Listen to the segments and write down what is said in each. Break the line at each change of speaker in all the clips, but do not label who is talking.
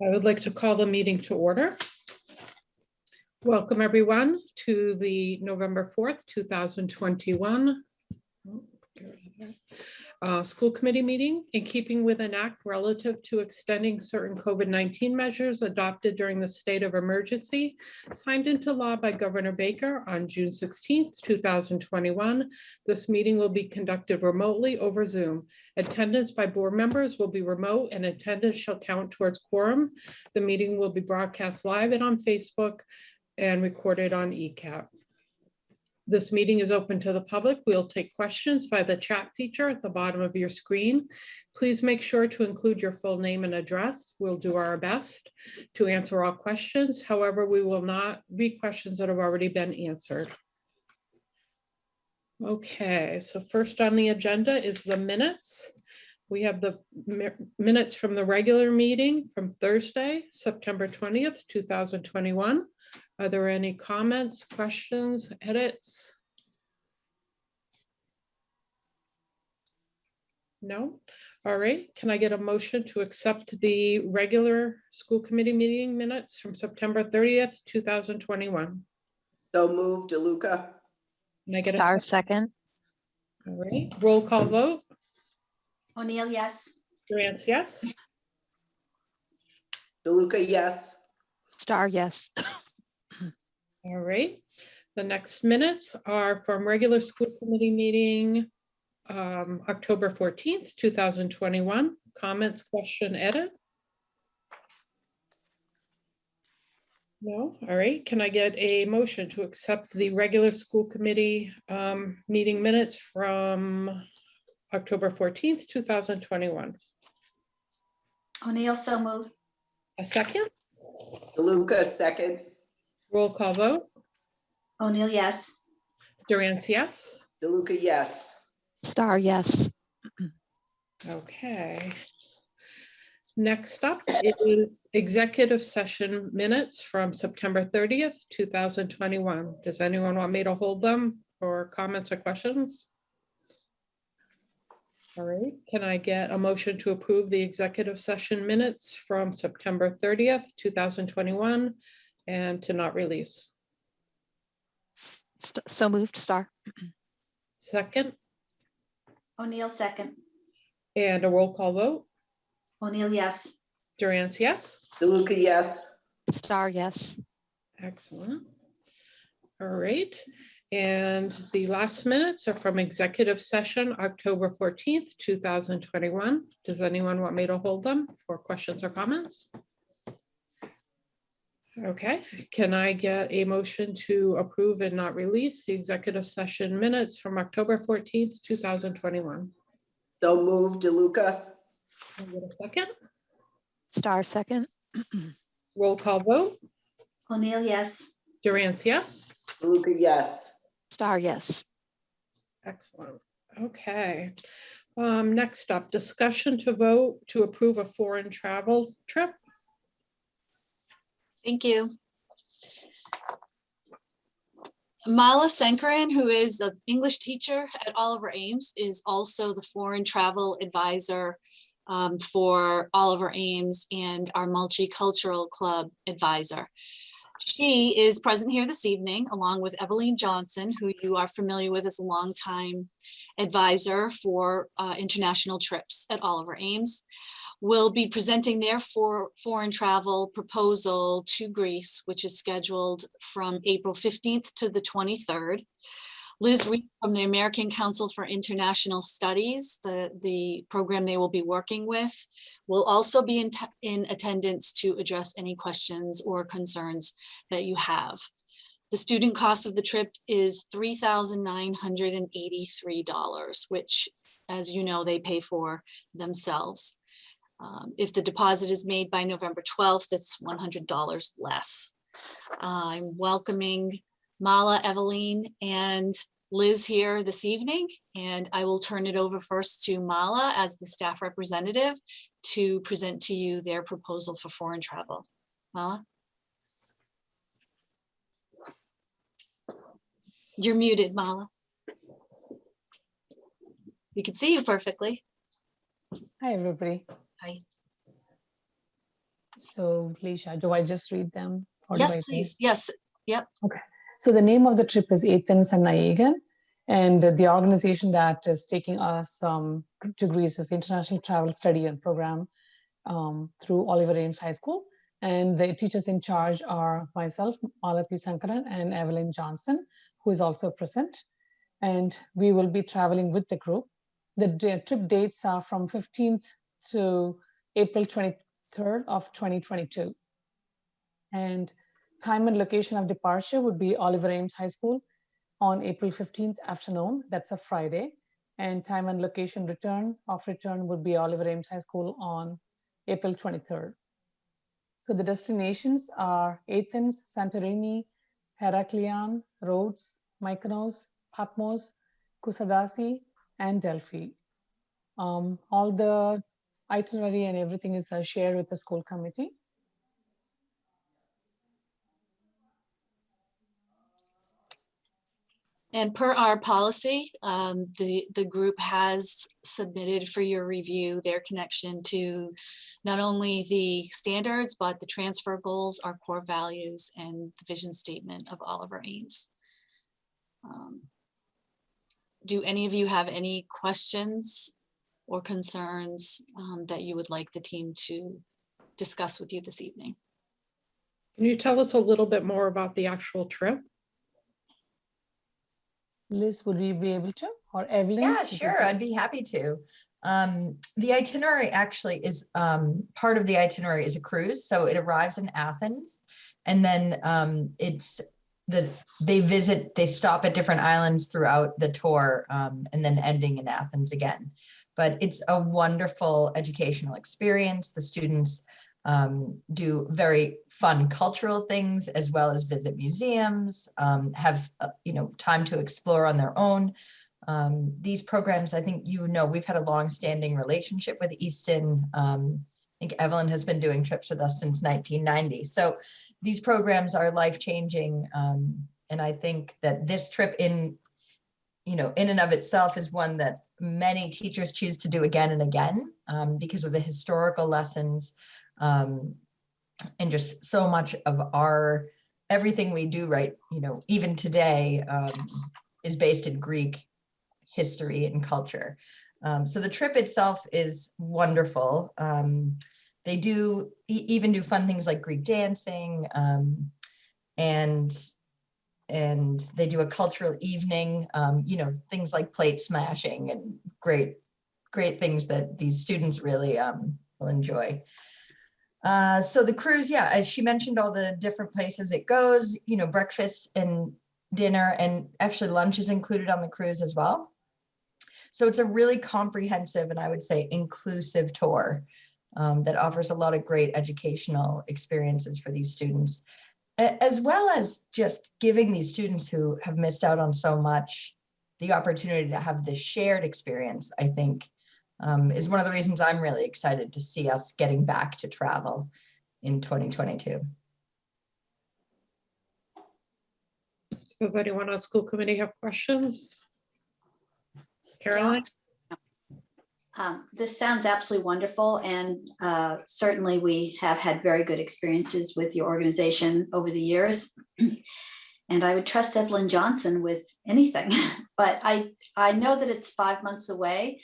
I would like to call the meeting to order. Welcome everyone to the November 4th, 2021 school committee meeting in keeping with an act relative to extending certain COVID-19 measures adopted during the state of emergency signed into law by Governor Baker on June 16th, 2021. This meeting will be conducted remotely over Zoom. Attendance by board members will be remote and attendance shall count towards quorum. The meeting will be broadcast live and on Facebook and recorded on ECAP. This meeting is open to the public. We'll take questions by the chat feature at the bottom of your screen. Please make sure to include your full name and address. We'll do our best to answer all questions. However, we will not read questions that have already been answered. Okay, so first on the agenda is the minutes. We have the minutes from the regular meeting from Thursday, September 20th, 2021. Are there any comments, questions, edits? No? All right. Can I get a motion to accept the regular school committee meeting minutes from September 30th, 2021?
So moved, DeLuca.
Can I get
Star
a
second?
All right. Roll call vote.
O'Neill, yes.
Durant, yes.
DeLuca, yes.
Star, yes.
All right. The next minutes are from regular school committee meeting, October 14th, 2021. Comments, question, edit? No? All right. Can I get a motion to accept the regular school committee meeting minutes from October 14th, 2021?
O'Neill, so moved.
A second?
DeLuca, second.
Roll call vote.
O'Neill, yes.
Durant, yes.
DeLuca, yes.
Star, yes.
Okay. Next up is executive session minutes from September 30th, 2021. Does anyone want me to hold them for comments or questions? All right. Can I get a motion to approve the executive session minutes from September 30th, 2021 and to not release?
So moved, Star.
Second,
O'Neill, second.
and a roll call vote.
O'Neill, yes.
Durant, yes.
DeLuca, yes.
Star, yes.
Excellent. All right. And the last minutes are from executive session, October 14th, 2021. Does anyone want me to hold them for questions or comments? Okay, can I get a motion to approve and not release the executive session minutes from October 14th, 2021?
So moved, DeLuca.
Can I get a second?
Star second?
Roll call vote.
O'Neill, yes.
Durant, yes.
DeLuca, yes.
Star, yes.
Excellent. Okay. Next up, discussion to vote to approve a foreign travel trip.
Thank you. Mala Sankaran, who is an English teacher at Oliver Ames, is also the foreign travel advisor for Oliver Ames and our multicultural club advisor. She is present here this evening, along with Evelyn Johnson, who you are familiar with as a longtime advisor for international trips at Oliver Ames. Will be presenting their foreign travel proposal to Greece, which is scheduled from April 15th to the 23rd. Liz Reed from the American Council for International Studies, the program they will be working with, will also be in attendance to address any questions or concerns that you have. The student cost of the trip is $3,983, which, as you know, they pay for themselves. If the deposit is made by November 12th, it's $100 less. I'm welcoming Mala, Evelyn, and Liz here this evening, and I will turn it over first to Mala as the staff representative to present to you their proposal for foreign travel. Mala? You're muted, Mala. We can see you perfectly.
Hi, everybody.
Hi.
So Leisha, do I just read them? Or do I
Yes,
read?
please. Yes. Yep.
So the name of the trip is Athens and Naigan, and the organization that is taking us to Greece is the International Travel Study and Program through Oliver Ames High School. And the teachers in charge are myself, Malati Sankaran, and Evelyn Johnson, who is also present. And we will be traveling with the group. The trip dates are from 15th to April 23rd of 2022. And time and location of departure would be Oliver Ames High School on April 15th afternoon. That's a Friday. And time and location of return would be Oliver Ames High School on April 23rd. So the destinations are Athens, Santorini, Heraklion, Rhodes, Mykonos, Patmos, Kusadasi, and Delphi. All the itinerary and everything is shared with the school committee.
And per our policy, the group has submitted for your review their connection to not only the standards, but the transfer goals, our core values, and the vision statement of Oliver Ames. Do any of you have any questions or concerns that you would like the team to discuss with you this evening?
Can you tell us a little bit more about the actual trip?
Liz, would we be able to? Or Evelyn?
Yeah, sure. I'd be happy to. The itinerary actually is part of the itinerary is a cruise. So it arrives in Athens, and then they stop at different islands throughout the tour, and then ending in Athens again. But it's a wonderful educational experience. The students do very fun cultural things, as well as visit museums, have time to explore on their own. These programs, I think we've had a long-standing relationship with Easton. I think Evelyn has been doing trips with us since 1990. So these programs are life-changing, and I think that this trip in and of itself is one that many teachers choose to do again and again, because of the historical lessons. And just so much of everything we do, right, even today, is based in Greek history and culture. So the trip itself is wonderful. They do even do fun things like Greek dancing, and they do a cultural evening, things like plate smashing and great things that these students really will enjoy. So the cruise, yeah, as she mentioned, all the different places it goes, breakfast and dinner, and actually lunch is included on the cruise as well. So it's a really comprehensive and I would say inclusive tour that offers a lot of great educational experiences for these students, as well as just giving these students who have missed out on so much the opportunity to have this shared experience, I think. Is one of the reasons I'm really excited to see us getting back to travel in 2022.
Does anyone on school committee have questions? Caroline?
This sounds absolutely wonderful, and certainly we have had very good experiences with your organization over the years. And I would trust Evelyn Johnson with anything, but I know that it's 5 months away.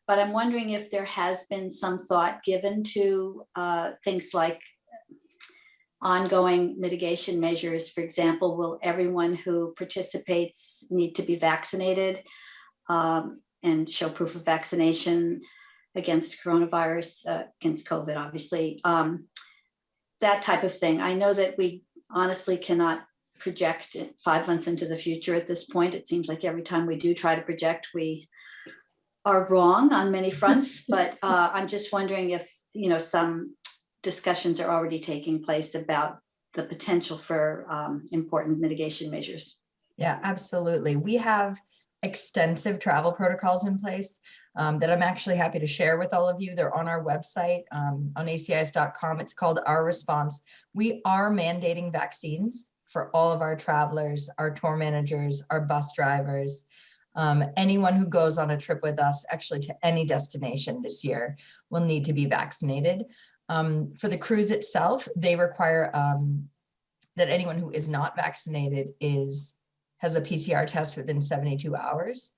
But I'm wondering if there has been some thought given to things like ongoing mitigation measures. For example, will everyone who participates need to be vaccinated and show proof of vaccination against coronavirus, against COVID, obviously, that type of thing. I know that we honestly cannot project 5 months into the future at this point. It seems like every time we do try to project, we are wrong on many fronts, but I'm just wondering if, some discussions are already taking place about the potential for important mitigation measures.
Yeah, absolutely. We have extensive travel protocols in place that I'm actually happy to share with all of you. They're on our website, on acis.com. It's called Our Response. We are mandating vaccines for all of our travelers, our tour managers, our bus drivers. Anyone who goes on a trip with us, actually to any destination this year, will need to be vaccinated. For the cruise itself, they require that anyone who is not vaccinated has a PCR test within 72 hours.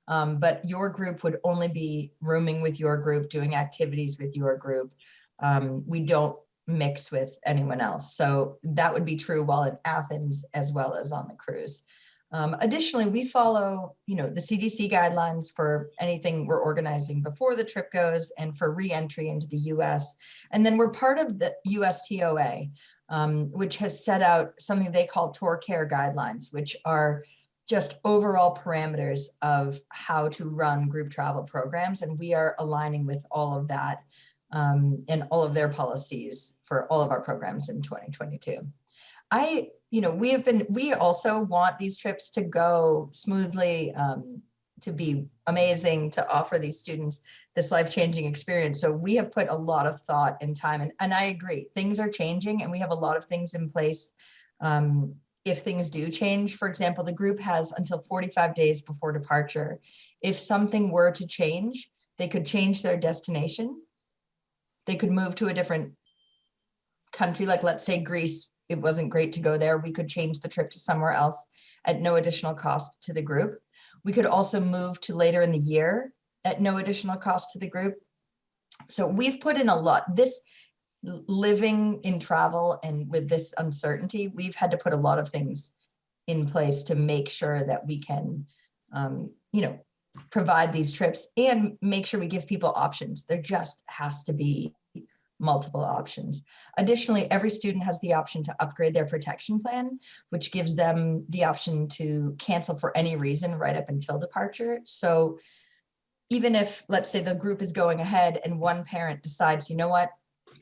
But your group would only be rooming with your group, doing activities with your group. We don't mix with anyone else. So that would be true while in Athens as well as on the cruise. Additionally, we follow, the CDC guidelines for anything we're organizing before the trip goes and for re-entry into the US. And then we're part of the USTOA, which has set out something they call tour care guidelines, which are just overall parameters of how to run group travel programs. And we are aligning with all of that and all of their policies for all of our programs in 2022. We also want these trips to go smoothly, to be amazing, to offer these students this life-changing experience. So we have put a lot of thought and time, and I agree, things are changing and we have a lot of things in place. If things do change, for example, the group has until 45 days before departure. If something were to change, they could change their destination. They could move to a different country, like let's say Greece. It wasn't great to go there. We could change the trip to somewhere else at no additional cost to the group. We could also move to later in the year at no additional cost to the group. So we've put in a lot. This living in travel and with this uncertainty, we've had to put a lot of things in place to make sure that we can, provide these trips and make sure we give people options. There just has to be multiple options. Additionally, every student has the option to upgrade their protection plan, which gives them the option to cancel for any reason right up until departure. So even if, let's say, the group is going ahead and one parent decides, you know what,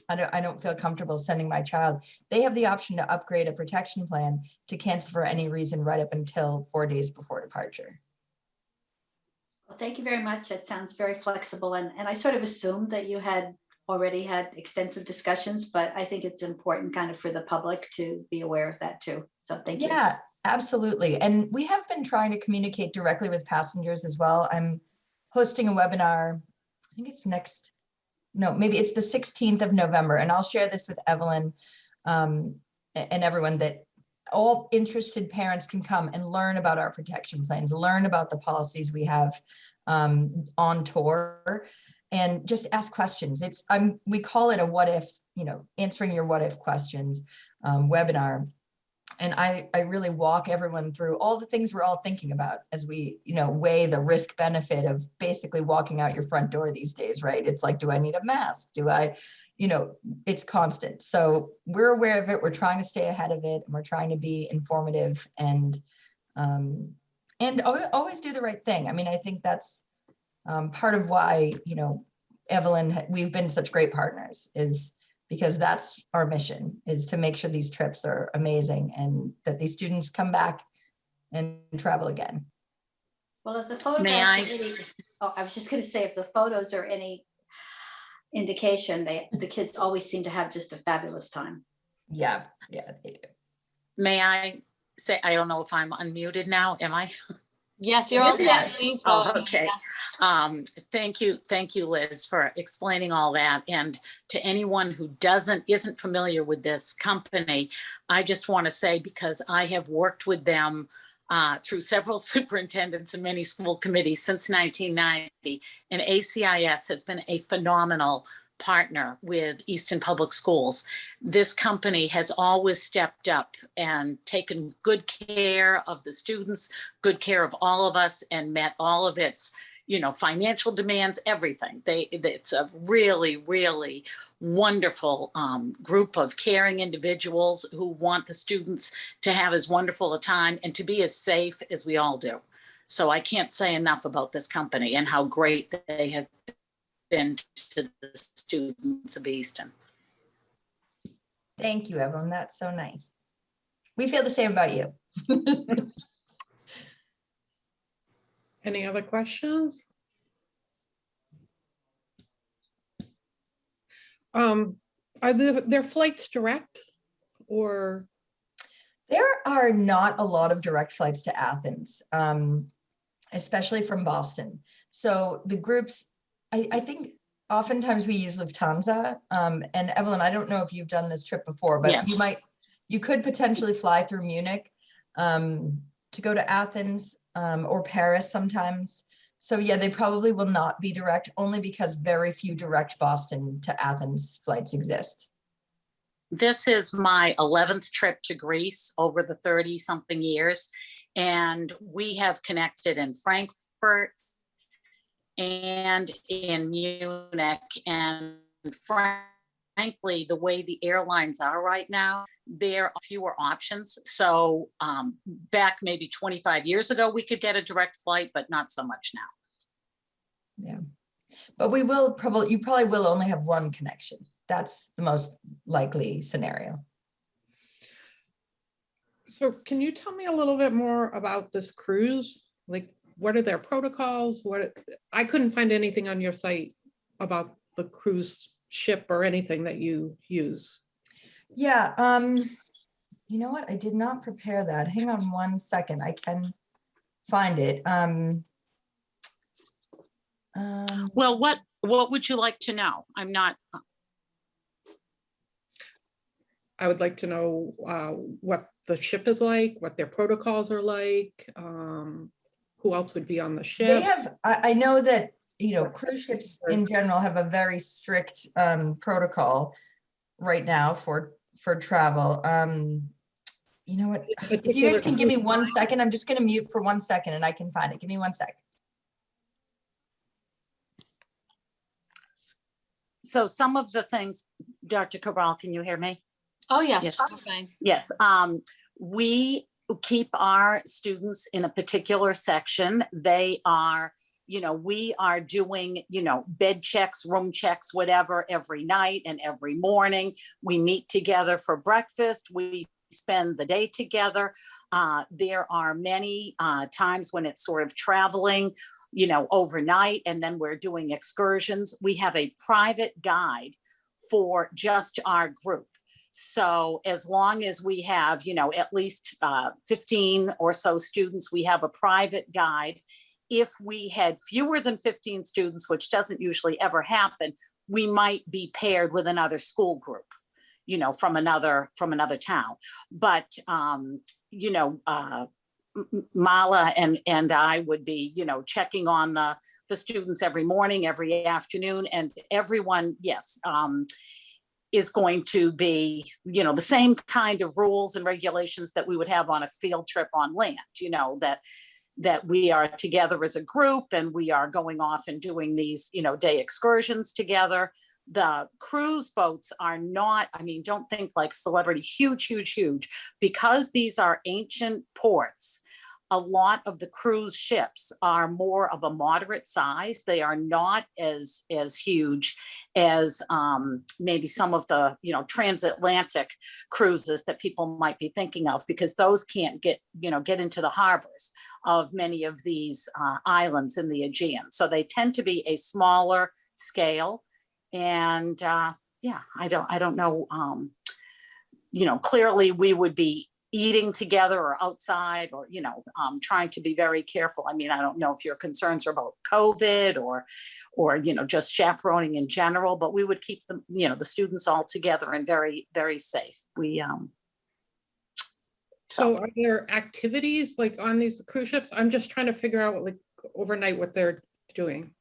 I don't feel comfortable sending my child, they have the option to upgrade a protection plan to cancel for any reason right up until 4 days before departure.
Well, thank you very much. That sounds very flexible. And I sort of assumed that you had already had extensive discussions, but I think it's important kind of for the public to be aware of that too. So thank you.
Yeah, absolutely. And we have been trying to communicate directly with passengers as well. I'm hosting a webinar, I think it's maybe it's the 16th of November. And I'll share this with Evelyn and everyone, that all interested parents can come and learn about our protection plans, learn about the policies we have on tour, and just ask questions. We call it a what if, answering your what if questions webinar. And I really walk everyone through all the things we're all thinking about as we, weigh the risk benefit of basically walking out your front door these days, right? It's like, do I need a mask? It's constant. So we're aware of it. We're trying to stay ahead of it. And we're trying to be informative and always do the right thing. I mean, I think that's part of why, Evelyn, we've been such great partners, is because that's our mission, is to make sure these trips are amazing and that these students come back and travel again.
Well, if the photographs
May I?
I was just going to say, if the photos are any indication, the kids always seem to have just a fabulous time.
Yeah, they do.
May I say, I don't know if I'm unmuted now, am I?
Yes, you're all set. Please go.
Oh, okay.
Yes.
Thank you, Liz, for explaining all that. And to anyone who isn't familiar with this company, I just want to say, because I have worked with them through several superintendents and many school committees since 1990, and ACIS has been a phenomenal partner with Easton Public Schools. This company has always stepped up and taken good care of the students, good care of all of us, and met all of its, financial demands, everything. It's a really, really wonderful group of caring individuals who want the students to have as wonderful a time and to be as safe as we all do. So I can't say enough about this company and how great they have been to the students of Easton.
Thank you, Evelyn. That's so nice. We feel the same about you.
Any other questions? Are their flights direct or?
There are not a lot of direct flights to Athens, especially from Boston. So the groups, I think oftentimes we use Lufthansa. And Evelyn, I don't know if you've done this trip before, but
Yes.
you could potentially fly through Munich to go to Athens or Paris sometimes. So yeah, they probably will not be direct, only because very few direct Boston to Athens flights exist.
This is my 11th trip to Greece over the 30-something years, and we have connected in Frankfurt and in Munich. And frankly, the way the airlines are right now, there are fewer options. So back maybe 25 years ago, we could get a direct flight, but not so much now.
Yeah, but you probably will only have one connection. That's the most likely scenario.
So can you tell me a little bit more about this cruise? Like, what are their protocols? I couldn't find anything on your site about the cruise ship or anything that you use.
Yeah, you know what? I did not prepare that. Hang on one second. I can find it.
Well, what would you like to know?
I would like to know what the ship is like, what their protocols are like, who else would be on the ship.
They have, I know that, you know, cruise ships in general have a very strict protocol right now for travel. You know what? If you guys can give me 1 second, I'm just going to mute for 1 second and I can find it. Give me 1 sec.
So some of the things, Dr. Cabral, can you hear me?
Oh, yes.
Yes.
Fine.
Yes, we keep our students in a particular section. They are, you know, we are doing, you know, bed checks, room checks, whatever, every night and every morning. We meet together for breakfast. We spend the day together. There are many times when it's sort of traveling, you know, overnight, and then we're doing excursions. We have a private guide for just our group. So as long as we have, you know, at least 15 or so students, we have a private guide. If we had fewer than 15 students, which doesn't usually ever happen, we might be paired with another school group, you know, from another town. But, you know, Mala and I would be, you know, checking on the students every morning, every afternoon, and everyone, yes, is going to be, you know, the same kind of rules and regulations that we would have on a field trip on land, you know, that we are together as a group and we are going off and doing these, you know, day excursions together. The cruise boats are not, I mean, don't think like Celebrity, huge, because these are ancient ports. A lot of the cruise ships are more of a moderate size. They are not as huge as maybe some of the, you know, transatlantic cruises that people might be thinking of, because those can't get into the harbors of many of these islands in the Aegean. So they tend to be a smaller scale. And yeah, I don't know, you know, clearly we would be eating together or outside, or, you know, trying to be very careful. I mean, I don't know if your concerns are about COVID or, you know, just chaperoning in general, but we would keep them, you know, the students all together and very, very safe.
So are there activities like on these cruise ships? I'm just trying to figure out like overnight what they're doing.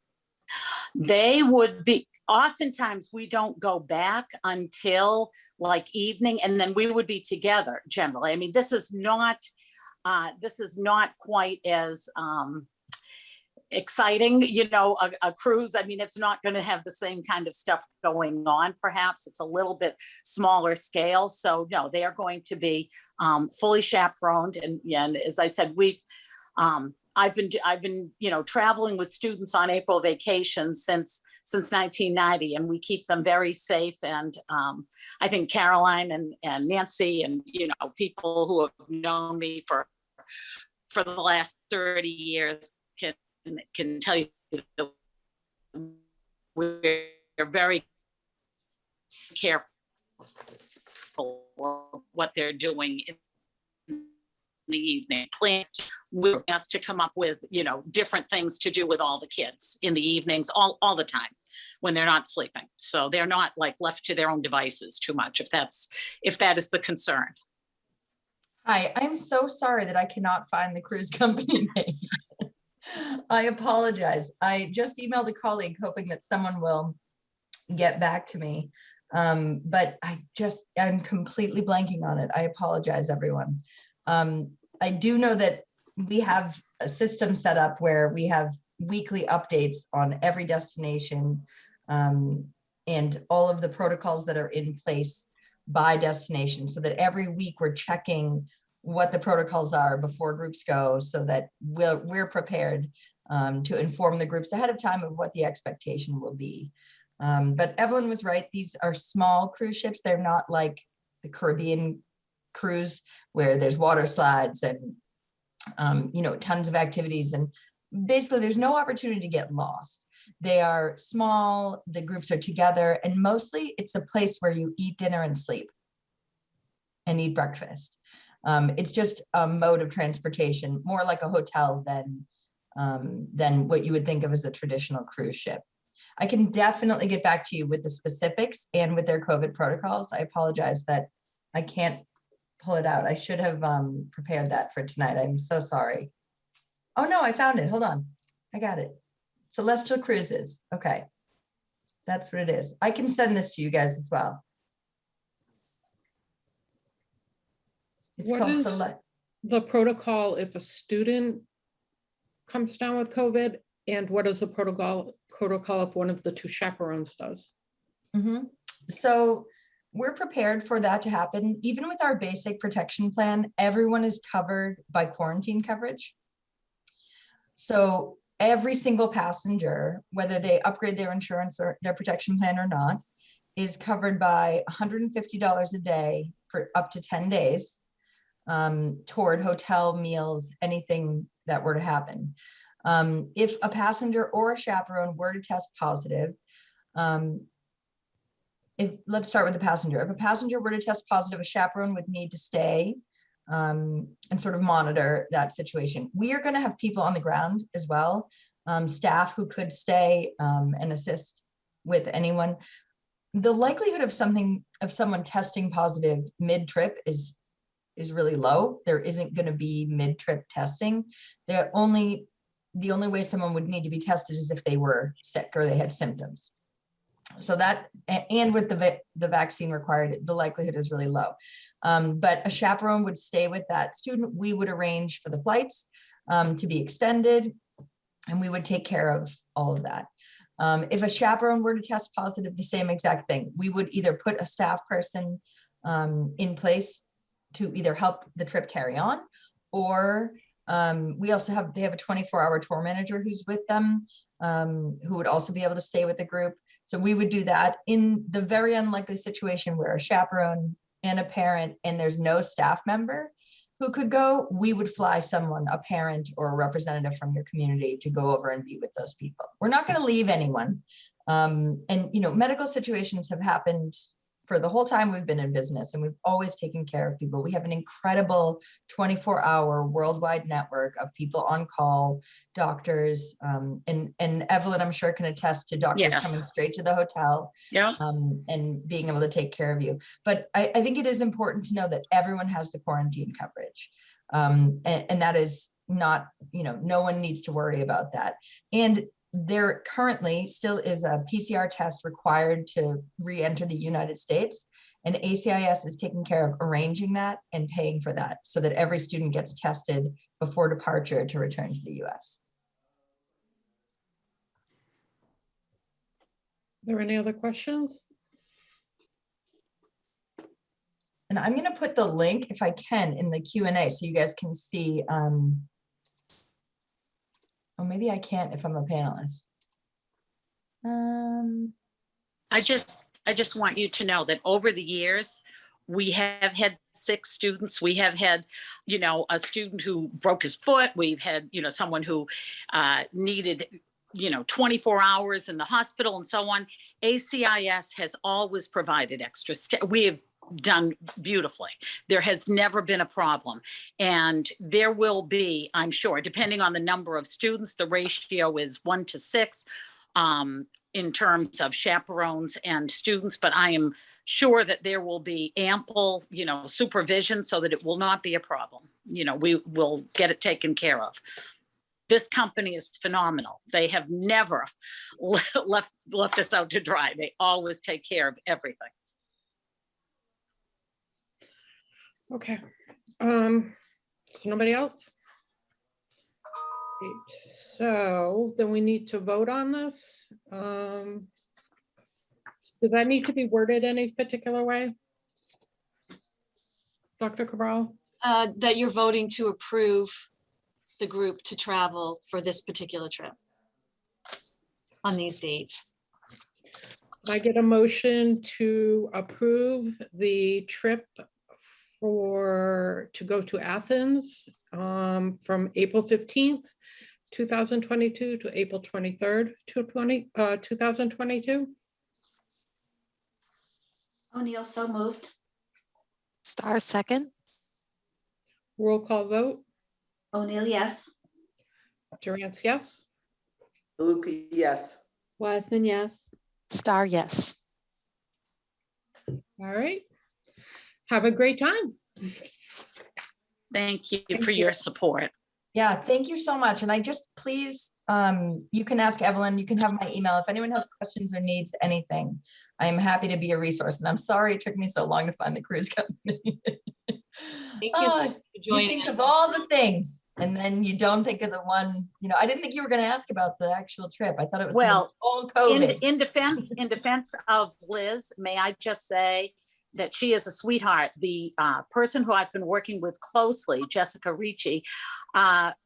They would be, oftentimes we don't go back until like evening, and then we would be together generally. I mean, this is not quite as exciting, you know, a cruise. I mean, it's not going to have the same kind of stuff going on. Perhaps it's a little bit smaller scale. So no, they are going to be fully chaperoned. And as I said, I've been, you know, traveling with students on April vacation since 1990, and we keep them very safe. And I think Caroline and Nancy and, you know, people who have known me for the last 30 years can tell you that we're very careful of what they're doing in the evening. We're asked to come up with, you know, different things to do with all the kids in the evenings, all the time. when they're not sleeping. So they're not like left to their own devices too much, if that is the concern.
Hi, I'm so sorry that I cannot find the cruise company name. I apologize. I just emailed a colleague hoping that someone will get back to me. But I'm completely blanking on it. I apologize, everyone. I do know that we have a system set up where we have weekly updates on every destination, and all of the protocols that are in place by destination, so that every week we're checking what the protocols are before groups go, so that we're prepared to inform the groups ahead of time of what the expectation will be. But Evelyn was right. These are small cruise ships. They're not like the Caribbean cruise where there's water slides and, tons of activities. And basically there's no opportunity to get lost. They are small, the groups are together, and mostly it's a place where you eat dinner and sleep and eat breakfast. It's just a mode of transportation, more like a hotel than what you would think of as a traditional cruise ship. I can definitely get back to you with the specifics and with their COVID protocols. I apologize that I can't pull it out. I should have prepared that for tonight. I'm so sorry. Oh no, I found it. Hold on. I got it. Celestial Cruises. Okay. That's what it is. I can send this to you guys as well. It's
What
called
is
Select.
the protocol if a student comes down with COVID? And what is the protocol if one of the two chaperones does?
Mm-hmm. So we're prepared for that to happen. Even with our basic protection plan, everyone is covered by quarantine coverage. So every single passenger, whether they upgrade their insurance or their protection plan or not, is covered by $150 a day for up to 10 days toward hotel, meals, anything that were to happen. If a passenger or a chaperone were to test positive, let's start with the passenger. If a passenger were to test positive, a chaperone would need to stay and sort of monitor that situation. We are going to have people on the ground as well, staff who could stay and assist with anyone. The likelihood of someone testing positive mid-trip is really low. There isn't going to be mid-trip testing. The only way someone would need to be tested is if they were sick or they had symptoms. So that, and with the vaccine required, the likelihood is really low. But a chaperone would stay with that student. We would arrange for the flights to be extended, and we would take care of all of that. If a chaperone were to test positive, the same exact thing. We would either put a staff person in place to either help the trip carry on, or they have a 24-hour tour manager who's with them, who would also be able to stay with the group. So we would do that. In the very unlikely situation where a chaperone and a parent and there's no staff member who could go, we would fly someone, a parent or a representative from your community, to go over and be with those people. We're not going to leave anyone. And medical situations have happened for the whole time we've been in business, and we've always taken care of people. We have an incredible 24-hour worldwide network of people on call, doctors, and Evelyn, I'm sure, can attest to doctors coming straight to the hotel, and being able to take care of you. But I think it is important to know that everyone has the quarantine coverage, and that is not, no one needs to worry about that. And there currently still is a PCR test required to re-enter the United States, and ACIS is taking care of arranging that and paying for that so that every student gets tested before departure to return to the US.
Are there any other questions?
And I'm going to put the link, if I can, in the Q&A so you guys can see. Oh, maybe I can't if I'm a panelist.
I just want you to know that over the years, we have had sick students. We have had, a student who broke his foot. We've had, someone who needed, 24 hours in the hospital and so on. ACIS has always provided extra. We have done beautifully. There has never been a problem. And there will be, I'm sure, depending on the number of students, the ratio is 1 to 6. in terms of chaperones and students, but I am sure that there will be ample, supervision so that it will not be a problem. We will get it taken care of. This company is phenomenal. They have never left us out to dry. They always take care of everything.
Okay. So nobody else? Great. So then we need to vote on this. Does that need to be worded any particular way? Dr. Cabral?
That you're voting to approve the group to travel for this particular trip on these dates.
I get a motion to approve the trip to go to Athens from April 15th, 2022 to April 23rd, 2022.
O'Neill, so moved.
Star second.
Roll call vote.
O'Neill, yes.
Durant, yes.
DeLuca, yes.
Wiseman, yes.
Star yes.
All right. Have a great time.
Thank you
Thank
for
you.
your support.
Yeah, thank you so much. And I just, please, you can ask Evelyn, you can have my email. If anyone has questions or needs anything, I am happy to be a resource. And I'm sorry it took me so long to find the cruise company.
Thank you
Oh,
for
you
joining
think
us.
of all the things and then you don't think of the one, I didn't think you were going to ask about the actual trip. I thought it was
Well,
all
In,
COVID.
in defense of Liz, may I just say that she is a sweetheart. The person who I've been working with closely, Jessica Ricci,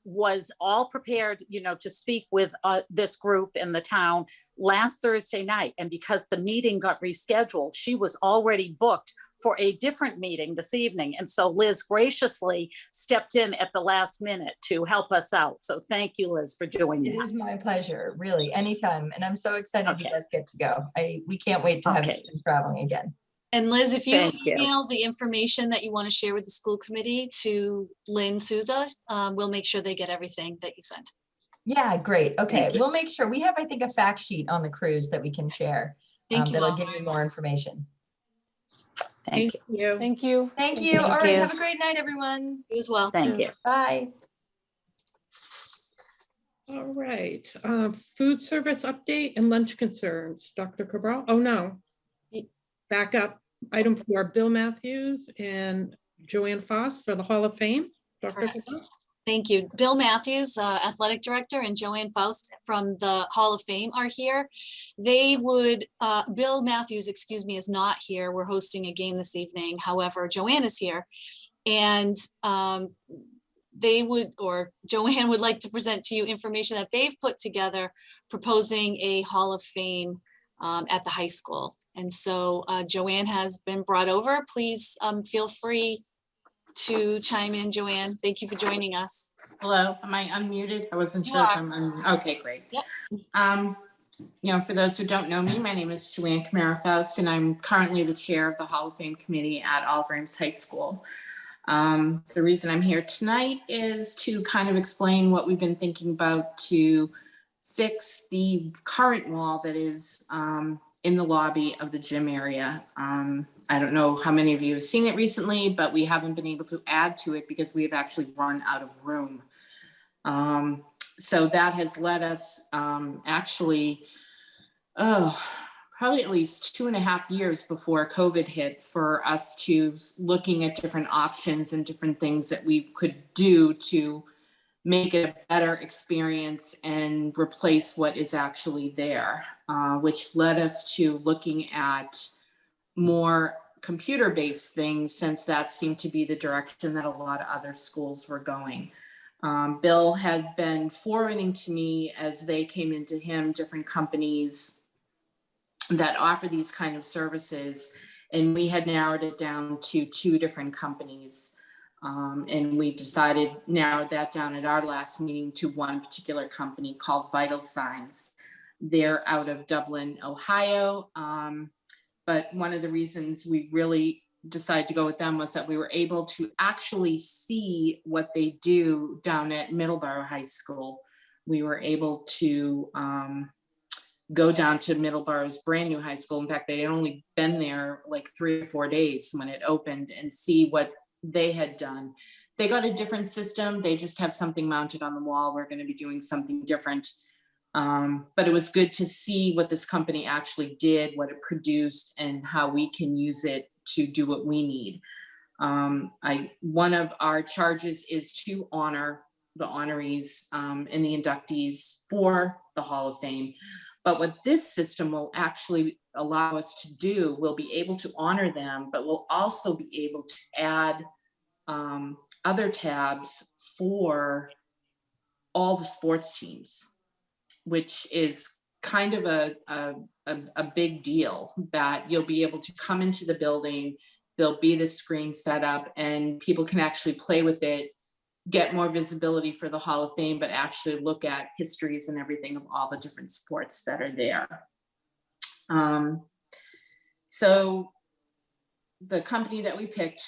was all prepared, to speak with this group in the town last Thursday night. And because the meeting got rescheduled, she was already booked for a different meeting this evening. And so Liz graciously stepped in at the last minute to help us out. So thank you, Liz, for doing
It
that.
is my pleasure, really, anytime. And I'm so excited you
Okay.
guys get to go. We can't wait to have
Okay.
Easton traveling again.
And Liz, if you
Thank you.
email the information that you want to share with the school committee to Lynn Souza, we'll make sure they get everything that you sent.
Yeah, great. Okay,
Thank you.
we'll make sure. We have, I think, a fact sheet on the cruise that we can share.
Thank you
That'll
all
give you
very
more information.
Thank you.
you.
Thank you.
Thank you.
Thank
All right,
you.
have a great night, everyone.
You as well.
Thank you.
Bye.
All right. Food service update and lunch concerns. Dr. Cabral. Oh, no. Back up. Item 4, Bill Matthews and Joanne Foss for the Hall of Fame. Dr.
Correct.
Cabral.
Thank you. Bill Matthews, Athletic Director, and Joanne Faust from the Hall of Fame are here. Bill Matthews, is not here. We're hosting a game this evening. However, Joanne is here. And Joanne would like to present to you information that they've put together proposing a Hall of Fame at the high school. And so Joanne has been brought over. Please feel free to chime in, Joanne. Thank you for joining us.
Hello, am I unmuted? I wasn't
You
sure if
are.
I'm okay, great.
Yep.
For those who don't know me, my name is Joanne Kamara-Faust, and I'm currently the chair of the Hall of Fame Committee at Oliver Ames High School. The reason I'm here tonight is to kind of explain what we've been thinking about to fix the current wall that is in the lobby of the gym area. I don't know how many of you have seen it recently, but we haven't been able to add to it because we have actually run out of room. So that has led us probably at least 2.5 years before COVID hit for us to looking at different options and different things that we could do to make it a better experience and replace what is actually there, which led us to looking at more computer-based things, since that seemed to be the direction that a lot of other schools were going. Bill had been forwarding to me, as they came into him, different companies that offer these kind of services, and we had narrowed it down to 2 different companies. And we narrowed that down at our last meeting to one particular company called Vital Signs. They're out of Dublin, Ohio. But one of the reasons we really decided to go with them was that we were able to actually see what they do down at Middleborough High School. We were able to go down to Middleborough's brand new high school. In fact, they had only been there like 3 or 4 days when it opened, and see what they had done. They got a different system. They just have something mounted on the wall. We're going to be doing something different. But it was good to see what this company actually did, what it produced, and how we can use it to do what we need. One of our charges is to honor the honorees and the inductees for the Hall of Fame. But what this system will actually allow us to do, we'll be able to honor them, but we'll also be able to add other tabs for all the sports teams, which is kind of a big deal, that you'll be able to come into the building, there'll be this screen set up, and people can actually play with it, get more visibility for the Hall of Fame, but actually look at histories and everything of all the different sports that are there. So the company that we picked,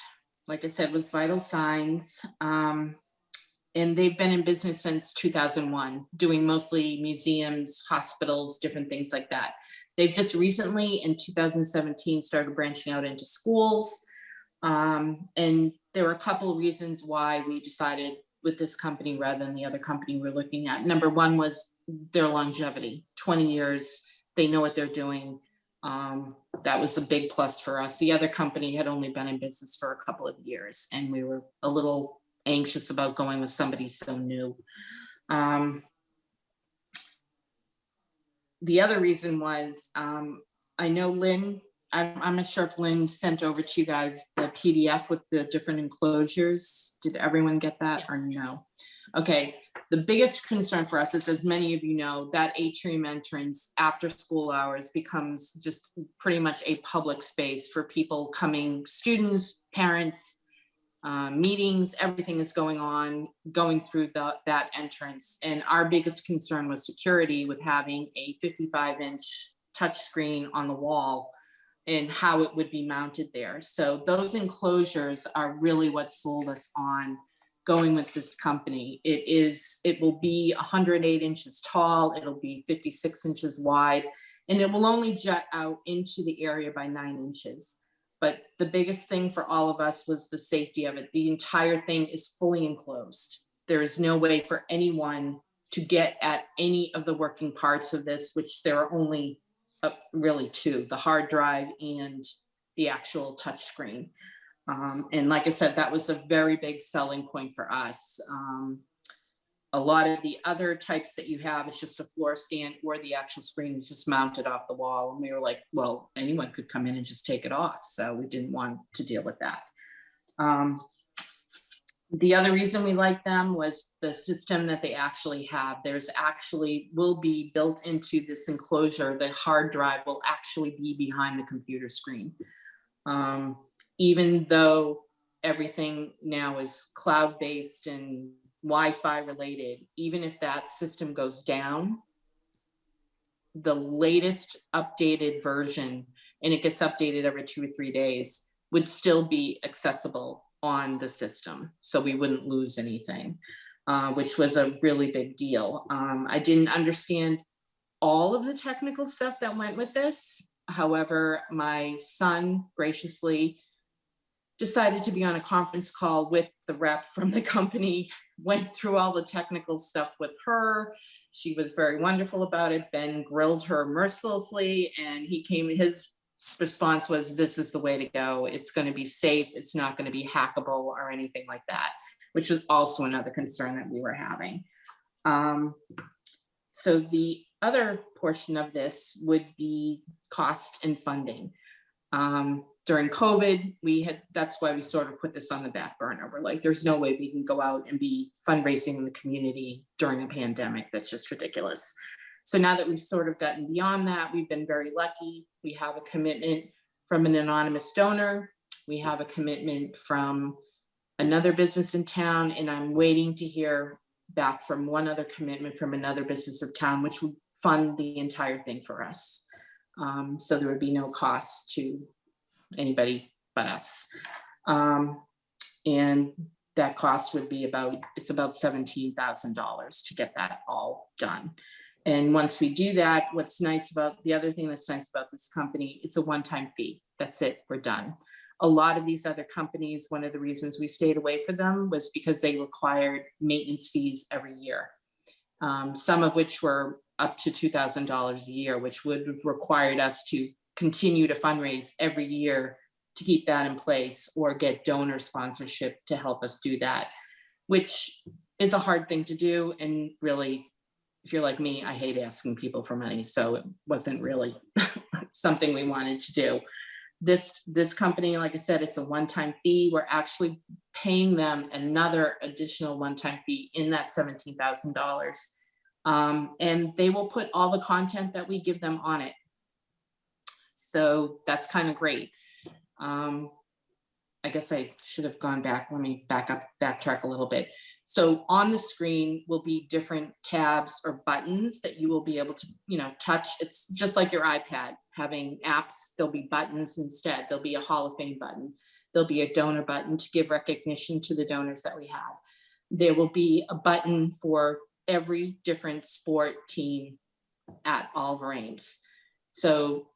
like I said, was Vital Signs. And they've been in business since 2001, doing mostly museums, hospitals, different things like that. They've just recently, in 2017, started branching out into schools. And there were a couple of reasons why we decided with this company rather than the other company we're looking at. Number one was their longevity, 20 years. They know what they're doing. That was a big plus for us. The other company had only been in business for a couple of years, and we were a little anxious about going with somebody so new. The other reason was, I know Lynn, I'm not sure if Lynn sent over to you guys the PDF with the different enclosures. Did everyone get that or no? Okay, the biggest concern for us is, as many of you know, that atrium entrance after school hours becomes just pretty much a public space for people coming, students, parents, meetings, everything is going through that entrance. And our biggest concern was security, with having a 55-inch touchscreen on the wall and how it would be mounted there. So those enclosures are really what sold us on going with this company. It will be 108 inches tall, it'll be 56 inches wide, and it will only jut out into the area by 9 inches. But the biggest thing for all of us was the safety of it. The entire thing is fully enclosed. There is no way for anyone to get at any of the working parts of this, which there are only really two, the hard drive and the actual touchscreen. And like I said, that was a very big selling point for us. A lot of the other types that you have, it's just a floor stand, or the actual screen is just mounted off the wall. And we were like, well, anyone could come in and just take it off. So we didn't want to deal with that. The other reason we like them was the system that they actually have. There's actually will be built into this enclosure. The hard drive will actually be behind the computer screen. Even though everything now is cloud-based and Wi-Fi related, even if that system goes down, the latest updated version, and it gets updated every 2 or 3 days, would still be accessible on the system. So we wouldn't lose anything, which was a really big deal. I didn't understand all of the technical stuff that went with this. However, my son graciously decided to be on a conference call with the rep from the company, went through all the technical stuff with her. She was very wonderful about it. Ben grilled her mercilessly, and his response was, this is the way to go. It's going to be safe. It's not going to be hackable or anything like that, which was also another concern that we were having. So the other portion of this would be cost and funding. During COVID, that's why we sort of put this on the back burner. We're like, there's no way we can go out and be fundraising in the community during a pandemic. That's just ridiculous. So now that we've sort of gotten beyond that, we've been very lucky. We have a commitment from an anonymous donor. We have a commitment from another business in town, and I'm waiting to hear back from one other commitment from another business of town, which would fund the entire thing for us. So there would be no cost to anybody but us. And that cost would be about $17,000 to get that all done. And once we do that, the other thing that's nice about this company, it's a one-time fee. That's it, we're done. A lot of these other companies, one of the reasons we stayed away from them was because they required maintenance fees every year. Some of which were up to $2,000 a year, which would have required us to continue to fundraise every year to keep that in place, or get donor sponsorship to help us do that, which is a hard thing to do. And really, if you're like me, I hate asking people for money. So it wasn't really something we wanted to do. This company, like I said, it's a one-time fee. We're actually paying them another additional one-time fee in that $17,000. And they will put all the content that we give them on it. So that's kind of great. I guess I should have gone back. Let me backtrack a little bit. So on the screen will be different tabs or buttons that you will be able to, touch. It's just like your iPad having apps. There'll be buttons instead. There'll be a Hall of Fame button. There'll be a donor button to give recognition to the donors that we have. There will be a button for every different sport team at Oliver Ames. So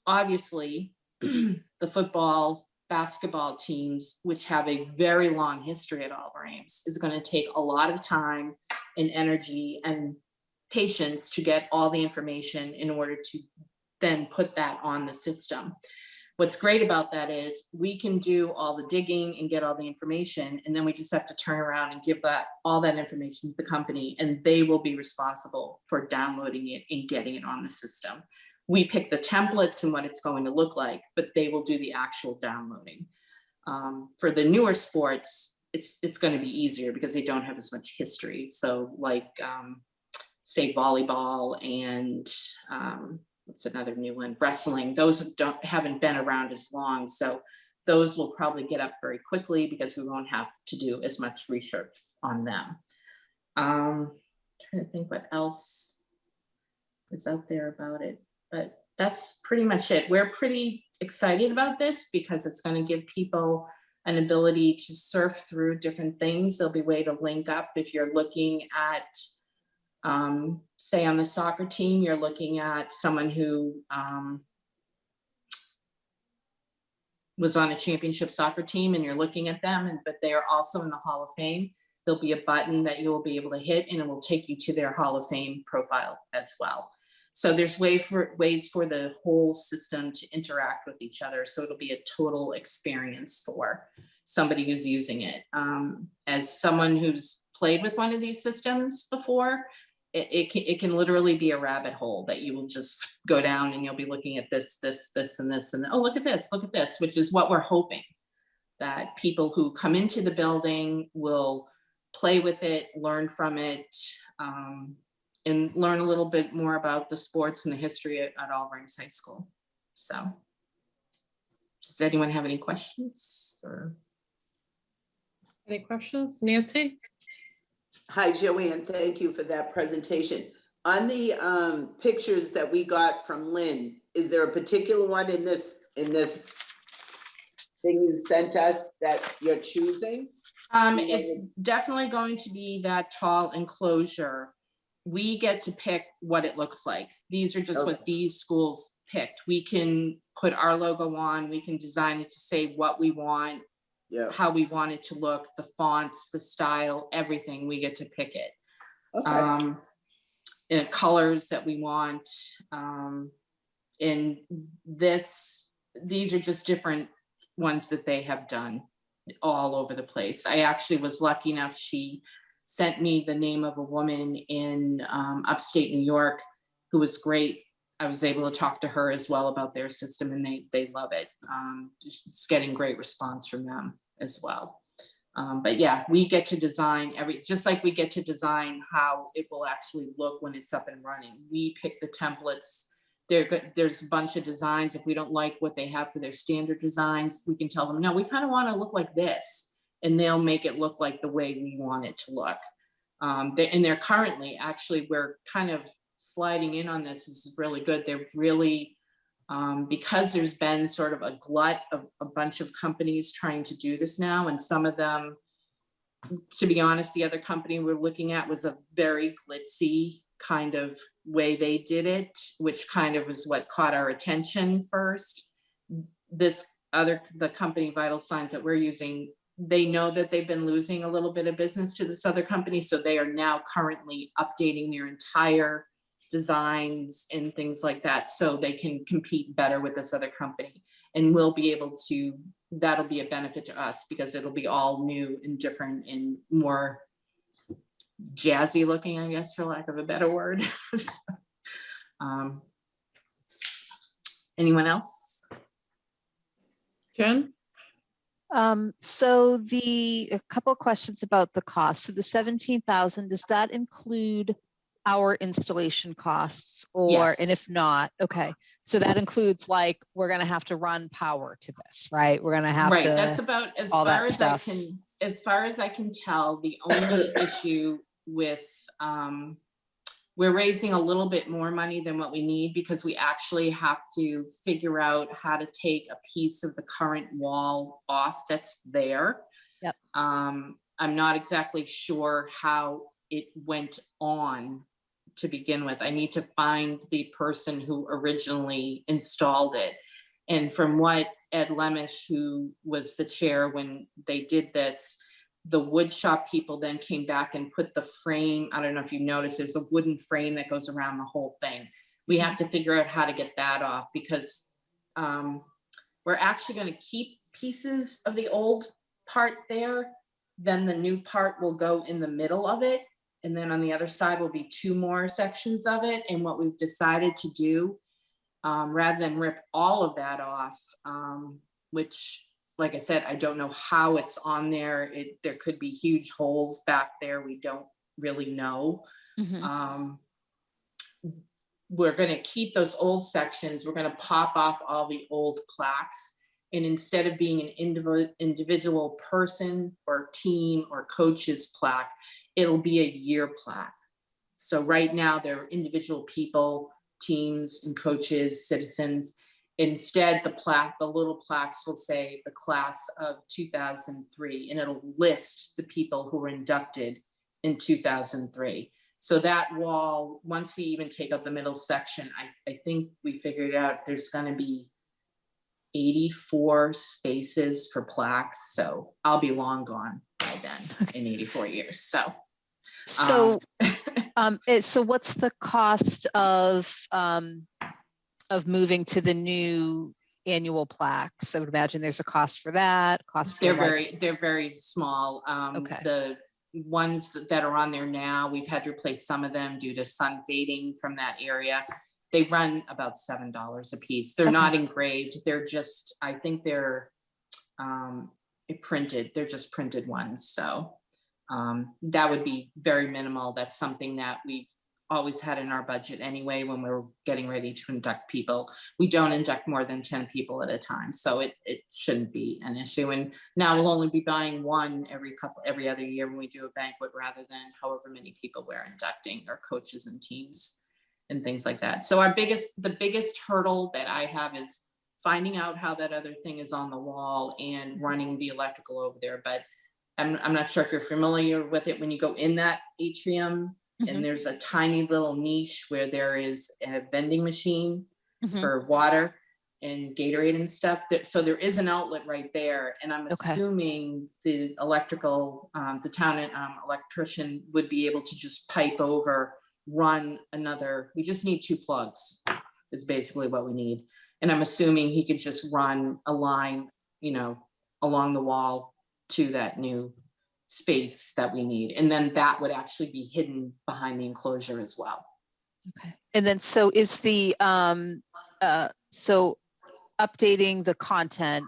obviously the football, basketball teams, which have a very long history at Oliver Ames, is going to take a lot of time and energy and patience to get all the information in order to then put that on the system. What's great about that is we can do all the digging and get all the information, and then we just have to turn around and give all that information to the company, and they will be responsible for downloading it and getting it on the system. We pick the templates and what it's going to look like, but they will do the actual downloading. For the newer sports, it's going to be easier because they don't have as much history. So like, say volleyball and what's another new one? Wrestling. Those haven't been around as long. So those will probably get up very quickly because we won't have to do as much research on them. Trying to think what else is out there about it. But that's pretty much it. We're pretty excited about this because it's going to give people an ability to surf through different things. There'll be a way to link up if you're looking at, say on the soccer team, you're looking at someone who was on a championship soccer team and you're looking at them, but they are also in the Hall of Fame. There'll be a button that you will be able to hit and it will take you to their Hall of Fame profile as well. So there's ways for the whole system to interact with each other. So it'll be a total experience for somebody who's using it. As someone who's played with one of these systems before, it can literally be a rabbit hole that you will just go down and you'll be looking at this, and this, and oh, look at this, which is what we're hoping, that people who come into the building will play with it, learn from it, and learn a little bit more about the sports and the history at Oliver Ames High School. So does anyone have any questions? Or
Any questions? Nancy?
Hi, Joanne. Thank you for that presentation. On the pictures that we got from Lynn, is there a particular one in this thing you sent us that you're choosing?
It's definitely going to be that tall enclosure. We get to pick what it looks like. These are just what these schools picked. We can put our logo on, we can design it to say what we want, how we want it to look, the fonts, the style, everything, we get to pick it. In colors that we want. And these are just different ones that they have done all over the place. I actually was lucky enough, she sent me the name of a woman in upstate New York who was great. I was able to talk to her as well about their system, and they love it. It's getting great response from them as well. But yeah, we get to design just like we get to design how it will actually look when it's up and running. We pick the templates. There's a bunch of designs. If we don't like what they have for their standard designs, we can tell them, no, we kind of want to look like this. And they'll make it look like the way we want it to look. They're currently, actually, we're kind of sliding in on this. This is really good. They're really, because there's been sort of a glut of a bunch of companies trying to do this now. And some of them, to be honest, the other company we're looking at was a very glitzy kind of way they did it, which kind of was what caught our attention first. The company Vital Signs that we're using, they know that they've been losing a little bit of business to this other company. So they are now currently updating their entire designs and things like that, so they can compete better with this other company. And we'll be able to, that'll be a benefit to us because it'll be all new and different and more jazzy looking, I guess, for lack of a better word. Anyone else?
Jen?
So a couple of questions about the cost. So the 17,000, does that include our installation costs or,
Yes.
and if not, okay. So that includes like, we're going to have to run power to this, right? We're going to have
Right,
to,
that's about as
all
far
that
as
stuff.
as far as I can tell, the only issue with, we're raising a little bit more money than what we need because we actually have to figure out how to take a piece of the current wall off that's there.
Yep.
I'm not exactly sure how it went on to begin with. I need to find the person who originally installed it. And from what Ed Lemish, who was the chair when they did this, the wood shop people then came back and put the frame, I don't know if you noticed, there's a wooden frame that goes around the whole thing. We have to figure out how to get that off because we're actually going to keep pieces of the old part there. Then the new part will go in the middle of it. And then on the other side will be 2 more sections of it. And what we've decided to do, rather than rip all of that off, which, like I said, I don't know how it's on there. There could be huge holes back there. We don't really know.
Mhm.
We're going to keep those old sections. We're going to pop off all the old plaques. And instead of being an individual person or team or coach's plaque, it'll be a year plaque. So right now they're individual people, teams and coaches, citizens. Instead, the little plaques will say the class of 2003, and it'll list the people who were inducted in 2003. So that wall, once we even take out the middle section, I think we figured out there's going to be 84 spaces for plaques. So I'll be long gone by then in 84 years. So
So what's the cost of moving to the new annual plaques? I would imagine there's a cost for that.
they're very small.
Okay.
The ones that are on there now, we've had to replace some of them due to sun fading from that area. They run about $7 a piece. They're not engraved. They're just, I think they're printed. They're just printed ones. So that would be very minimal. That's something that we've always had in our budget anyway. When we're getting ready to induct people, we don't induct more than 10 people at a time. So it shouldn't be an issue. And now we'll only be buying one every other year when we do a banquet, rather than however many people we're inducting, or coaches and teams and things like that. So the biggest hurdle that I have is finding out how that other thing is on the wall and running the electrical over there. But I'm not sure if you're familiar with it. When you go in that atrium, and there's a tiny little niche where there is a vending machine for water and Gatorade and stuff. So there is an outlet right there. And I'm assuming the the town electrician would be able to just pipe over, run another. We just need 2 plugs is basically what we need. And I'm assuming he could just run a line, along the wall to that new space that we need. And then that would actually be hidden behind the enclosure as well.
Okay. And then, so is the, so updating the content,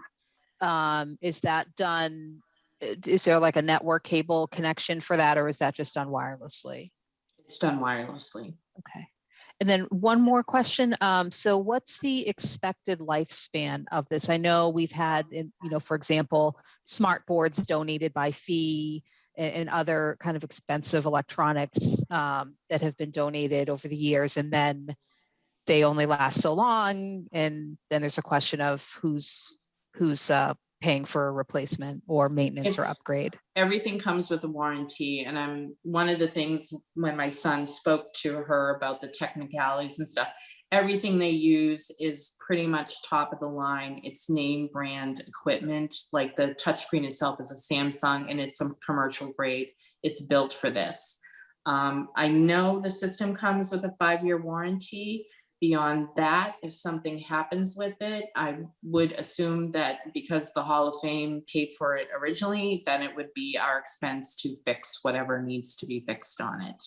is that done? Is there like a network cable connection for that, or is that just done wirelessly?
It's done wirelessly.
Okay. And then one more question. So what's the expected lifespan of this? I know we've had, for example, smart boards donated by Fee and other kind of expensive electronics that have been donated over the years, and then they only last so long. And then there's a question of who's paying for a replacement or maintenance or
If-
upgrade?
Everything comes with a warranty, and one of the things when my son spoke to her about the technicalities and stuff, everything they use is pretty much top of the line. It's name brand equipment, like the touchscreen itself is a Samsung and it's some commercial grade. It's built for this. I know the system comes with a 5-year warranty. Beyond that, if something happens with it, I would assume that because the Hall of Fame paid for it originally, then it would be our expense to fix whatever needs to be fixed on it.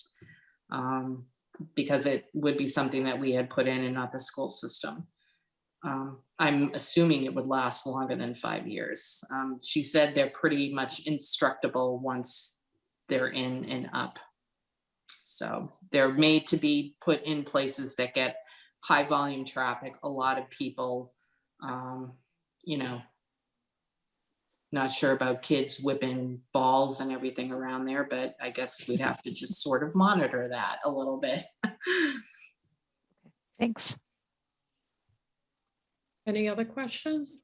Because it would be something that we had put in and not the school system. I'm assuming it would last longer than 5 years. She said they're pretty much indestructible once they're in and up. So they're made to be put in places that get high volume traffic, a lot of people, you know, not sure about kids whipping balls and everything around there, but I guess we'd have to just sort of monitor that a little bit.
Thanks.
Any other questions?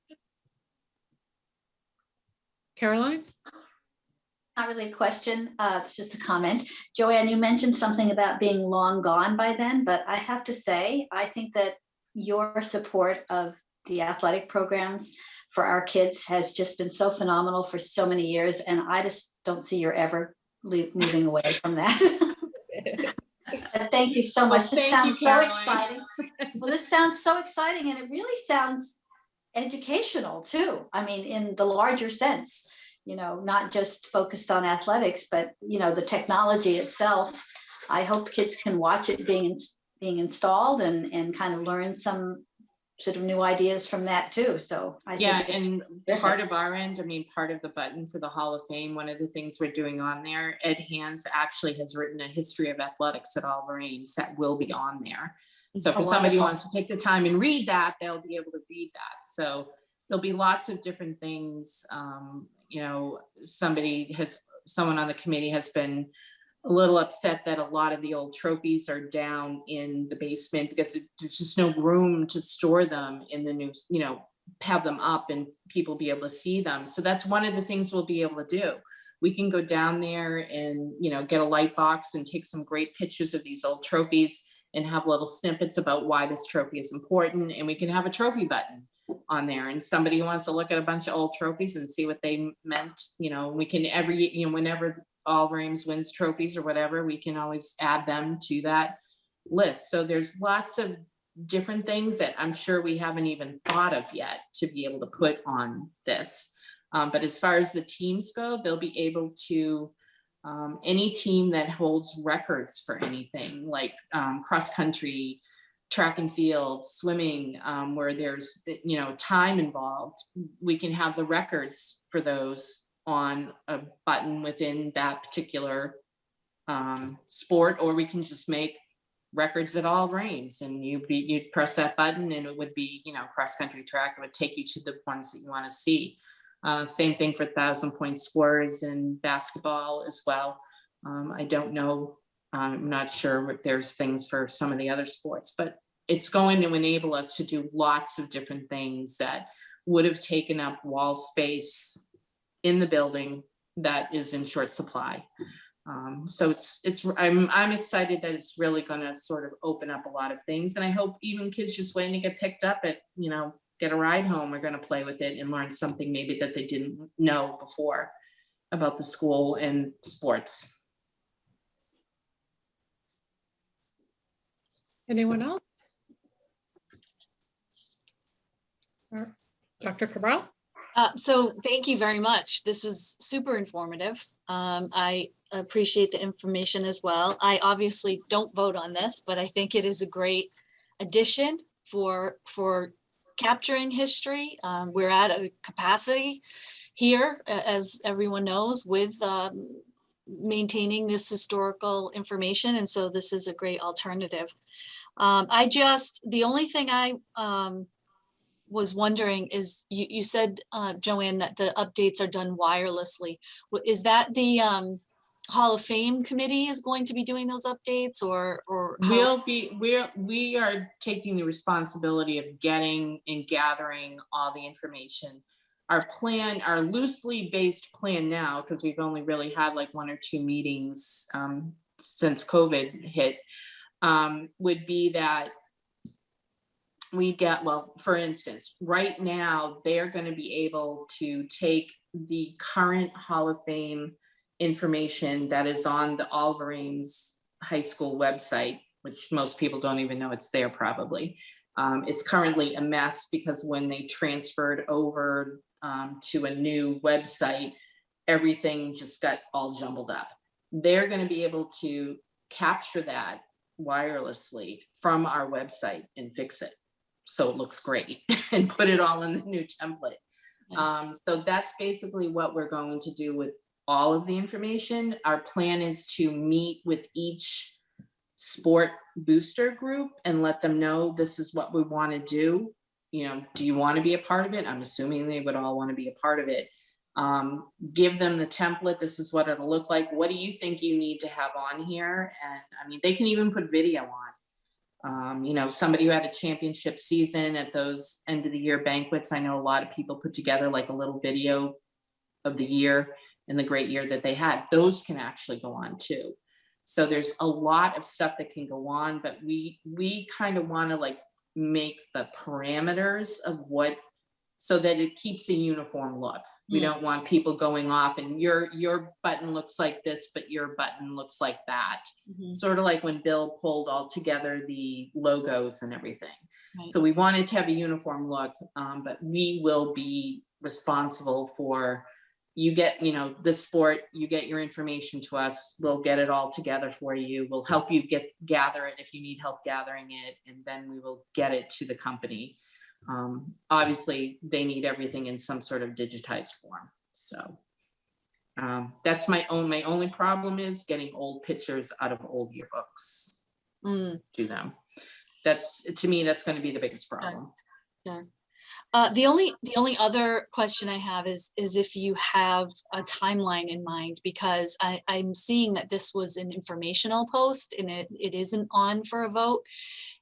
Caroline?
Not really a question, it's just a comment. Joanne, you mentioned something about being long gone by then, but I have to say, I think that your support of the athletic programs for our kids has just been so phenomenal for so many years, and I just don't see you're ever moving away from that. But thank you so much. This sounds so exciting. Well, this sounds so exciting, and it really sounds educational too. I mean, in the larger sense, you know, not just focused on athletics, but, you know, the technology itself. I hope kids can watch it being installed and kind of learn some sort of new ideas from that too. So I think
and part of our end, I mean, part of the button for the Hall of Fame, one of the things we're doing on there, Ed Hands actually has written a history of athletics at Oliver Ames that will be on there. So if somebody wants to take the time and read that, they'll be able to read that. So there'll be lots of different things. You know, someone on the committee has been a little upset that a lot of the old trophies are down in the basement because there's just no room to store them in the new, you know, have them up and people be able to see them. So that's one of the things we'll be able to do. We can go down there and, you know, get a light box and take some great pictures of these old trophies and have little snippets about why this trophy is important. And we can have a trophy button on there, and somebody who wants to look at a bunch of old trophies and see what they meant, you know, we can whenever Oliver Ames wins trophies or whatever, we can always add them to that list. So there's lots of different things that I'm sure we haven't even thought of yet to be able to put on this. But as far as the teams go, they'll be able to, any team that holds records for anything like cross country, track and field, swimming, where there's, you know, time involved, we can have the records for those on a button within that particular sport, or we can just make records at all Ames, and you'd press that button and it would be, you know, cross country track. It would take you to the ones that you want to see. Same thing for 1,000-point scorers in basketball as well. I don't know. I'm not sure if there's things for some of the other sports, but it's going to enable us to do lots of different things that would have taken up wall space in the building that is in short supply. So I'm excited that it's really going to sort of open up a lot of things. And I hope even kids just waiting to get picked up at, you know, get a ride home are going to play with it and learn something maybe that they didn't know before about the school and sports.
Anyone else? Dr. Cabral?
So thank you very much. This was super informative. I appreciate the information as well. I obviously don't vote on this, but I think it is a great addition for capturing history. We're at a capacity here, as everyone knows, with maintaining this historical information. And so this is a great alternative. The only thing I was wondering is you said, Joanne, that the updates are done wirelessly. Is that the Hall of Fame committee is going to be doing those updates, or
we are taking the responsibility of getting and gathering all the information. our plan, our loosely based plan now, because we've only really had like 1 or 2 meetings since COVID hit, would be that we get, well, for instance, right now, they're going to be able to take the current Hall of Fame information that is on the Oliver Ames High School website, which most people don't even know it's there probably. It's currently a mess because when they transferred over to a new website, everything just got all jumbled up. They're going to be able to capture that wirelessly from our website and fix it so it looks great and put it all in the new template.
Nice.
So that's basically what we're going to do with all of the information. Our plan is to meet with each sport booster group and let them know this is what we want to do. You know, do you want to be a part of it? I'm assuming they would all want to be a part of it. Give them the template. This is what it'll look like. What do you think you need to have on here? And I mean, they can even put video on. You know, somebody who had a championship season at those end of the year banquets, I know a lot of people put together like a little video of the year and the great year that they had. Those can actually go on too. So there's a lot of stuff that can go on, but we kind of want to like make the parameters of what, so that it keeps a uniform look. We don't want people going off and your button looks like this, but your button looks like that. Sort of like when Bill pulled all together the logos and everything.
Right.
So we wanted to have a uniform look, but we will be responsible for, you get, you know, the sport, you get your information to us, we'll get it all together for you. We'll help you gather it if you need help gathering it, and then we will get it to the company. Obviously they need everything in some sort of digitized form. So that's my only problem is getting old pictures out of old yearbooks to them. That's, to me, that's going to be the biggest problem.
Sure. The only other question I have is if you have a timeline in mind, because I'm seeing that this was an informational post and it isn't on for a vote.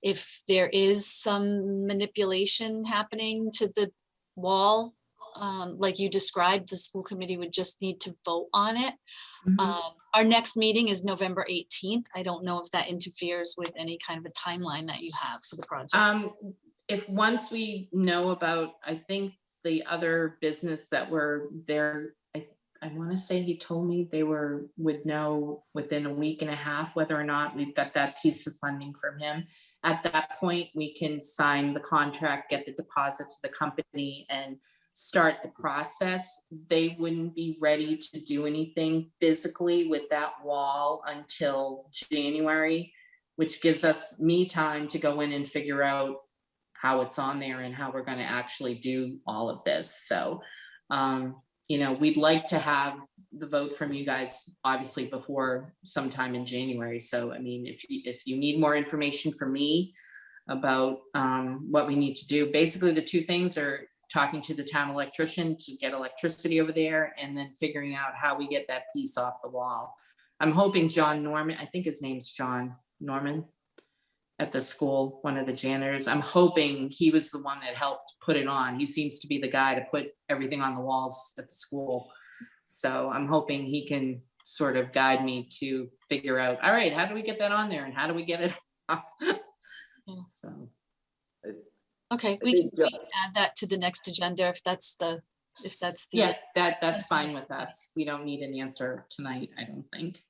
If there is some manipulation happening to the wall, like you described, the school committee would just need to vote on it. Our next meeting is November 18th. I don't know if that interferes with any kind of a timeline that you have for the project.
If once we know about, I think the other business that were there, I want to say he told me they would know within a week and a half whether or not we've got that piece of funding from him. At that point, we can sign the contract, get the deposit to the company, and start the process. They wouldn't be ready to do anything physically with that wall until January, which gives me time to go in and figure out how it's on there and how we're going to actually do all of this. So, you know, we'd like to have the vote from you guys, obviously, before sometime in January. So, I mean, if you need more information from me about what we need to do, basically the two things are talking to the town electrician to get electricity over there, and then figuring out how we get that piece off the wall. I'm hoping John Norman, I think his name's John Norman, at the school, one of the janitors. I'm hoping he was the one that helped put it on. He seems to be the guy to put everything on the walls at the school. So I'm hoping he can sort of guide me to figure out, all right, how do we get that on there and how do we get it off? So.
Okay, we can add that to the next agenda if that's the
Yeah, that's fine with us. We don't need an answer tonight, I don't think.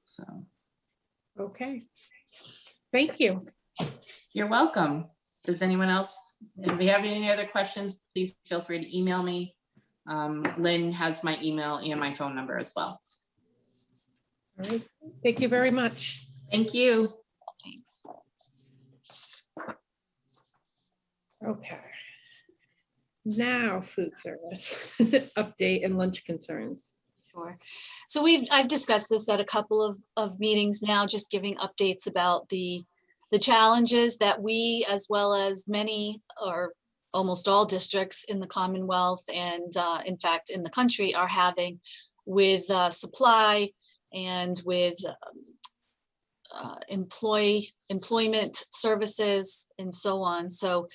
So.
Okay. Thank you.
You're welcome. Does anyone else, if you have any other questions, please feel free to email me. Lynn has my email and my phone number as well.
All right. Thank you very much.
Thank you.
Thanks.
Okay. Now food service update and lunch concerns.
Sure. So I've discussed this at a couple of meetings now, just giving updates about the challenges that we, as well as many or almost all districts in the Commonwealth and in fact in the country, are having with supply and with employment services, and so on. So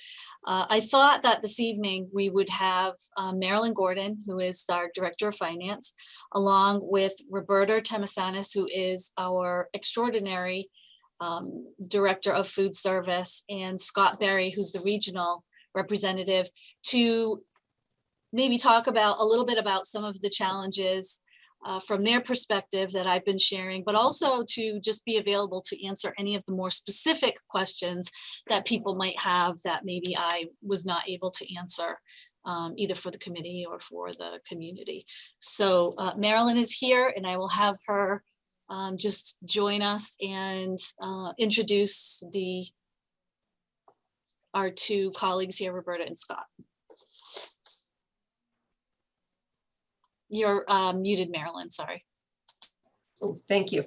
I thought that this evening we would have Marilyn Gordon, who is our Director of Finance, along with Roberta Temasanis, who is our extraordinary Director of Food Service, and Scott Berry, who's the regional representative, to maybe talk about a little bit about some of the challenges from their perspective that I've been sharing, but also to just be available to answer any of the more specific questions that people might have that maybe I was not able to answer, either for the committee or for the community. So Marilyn is here, and I will have her just join us and introduce our two colleagues here, Roberta and Scott. You're muted, Marilyn, sorry.
Oh, thank you.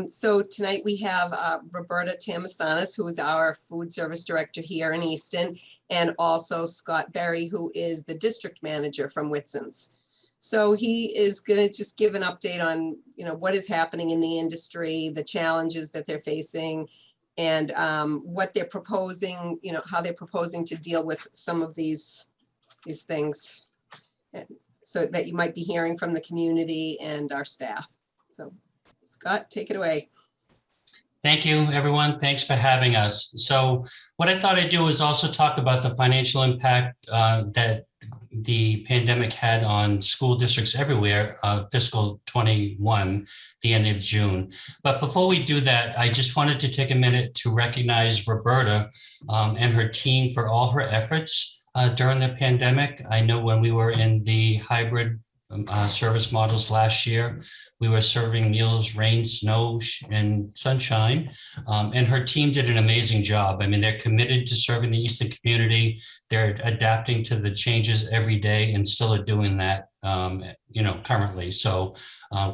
So tonight we have Roberta Tamasanis, who is our food service director here in Easton, and also Scott Berry, who is the district manager from Whitson's. So he is going to just give an update on, what is happening in the industry, the challenges that they're facing, and what they're proposing, how they're proposing to deal with some of these things. So that you might be hearing from the community and our staff. So Scott, take it away.
Thank you, everyone. Thanks for having us. So what I thought I'd do is also talk about the financial impact that the pandemic had on school districts everywhere, fiscal 21, the end of June. But before we do that, I just wanted to take a minute to recognize Roberta and her team for all her efforts during the pandemic. I know when we were in the hybrid service models last year, we were serving meals, rain, snow, and sunshine. And her team did an amazing job. I mean, they're committed to serving the Easton community. They're adapting to the changes every day and still are doing that, currently. So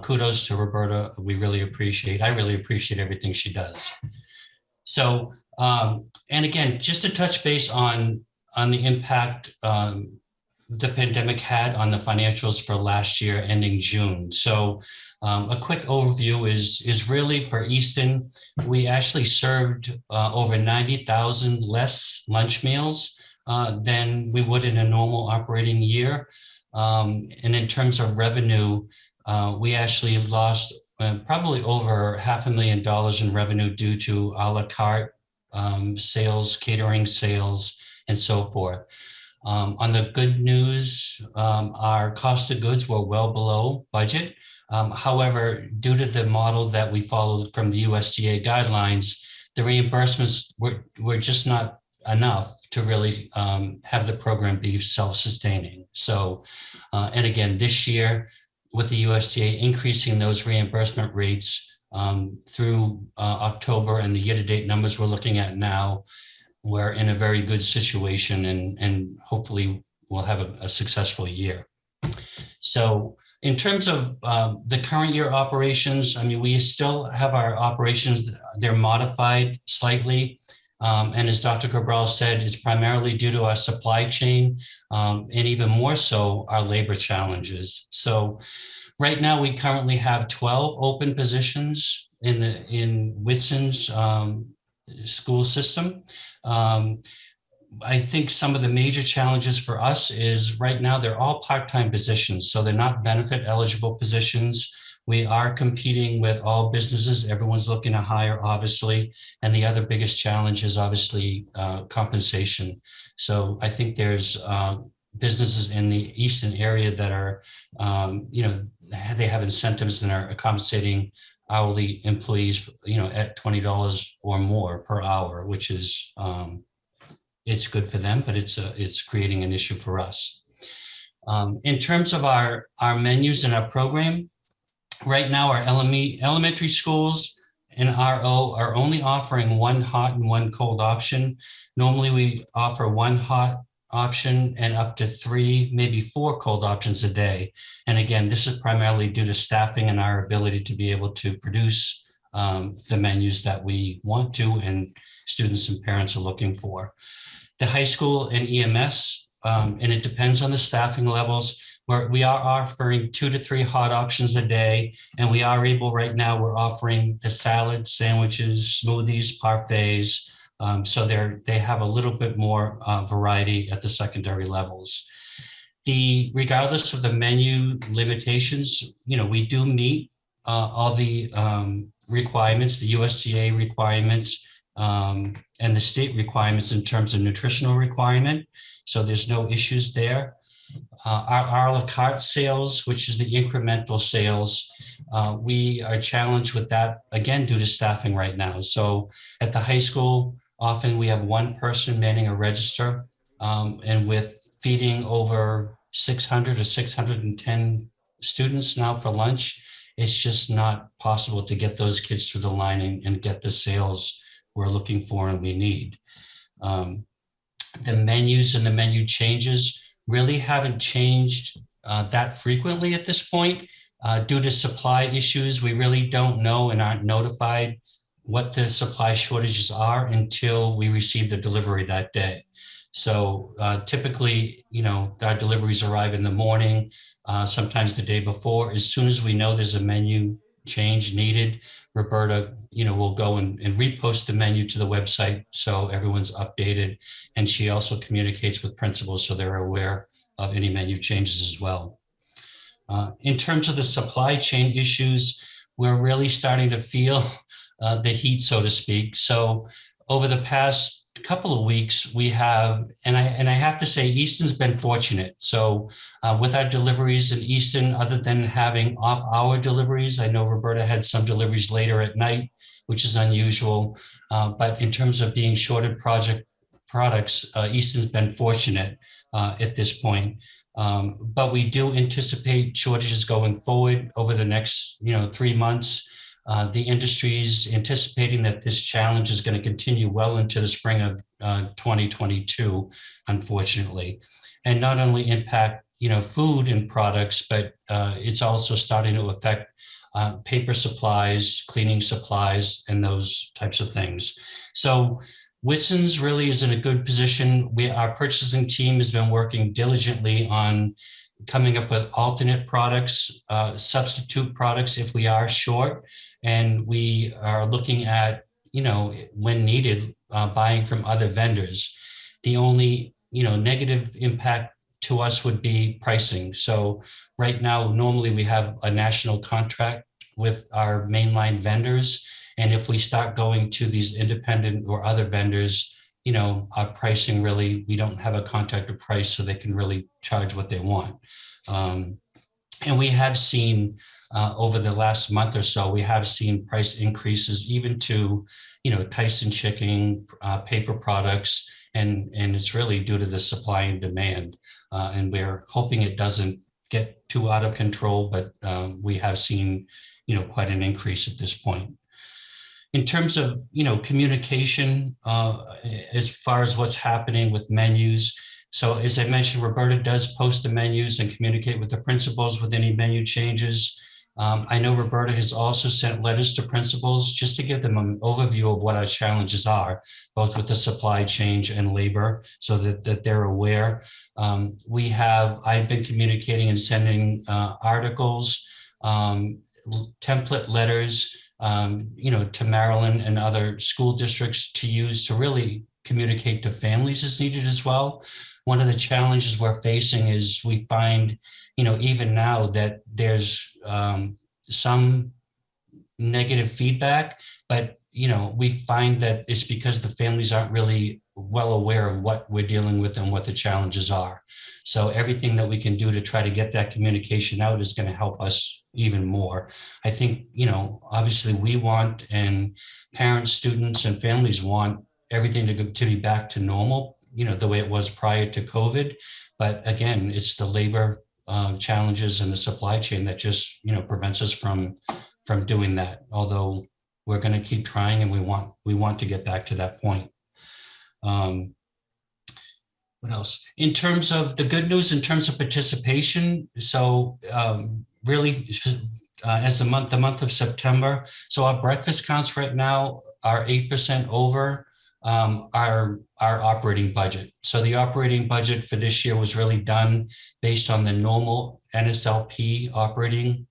kudos to Roberta. I really appreciate everything she does. So, and again, just to touch base on the impact the pandemic had on the financials for last year ending June. So a quick overview is really for Easton, we actually served over 90,000 less lunch meals than we would in a normal operating year. And in terms of revenue, we actually lost probably over $500,000 in revenue due to a la carte sales, catering sales, and so forth. On the good news, our cost of goods were well below budget. However, due to the model that we followed from the USDA guidelines, the reimbursements were just not enough to really have the program be self-sustaining. So, and again, this year, with the USDA increasing those reimbursement rates through October and the year-to-date numbers we're looking at now, we're in a very good situation, and hopefully we'll have a successful year. So in terms of the current year operations, I mean, we still have our operations, they're modified slightly. And as Dr. Cabral said, it's primarily due to our supply chain and even more so our labor challenges. So right now we currently have 12 open positions in Whitson's school system. I think some of the major challenges for us is right now they're all part-time positions, so they're not benefit eligible positions. We are competing with all businesses. Everyone's looking to hire, obviously, and the other biggest challenge is obviously compensation. So I think there's businesses in the Easton area that are, they have incentives and are compensating hourly employees, at $20 or more per hour, which is, it's good for them, but it's creating an issue for us. In terms of our menus and our program, right now our elementary schools and RO are only offering one hot and one cold option. Normally we offer one hot option and up to 3, maybe 4 cold options a day. And again, this is primarily due to staffing and our ability to be able to produce the menus that we want to and students and parents are looking for. The high school and EMS, and it depends on the staffing levels, we are offering 2 to 3 hot options a day, and we are able right now, we're offering the salads, sandwiches, smoothies, parfaits. So they have a little bit more variety at the secondary levels. Regardless of the menu limitations, we do meet all the requirements, the USDA requirements, and the state requirements in terms of nutritional requirement. So there's no issues there. Our a la carte sales, which is the incremental sales, we are challenged with that, again, due to staffing right now. So at the high school, often we have one person manning a register, and with feeding over 600 or 610 students now for lunch, it's just not possible to get those kids through the line and get the sales we're looking for and we need. The menus and the menu changes really haven't changed that frequently at this point. Due to supply issues, we really don't know and aren't notified what the supply shortages are until we receive the delivery that day. So typically, our deliveries arrive in the morning, sometimes the day before. As soon as we know there's a menu change needed, Roberta, will go and repost the menu to the website so everyone's updated. And she also communicates with principals so they're aware of any menu changes as well. In terms of the supply chain issues, we're really starting to feel the heat, so to speak. So over the past couple of weeks, we have, and I have to say, Easton's been fortunate. So with our deliveries in Easton, other than having off-hour deliveries, I know Roberta had some deliveries later at night, which is unusual. But in terms of being shorted products, Easton's been fortunate at this point. But we do anticipate shortages going forward over the next 3 months. The industry is anticipating that this challenge is going to continue well into the spring of 2022, unfortunately, and not only impact food and products, but it's also starting to affect paper supplies, cleaning supplies, and those types of things. So Whitson's really is in a good position. Our purchasing team has been working diligently on coming up with alternate products, substitute products if we are short. And we are looking at, when needed, buying from other vendors. The only, negative impact to us would be pricing. So right now, normally we have a national contract with our mainline vendors. And if we start going to these independent or other vendors, our pricing really, we don't have a contracted price, so they can really charge what they want. And we have seen over the last month or so, we have seen price increases even to, Tyson chicken, paper products, and it's really due to the supply and demand. And we're hoping it doesn't get too out of control, but we have seen, quite an increase at this point. In terms of, communication, as far as what's happening with menus. So as I mentioned, Roberta does post the menus and communicate with the principals with any menu changes. I know Roberta has also sent letters to principals just to give them an overview of what our challenges are, both with the supply chain and labor, so that they're aware. I've been communicating and sending articles, template letters, to Maryland and other school districts to use to really communicate to families as needed as well. One of the challenges we're facing is we find, even now that there's some negative feedback, but, we find that it's because the families aren't really well aware of what we're dealing with and what the challenges are. So everything that we can do to try to get that communication out is going to help us even more. I think, obviously we want, and parents, students, and families want everything to be back to normal, the way it was prior to COVID. But again, it's the labor challenges and the supply chain that just, prevents us from doing that. Although we're going to keep trying, and we want to get back to that point. What else? In terms of the good news, in terms of participation, so really, as the month of September, so our breakfast counts right now are 8% over our operating budget. So the operating budget for this year was really done based on the normal NSLP operating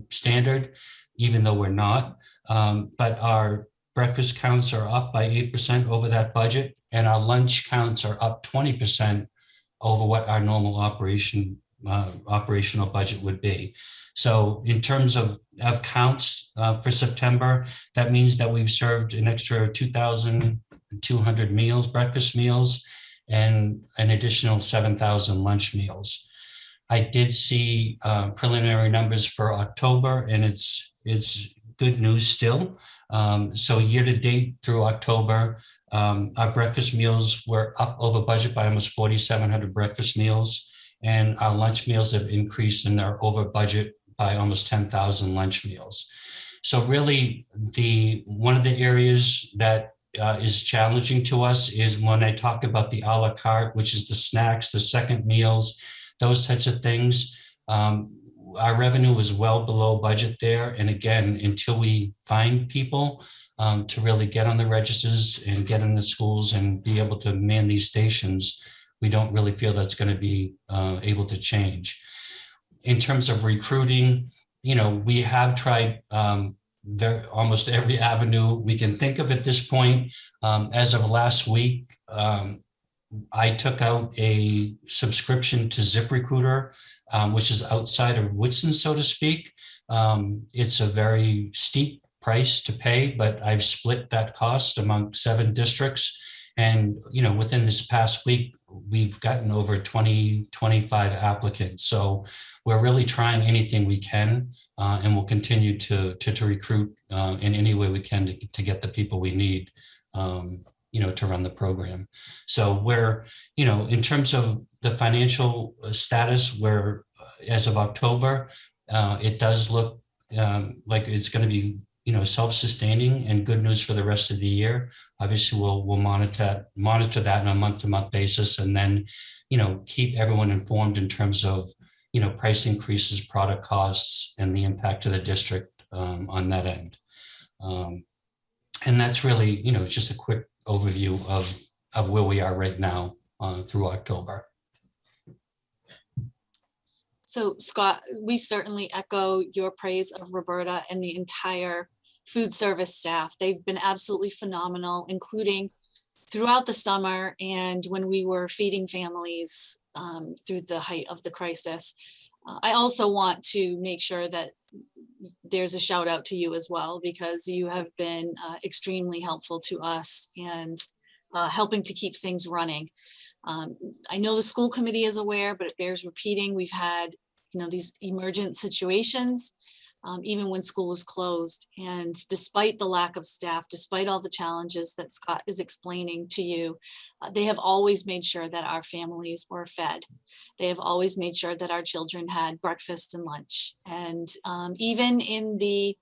standard, even though we're not. But our breakfast counts are up by 8% over that budget, and our lunch counts are up 20% over what our normal operational budget would be. So in terms of counts for September, that means that we've served an extra 2,200 meals, breakfast meals, and an additional 7,000 lunch meals. I did see preliminary numbers for October, and it's good news still. So year to date through October, our breakfast meals were up over budget by almost 4,700 breakfast meals, and our lunch meals have increased and are over budget by almost 10,000 lunch meals. So really, one of the areas that is challenging to us is when I talk about the a la carte, which is the snacks, the second meals, those types of things. Our revenue is well below budget there. And again, until we find people to really get on the registers and get in the schools and be able to man these stations, we don't really feel that's going to be able to change. In terms of recruiting, we have tried almost every avenue we can think of at this point. As of last week, I took out a subscription to ZipRecruiter, which is outside of Whitson, so to speak. It's a very steep price to pay, but I've split that cost among 7 districts. And, within this past week, we've gotten over 25 applicants. So we're really trying anything we can, and we'll continue to recruit in any way we can to get the people we need, to run the program. So we're, in terms of the financial status, where as of October, it does look like it's going to be, self-sustaining and good news for the rest of the year. Obviously, we'll monitor that on a month-to-month basis, and then, keep everyone informed in terms of, price increases, product costs, and the impact to the district on that end. And that's really, just a quick overview of where we are right now through October.
So Scott, we certainly echo your praise of Roberta and the entire food service staff. They've been absolutely phenomenal, including throughout the summer and when we were feeding families through the height of the crisis. I also want to make sure that there's a shout out to you as well, because you have been extremely helpful to us and helping to keep things running. I know the school committee is aware, but it bears repeating. We've had, these emergent situations, even when school was closed. And despite the lack of staff, despite all the challenges that Scott is explaining to you, they have always made sure that our families were fed. They have always made sure that our children had breakfast and lunch. And even in the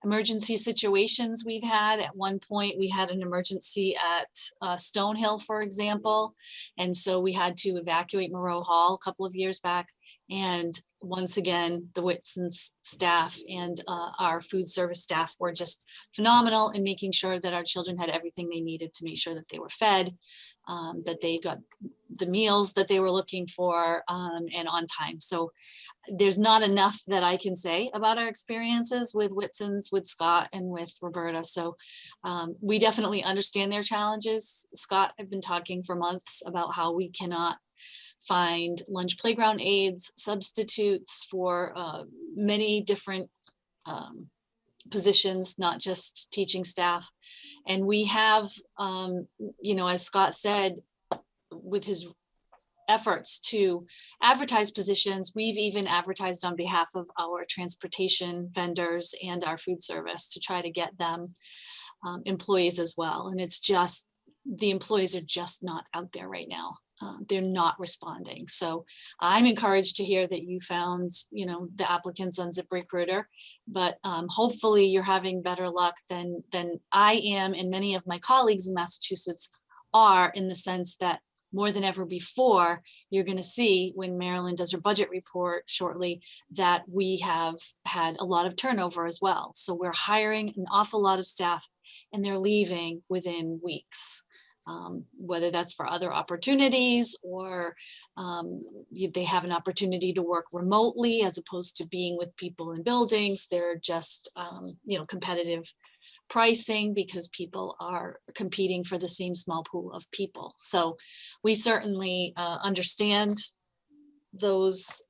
emergency situations we've had, at one point we had an emergency at Stonehill, for example. And so we had to evacuate Moreau Hall a couple of years back. And once again, the Whitson's staff and our food service staff were just phenomenal in making sure that our children had everything they needed to make sure that they were fed, that they got the meals that they were looking for, and on time. So there's not enough that I can say about our experiences with Whitson's, with Scott, and with Roberta. So we definitely understand their challenges. Scott, I've been talking for months about how we cannot find lunch playground aides, substitutes for many different positions, not just teaching staff. And we have, as Scott said, with his efforts to advertise positions, we've even advertised on behalf of our transportation vendors and our food service to try to get them employees as well. And it's just, the employees are just not out there right now. They're not responding. So I'm encouraged to hear that you found, the applicants on ZipRecruiter, but hopefully you're having better luck than I am, and many of my colleagues in Massachusetts are, in the sense that more than ever before, you're going to see when Marilyn does her budget report shortly that we have had a lot of turnover as well. So we're hiring an awful lot of staff and they're leaving within weeks, whether that's for other opportunities or they have an opportunity to work remotely as opposed to being with people in buildings. They're just, competitive pricing because people are competing for the same small pool of people. So we certainly understand those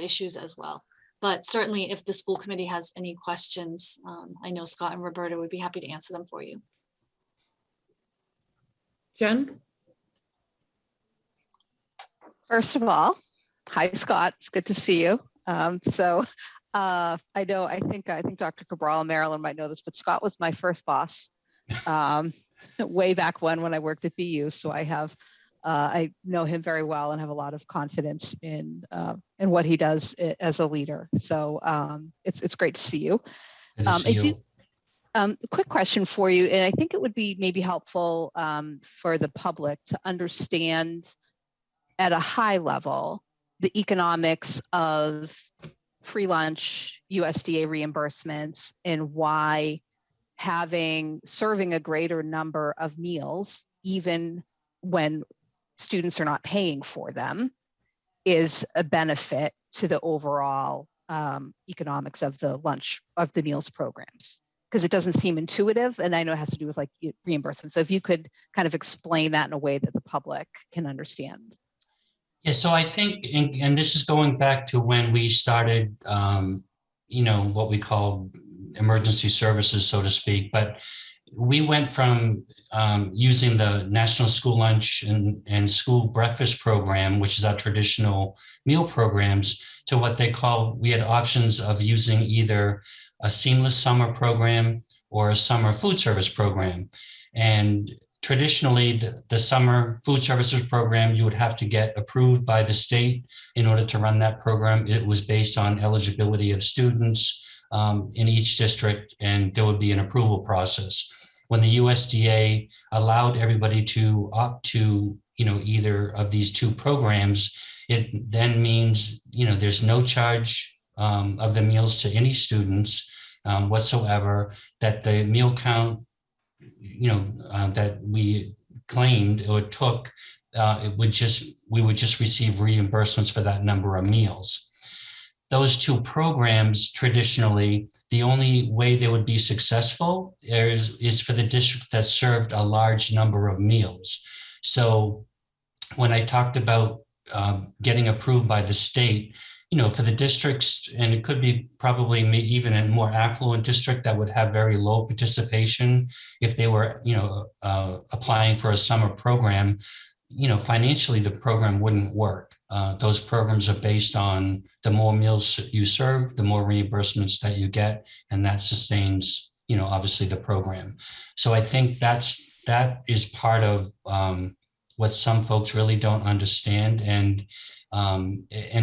issues as well. But certainly if the school committee has any questions, I know Scott and Roberta would be happy to answer them for you.
Jen?
First of all, hi, Scott. It's good to see you. I think Dr. Cabral and Marilyn might know this, but Scott was my first boss way back when I worked at BU. So I know him very well and have a lot of confidence in what he does as a leader. So it's great to see you.
Good to see you.
A quick question for you, and I think it would be maybe helpful for the public to understand at a high level the economics of free lunch, USDA reimbursements, and why serving a greater number of meals, even when students are not paying for them, is a benefit to the overall economics of the meals programs. Because it doesn't seem intuitive, and I know it has to do with like reimbursement. So if you could kind of explain that in a way that the public can understand.
Yeah, so I think, and this is going back to when we started, what we call emergency services, so to speak, but we went from using the National School Lunch and School Breakfast Program, which is our traditional meal programs, to what we had options of using either a seamless summer program or a summer food service program. And traditionally, the summer food services program, you would have to get approved by the state in order to run that program. It was based on eligibility of students in each district, and there would be an approval process. When the USDA allowed everybody to opt to, either of these two programs, it then means, there's no charge of the meals to any students whatsoever, that the meal count that we claimed or took, we would just receive reimbursements for that number of meals. Those two programs, traditionally, the only way they would be successful is for the district that served a large number of meals. So when I talked about getting approved by the state, for the districts, and it could be probably even a more affluent district that would have very low participation if they were, applying for a summer program, financially the program wouldn't work. Those programs are based on the more meals you serve, the more reimbursements that you get, and that sustains, obviously the program. So I think that is part of what some folks really don't understand, and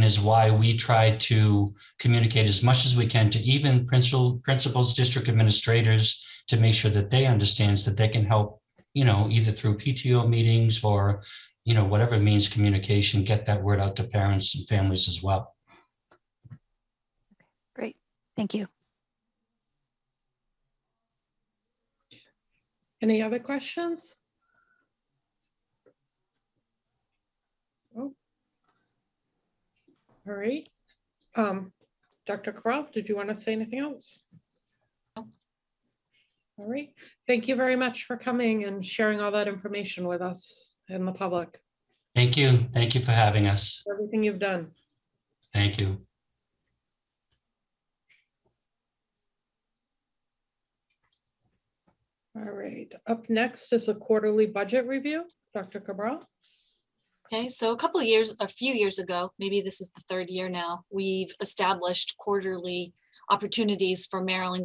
is why we try to communicate as much as we can to even principals, district administrators, to make sure that they understand that they can help, either through PTO meetings or, whatever means communication, get that word out to parents and families as well.
Great, thank you.
Any other questions? Oh. All right. Dr. Cabral, did you want to say anything else?
No.
All right. Thank you very much for coming and sharing all that information with us and the public.
Thank you. Thank you for having us.
For everything you've done.
Thank you.
All right. Up next is a quarterly budget review. Dr. Cabral.
Okay, so a few years ago, maybe this is the third year now, we've established quarterly opportunities for Marilyn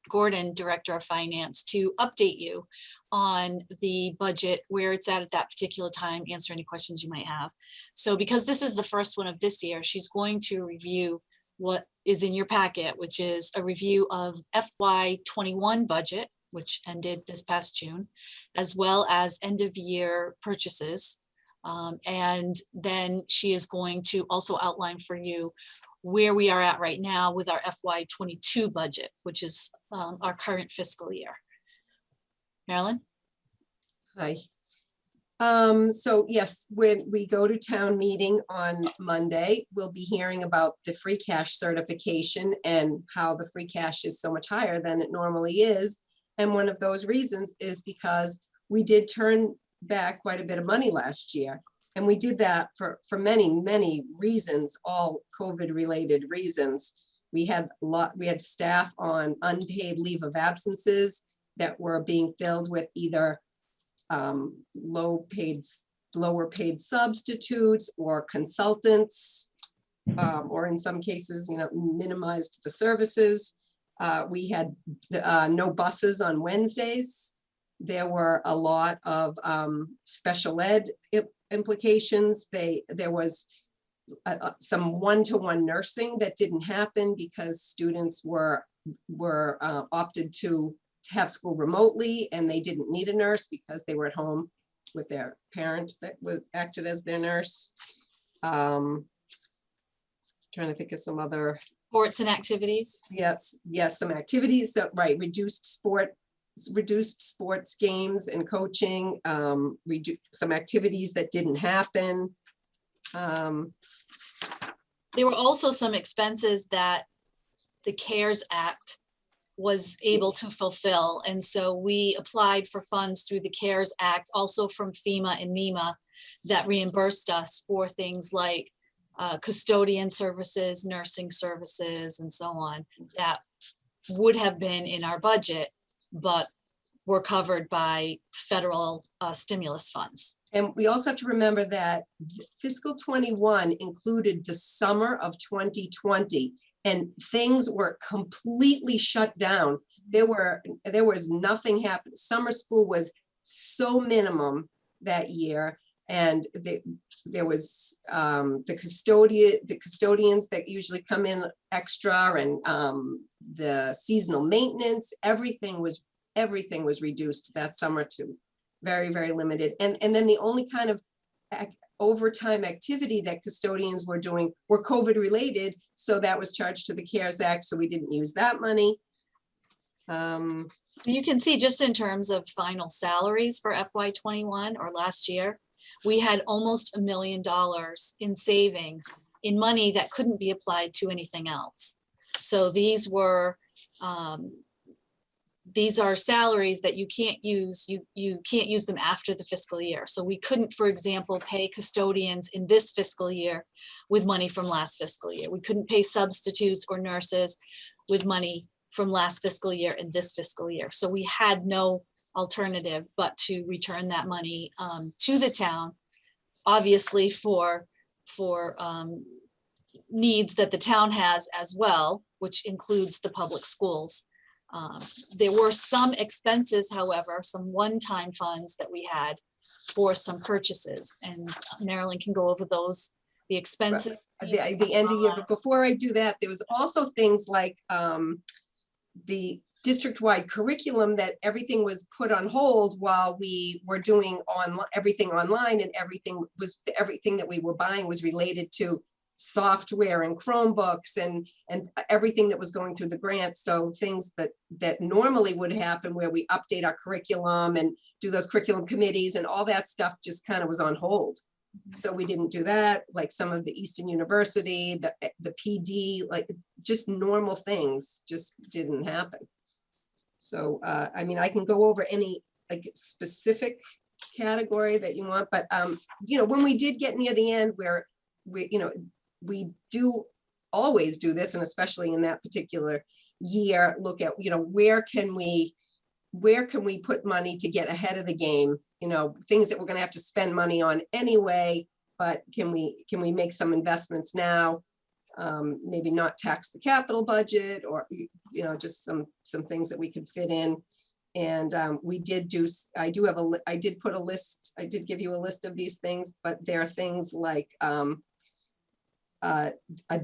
Gordon, Director of Finance, to update you on the budget, where it's at that particular time, answer any questions you might have. So because this is the first one of this year, she's going to review what is in your packet, which is a review of FY21 budget, which ended this past June, as well as end of year purchases. And then she is going to also outline for you where we are at right now with our FY22 budget, which is our current fiscal year. Marilyn?
Hi. So yes, when we go to town meeting on Monday, we'll be hearing about the free cash certification and how the free cash is so much higher than it normally is. And one of those reasons is because we did turn back quite a bit of money last year. And we did that for many, many reasons, all COVID related reasons. We had staff on unpaid leave of absences that were being filled with either lower paid substitutes or consultants, or in some cases, minimized the services. We had no buses on Wednesdays. There were a lot of special ed implications. There was some one-to-one nursing that didn't happen because students were opted to have school remotely, and they didn't need a nurse because they were at home with their parent that acted as their nurse. Trying to think of some other
Sports and activities.
yes, some activities that reduced sports games and coaching, some activities that didn't happen.
There were also some expenses that the CARES Act was able to fulfill. And so we applied for funds through the CARES Act, also from FEMA and MEMA, that reimbursed us for things like custodian services, nursing services, and so on, that would have been in our budget, but were covered by federal stimulus funds.
And we also have to remember that fiscal 21 included the summer of 2020, and things were completely shut down. There was nothing happening. Summer school was so minimum that year. And there was the custodians that usually come in extra, and the seasonal maintenance, everything was reduced that summer to very, very limited. And then the only kind of overtime activity that custodians were doing were COVID related. So that was charged to the CARES Act. So we didn't use that money.
You can see just in terms of final salaries for FY21 or last year, we had almost $1 million in savings in money that couldn't be applied to anything else. So these are salaries that you can't use. You can't use them after the fiscal year. So we couldn't, for example, pay custodians in this fiscal year with money from last fiscal year. We couldn't pay substitutes or nurses with money from last fiscal year and this fiscal year. So we had no alternative but to return that money to the town, obviously for needs that the town has as well, which includes the public schools. There were some expenses, however, some one-time funds that we had for some purchases, and Marilyn can go over those, the expenses.
The end of year, but before I do that, there was also things like the district-wide curriculum, that everything was put on hold while we were doing everything online, and everything that we were buying was related to software and Chromebooks and everything that was going through the grants. So things that normally would happen, where we update our curriculum and do those curriculum committees and all that stuff, just kind of was on hold. So we didn't do that. Like some of the Easton University, the PD, like just normal things just didn't happen. So I mean, I can go over any like specific category that you want, but when we did get near the end, where we do always do this, and especially in that particular year, look at, where can we put money to get ahead of the game, things that we're going to have to spend money on anyway, but can we make some investments now, maybe not tax the capital budget, or, just some things that we could fit in. And I did give you a list of these things, but there are things like a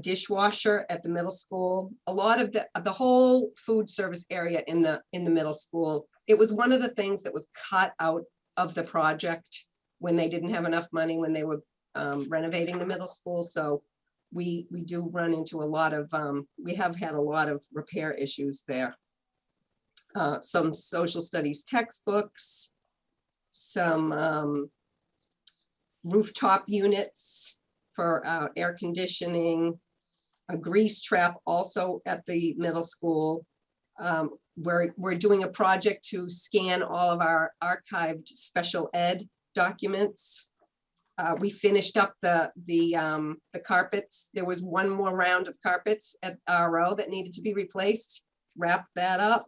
dishwasher at the middle school. A lot of the whole food service area in the middle school it was one of the things that was cut out of the project when they didn't have enough money, when they were renovating the middle school. So we do run into a lot of, we have had a lot of repair issues there. Some social studies textbooks, some rooftop units for air conditioning, a grease trap also at the middle school. We're doing a project to scan all of our archived special ed documents. We finished up the carpets. There was one more round of carpets at RO that needed to be replaced. Wrapped that up.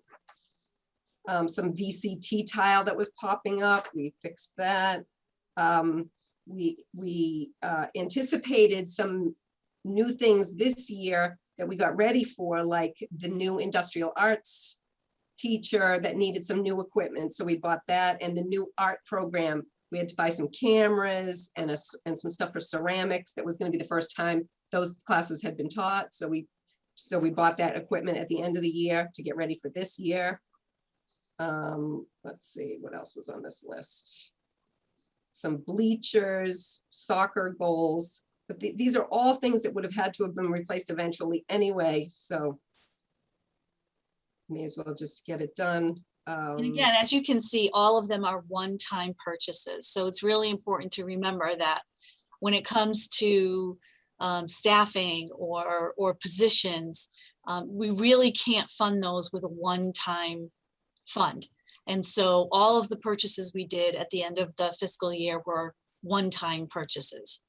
Some VCT tile that was popping up, we fixed that. We anticipated some new things this year that we got ready for, like the new industrial arts teacher that needed some new equipment. So we bought that, and the new art program. We had to buy some cameras and some stuff for ceramics. That was going to be the first time those classes had been taught. So we bought that equipment at the end of the year to get ready for this year. Let's see, what else was on this list? Some bleachers, soccer goals, but these are all things that would have had to have been replaced eventually anyway. So may as well just get it done.
And again, as you can see, all of them are one-time purchases. So it's really important to remember that when it comes to staffing or positions, we really can't fund those with a one-time fund. And so all of the purchases we did at the end of the fiscal year were one-time purchases.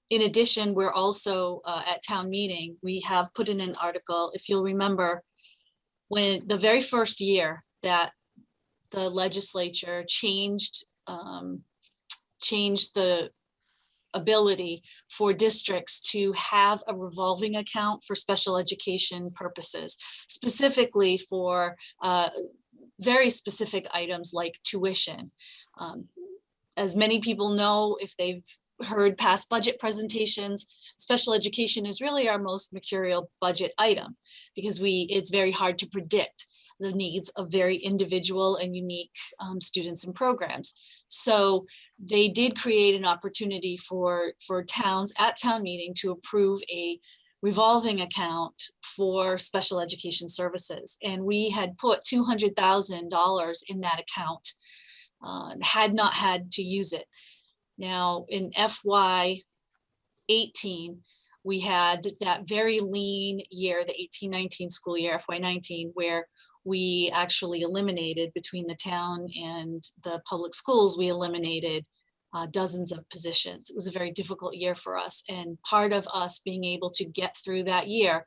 In addition, we're also at town meeting, we have put in an article, if you'll remember, when the very first year that the legislature changed the ability for districts to have a revolving account for special education purposes, specifically for very specific items like tuition. As many people know, if they've heard past budget presentations, special education is really our most mercurial budget item because it's very hard to predict the needs of very individual and unique students and programs. So they did create an opportunity for towns at town meeting to approve a revolving account for special education services. And we had put $200,000 in that account, had not had to use it. Now in FY 18, we had that very lean year, the 18-19 school year, FY 19, where we actually eliminated, between the town and the public schools, we eliminated dozens of positions. It was a very difficult year for us. And part of us being able to get through that year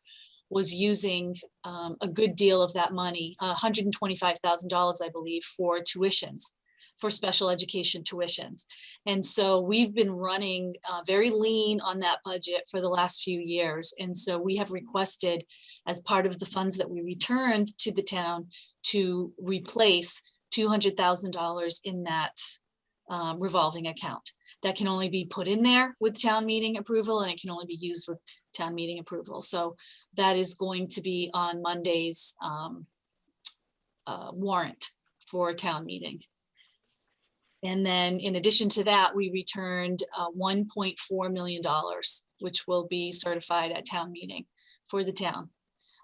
was using a good deal of that money, $125,000, I believe, for tuitions, for special education tuitions. And so we've been running very lean on that budget for the last few years. And so we have requested, as part of the funds that we returned to the town, to replace $200,000 in that revolving account. That can only be put in there with town meeting approval, and it can only be used with town meeting approval. So that is going to be on Monday's warrant for town meeting. And then in addition to that, we returned $1.4 million, which will be certified at town meeting for the town.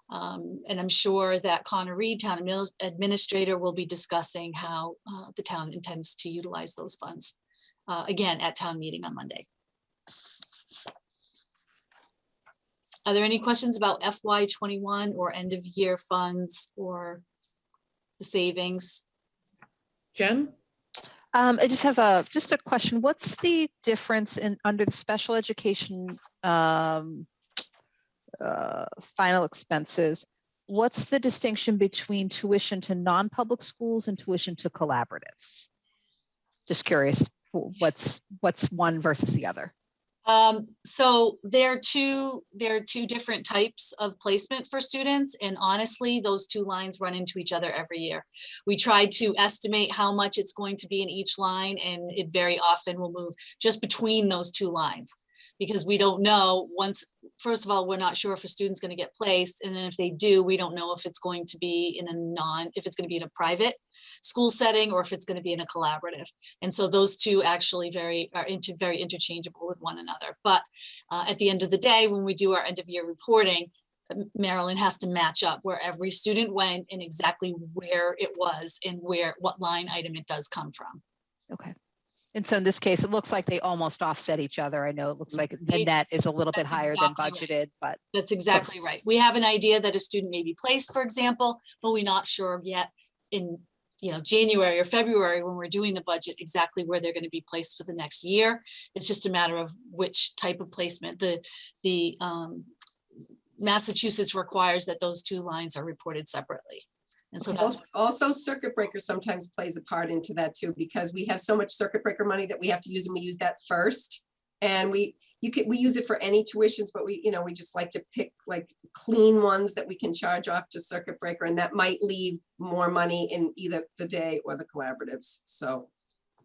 And I'm sure that Connor Reed, town administrator, will be discussing how the town intends to utilize those funds, again, at town meeting on Monday. Are there any questions about FY 21 or end of year funds or the savings?
Jen?
I just have a question. What's the difference in under the special education final expenses? What's the distinction between tuition to non-public schools and tuition to collaboratives? Just curious, what's one versus the other?
So there are two different types of placement for students, and honestly, those two lines run into each other every year. We try to estimate how much it's going to be in each line, and it very often will move just between those two lines. because we don't know first of all, we're not sure if a student's going to get placed. And then if they do, we don't know if it's going to be if it's going to be in a private school setting or if it's going to be in a collaborative. And so those two actually are very interchangeable with one another. But at the end of the day, when we do our end of year reporting, Maryland has to match up where every student went and exactly where it was and what line item it does come from.
Okay. And so in this case, it looks like they almost offset each other. I know it looks like the net is a little bit higher than budgeted, but
that's exactly right. We have an idea that a student may be placed, for example, but we're not sure yet in January or February when we're doing the budget exactly where they're going to be placed for the next year. It's just a matter of which type of placement. The Massachusetts requires that those two lines are reported separately. And so that's
also circuit breaker sometimes plays a part into that too, because we have so much circuit breaker money that we have to use, and we use that first. And we use it for any tuitions, but we just like to pick like clean ones that we can charge off to circuit breaker, and that might leave more money in either the day or the collaboratives. So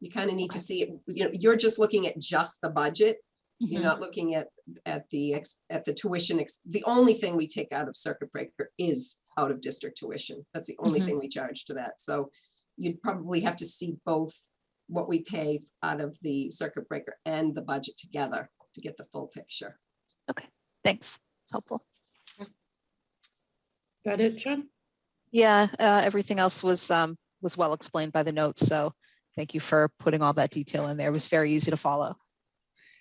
you kind of need to see it. You're just looking at just the budget. You're not looking at the tuition. The only thing we take out of circuit breaker is out of district tuition. That's the only thing we charge to that. So you'd probably have to see both what we pay out of the circuit breaker and the budget together to get the full picture.
okay, thanks. It's helpful.
Is that it, Jen?
Yeah, everything else was well explained by the notes. So thank you for putting all that detail in there. It was very easy to follow.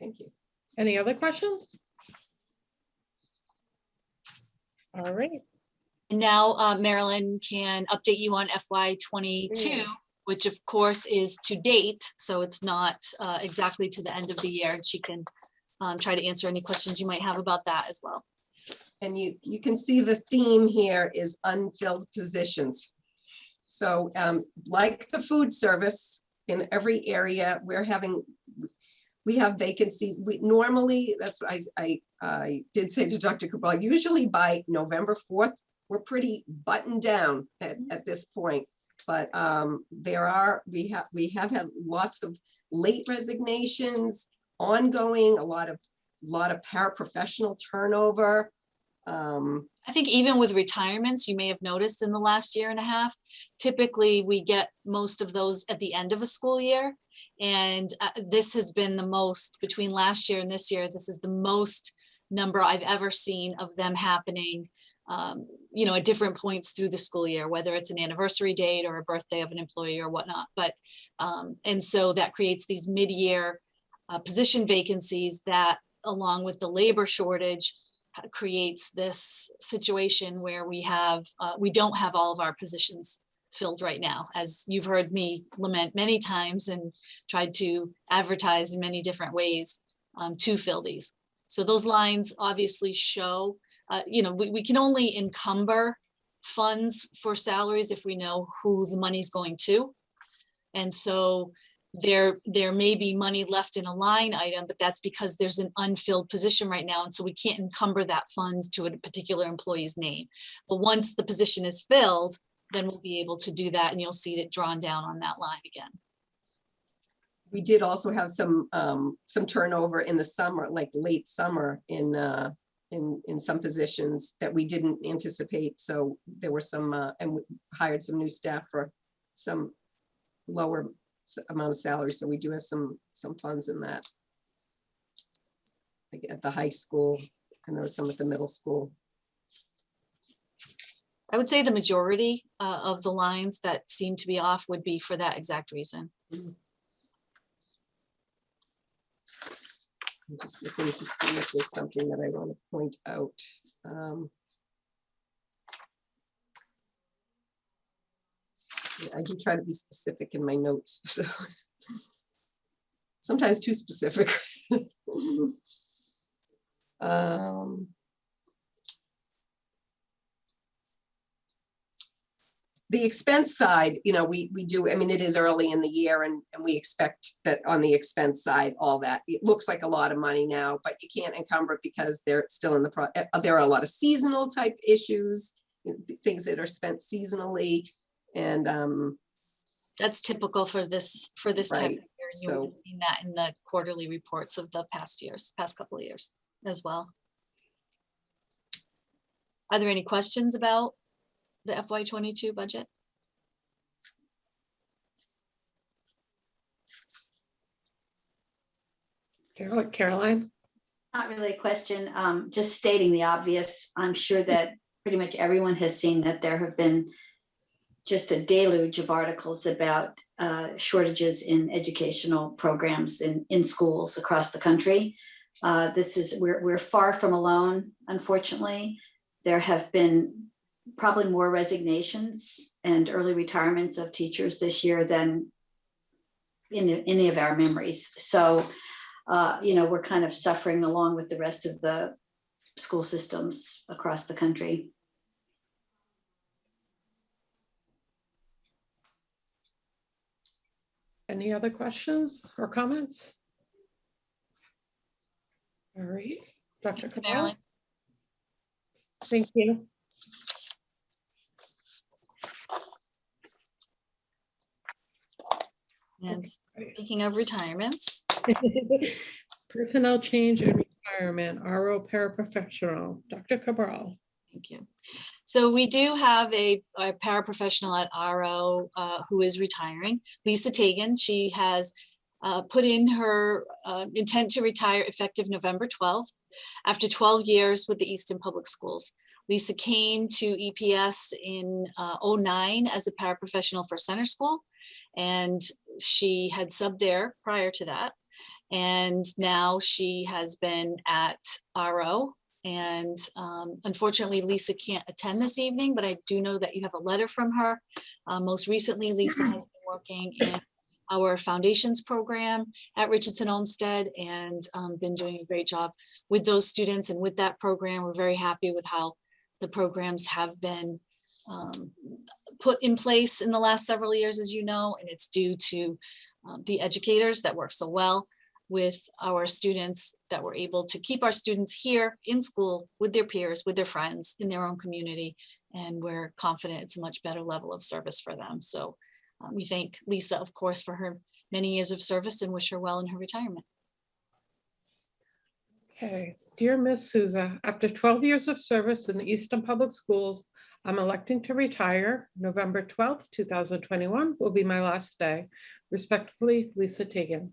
Thank you.
Any other questions? All right.
And now Marilyn can update you on FY22, which of course is to date. So it's not exactly to the end of the year. And she can try to answer any questions you might have about that as well.
And you can see the theme here is unfilled positions. So like the food service, in every area we have vacancies. Normally, that's what I did say to Dr. Cabral, usually by November 4th, we're pretty buttoned down at this point. But we have had lots of late resignations, ongoing, a lot of paraprofessional turnover.
I think even with retirements, you may have noticed in the last year and a half, typically we get most of those at the end of a school year. And this has been the most, between last year and this year, this is the most number I've ever seen of them happening, at different points through the school year, whether it's an anniversary date or a birthday of an employee or whatnot. But, and so that creates these mid-year position vacancies that, along with the labor shortage, creates this situation where we don't have all of our positions filled right now, as you've heard me lament many times and tried to advertise in many different ways to fill these. So those lines obviously show, we can only encumber funds for salaries if we know who the money's going to. And so there may be money left in a line item, but that's because there's an unfilled position right now. And so we can't encumber that fund to a particular employee's name. But once the position is filled, then we'll be able to do that, and you'll see it drawn down on that line again.
We did also have some turnover in the summer, like late summer in some positions that we didn't anticipate. So there were some, and we hired some new staff for some lower amount of salary. So we do have some funds in that, like at the high school, and there was some at the middle school.
I would say the majority of the lines that seem to be off would be for that exact reason.
I'm just looking to see if there's something that I want to point out. I do try to be specific in my notes, so sometimes too specific. The expense side, we do, I mean, it is early in the year, and we expect that on the expense side, all that, it looks like a lot of money now, but you can't encumber it because they're still in there are a lot of seasonal type issues, things that are spent seasonally. And
that's typical for this
right.
type of year. You would
So,
have seen that in the quarterly reports of the past couple of years as well. Are there any questions about the FY22 budget?
Caroline?
Not really a question, just stating the obvious. I'm sure that pretty much everyone has seen that there have been just a deluge of articles about shortages in educational programs in schools across the country. We're far from alone, unfortunately. There have been probably more resignations and early retirements of teachers this year than in any of our memories. So, we're kind of suffering along with the rest of the school systems across the country.
Any other questions or comments? All right, Dr. Cabral.
Marilyn?
Thank you.
And speaking of retirements,
Personnel change and retirement, RO paraprofessional, Dr. Cabral.
thank you. So we do have a paraprofessional at RO who is retiring, Lisa Tagan. She has put in her intent to retire effective November 12th after 12 years with the Easton Public Schools. Lisa came to EPS in 09 as a paraprofessional for Center School, and she had subbed there prior to that. And now she has been at RO. And unfortunately, Lisa can't attend this evening, but I do know that you have a letter from her. Most recently, Lisa has been working in our foundations program at Richardson Olmsted and been doing a great job with those students and with that program. We're very happy with how the programs have been put in place in the last several years, as you know, and it's due to the educators that work so well with our students, that we're able to keep our students here in school with their peers, with their friends, in their own community. And we're confident it's a much better level of service for them. So we thank Lisa, of course, for her many years of service and wish her well in her retirement.
Okay, dear Miss Souza, after 12 years of service in the Easton Public Schools, I'm electing to retire. November 12th, 2021 will be my last day. Respectfully, Lisa Tagan.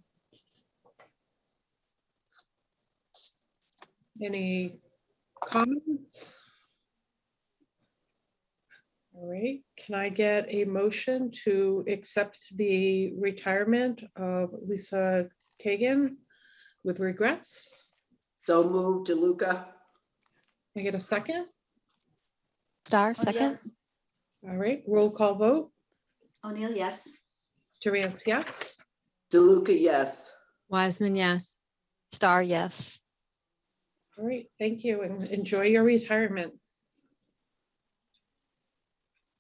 Any comments? All right, can I get a motion to accept the retirement of Lisa Tagan with regrets?
So moved, DeLuca.
Can I get a second?
Star, second.
Yes.
All right, roll call vote.
O'Neill, yes.
Durance, yes.
DeLuca, yes.
Wiseman, yes.
Star, yes.
All right, thank you and enjoy your retirement.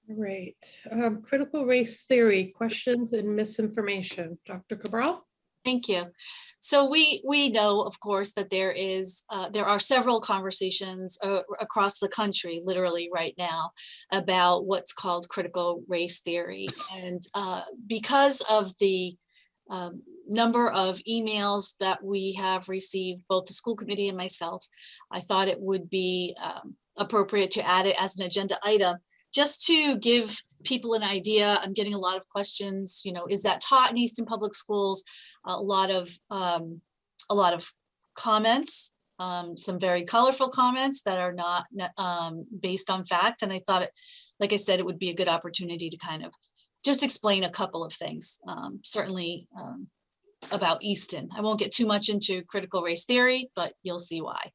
All right, critical race theory, questions and misinformation. Dr. Cabral?
Thank you. So we know, of course, that there are several conversations across the country, literally right now, about what's called critical race theory. And because of the number of emails that we have received, both the school committee and myself, I thought it would be appropriate to add it as an agenda item, just to give people an idea. I'm getting a lot of questions, is that taught in Easton Public Schools? A lot of comments, some very colorful comments that are not based on fact. And I thought, like I said, it would be a good opportunity to kind of just explain a couple of things, certainly about Easton. I won't get too much into critical race theory, but you'll see why.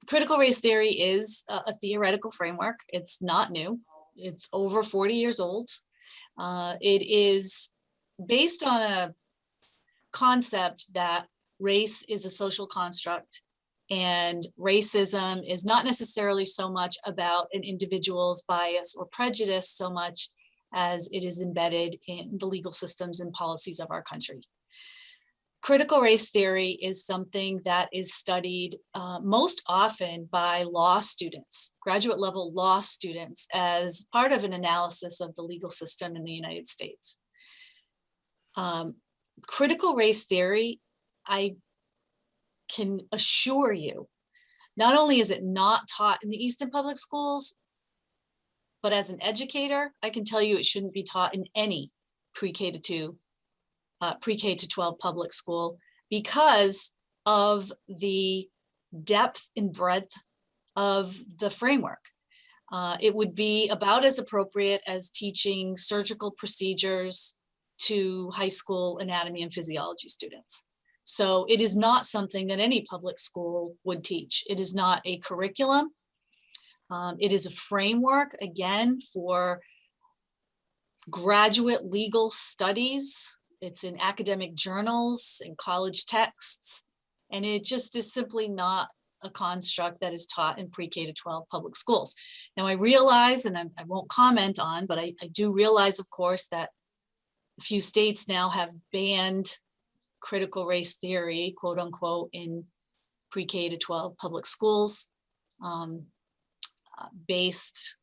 Critical race theory is a theoretical framework. It's not new. It's over 40 years old. It is based on a concept that race is a social construct and racism is not necessarily so much about an individual's bias or prejudice so much as it is embedded in the legal systems and policies of our country. Critical race theory is something that is studied most often by law students, graduate level law students, as part of an analysis of the legal system in the United States. Critical race theory, I can assure you, not only is it not taught in the Easton Public Schools, but as an educator, I can tell you it shouldn't be taught in any pre-K to 12 public school because of the depth and breadth of the framework. It would be about as appropriate as teaching surgical procedures to high school anatomy and physiology students. So it is not something that any public school would teach. It is not a curriculum. It is a framework, again, for graduate legal studies. It's in academic journals and college texts, and it just is simply not a construct that is taught in pre-K to 12 public schools. Now I realize, and I won't comment on, but I do realize, of course, that a few states now have banned critical race theory, quote unquote, in pre-K to 12 public schools based,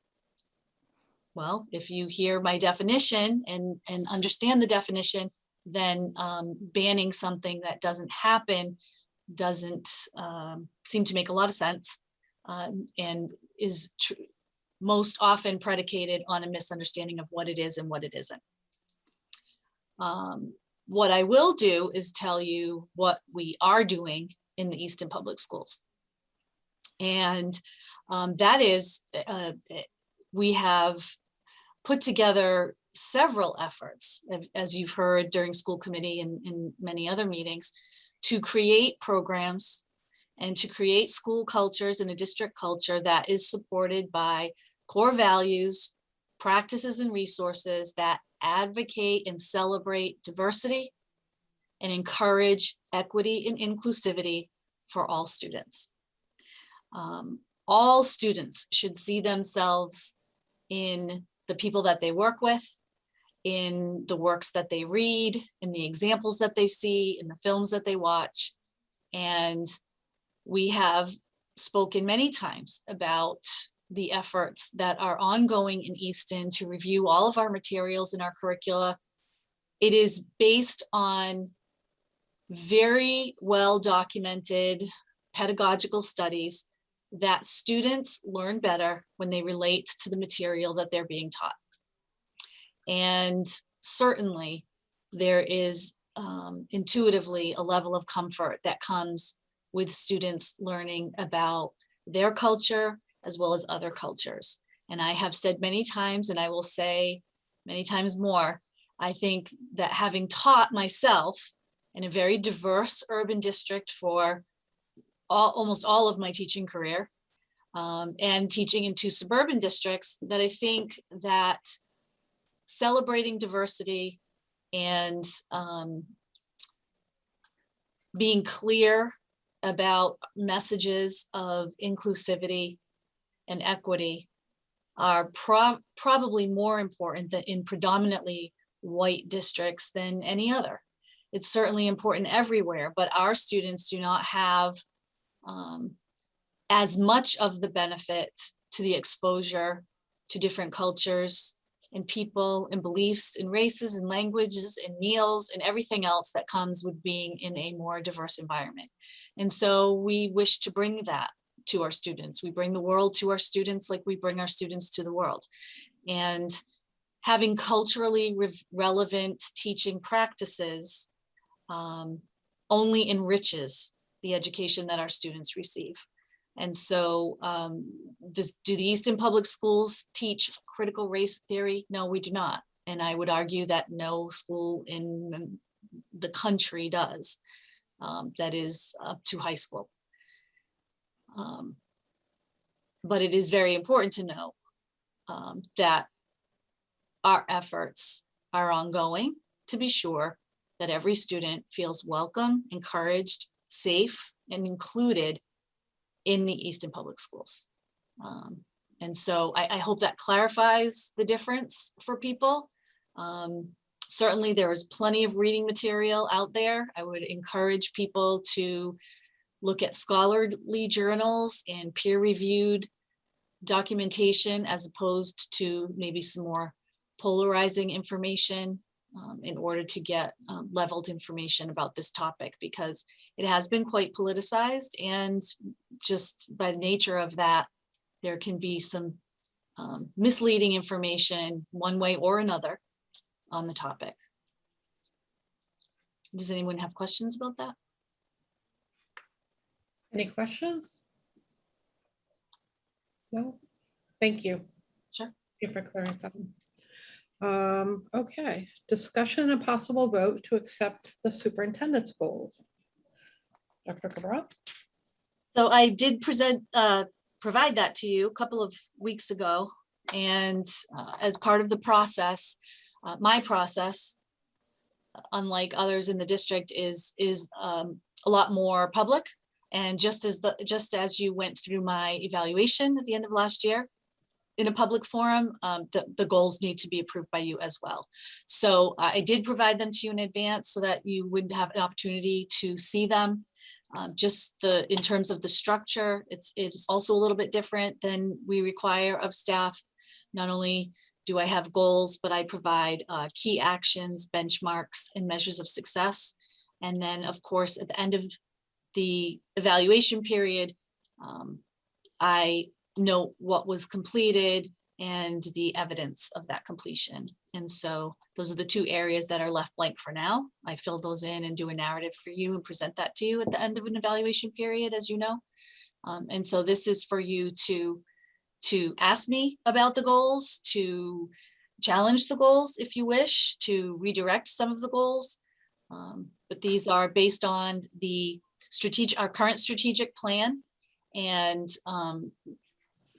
well, if you hear my definition and understand the definition, then banning something that doesn't happen doesn't seem to make a lot of sense and is most often predicated on a misunderstanding of what it is and what it isn't. What I will do is tell you what we are doing in the Easton Public Schools. And that is, we have put together several efforts, as you've heard during school committee and many other meetings, to create programs and to create school cultures and a district culture that is supported by core values, practices, and resources that advocate and celebrate diversity and encourage equity and inclusivity for all students. All students should see themselves in the people that they work with, in the works that they read, in the examples that they see, in the films that they watch. And we have spoken many times about the efforts that are ongoing in Easton to review all of our materials in our curricula. It is based on very well documented pedagogical studies that students learn better when they relate to the material that they're being taught. And certainly there is intuitively a level of comfort that comes with students learning about their culture as well as other cultures. And I have said many times, and I will say many times more, I think that having taught myself in a very diverse urban district for almost all of my teaching career, and teaching in 2 suburban districts, that I think that celebrating diversity and being clear about messages of inclusivity and equity are probably more important than in predominantly white districts than any other. It's certainly important everywhere, but our students do not have as much of the benefit to the exposure to different cultures and people and beliefs and races and languages and meals and everything else that comes with being in a more diverse environment. And so we wish to bring that to our students. We bring the world to our students like we bring our students to the world. And having culturally relevant teaching practices only enriches the education that our students receive. And so do the Easton Public Schools teach critical race theory? No, we do not. And I would argue that no school in the country does, that is up to high school. But it is very important to know that our efforts are ongoing to be sure that every student feels welcome, encouraged, safe, and included in the Easton Public Schools. And so I hope that clarifies the difference for people. Certainly there is plenty of reading material out there. I would encourage people to look at scholarly journals and peer-reviewed documentation as opposed to maybe some more polarizing information in order to get leveled information about this topic, because it has been quite politicized, and just by the nature of that, there can be some misleading information one way or another on the topic. Does anyone have questions about that?
Any questions? No, thank you.
Sure.
Thank you for clarifying. Okay, discussion and possible vote to accept the superintendent's goals. Dr. Cabral?
So I did provide that to you a couple of weeks ago, and as part of the process, my process, unlike others in the district, is a lot more public. And just as you went through my evaluation at the end of last year in a public forum, the goals need to be approved by you as well. So I did provide them to you in advance so that you would have an opportunity to see them. In terms of the structure, it's also a little bit different than we require of staff. Not only do I have goals, but I provide key actions, benchmarks, and measures of success. And then, of course, at the end of the evaluation period, I note what was completed and the evidence of that completion. And so those are the two areas that are left blank for now. I fill those in and do a narrative for you and present that to you at the end of an evaluation period, as you know. And so this is for you to ask me about the goals, to challenge the goals if you wish, to redirect some of the goals. But these are based on our current strategic plan, and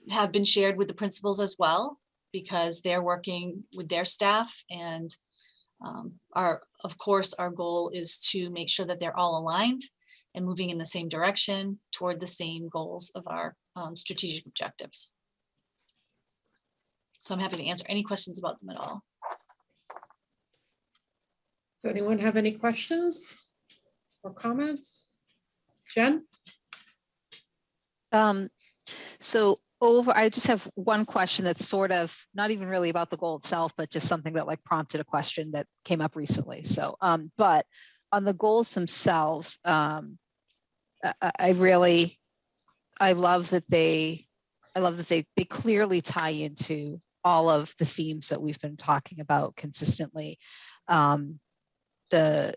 have been shared with the principals as well, because they're working with their staff. And of course, our goal is to make sure that they're all aligned and moving in the same direction toward the same goals of our strategic objectives. So I'm happy to answer any questions about them at all.
Does anyone have any questions or comments? Jen?
I just have one question that's sort of not even really about the goal itself, but just something that like prompted a question that came up recently. So, but on the goals themselves, I love that they clearly tie into all of the themes that we've been talking about consistently. The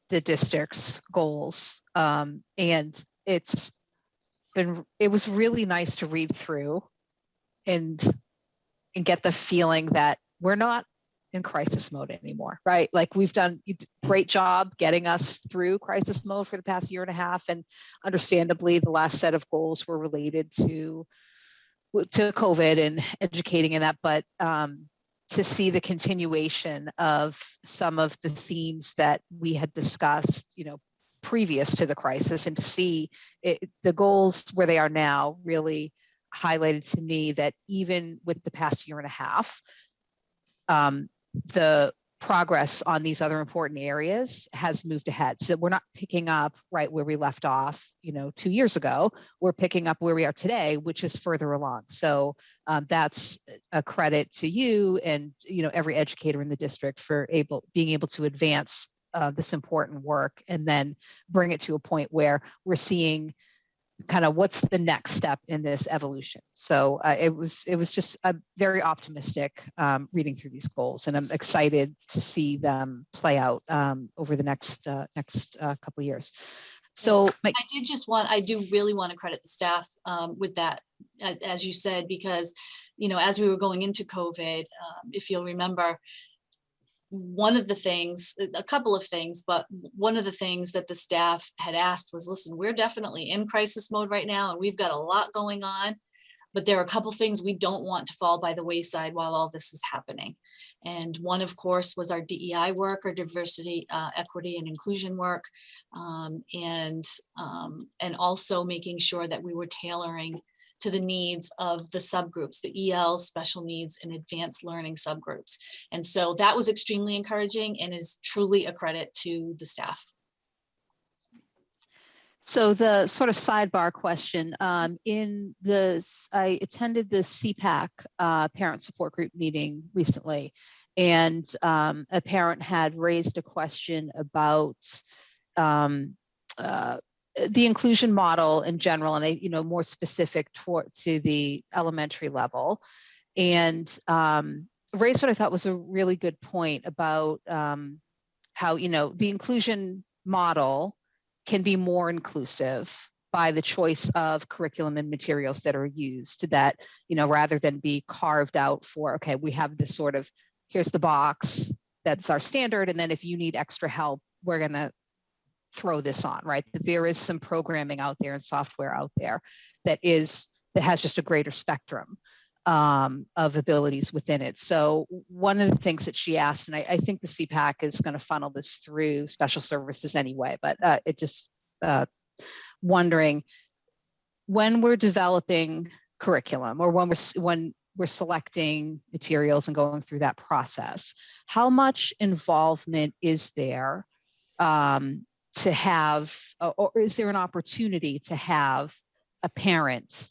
district's goals, and it was really nice to read through and get the feeling that we're not in crisis mode anymore, right? Like we've done a great job getting us through crisis mode for the past year and a half, and understandably the last set of goals were related to COVID and educating in that, but to see the continuation of some of the themes that we had discussed, previous to the crisis, and to see the goals where they are now really highlighted to me that even with the past year and a half, the progress on these other important areas has moved ahead. So we're not picking up right where we left off, 2 years ago. We're picking up where we are today, which is further along. So that's a credit to you and every educator in the district for being able to advance this important work and then bring it to a point where we're seeing kind of what's the next step in this evolution. So it was just a very optimistic reading through these goals, and I'm excited to see them play out over the next couple of years. So
I do really want to credit the staff with that, as you said, because as we were going into COVID, if you'll remember, a couple of things, but one of the things that the staff had asked was, listen, we're definitely in crisis mode right now, and we've got a lot going on, but there are a couple things we don't want to fall by the wayside while all this is happening. And one, of course, was our DEI work, our diversity, equity, and inclusion work, and also making sure that we were tailoring to the needs of the subgroups, the EL, special needs, and advanced learning subgroups. And so that was extremely encouraging and is truly a credit to the staff.
So the sort of sidebar question, I attended the CPAC parent support group meeting recently, And a parent had raised a question about the inclusion model in general, and they, more specific to the elementary level, and raised what I thought was a really good point about how, the inclusion model can be more inclusive by the choice of curriculum and materials that are used, that, rather than be carved out for, okay, we have this sort of, here's the box, that's our standard, and then if you need extra help, we're going to throw this on, right? That there is some programming out there and software out there that has just a greater spectrum of abilities within it. So one of the things that she asked, and I think the CPAC is going to funnel this through special services anyway, but it just wondering, when we're developing curriculum, or when we're selecting materials and going through that process, how much involvement is there to have, or is there an opportunity to have a parent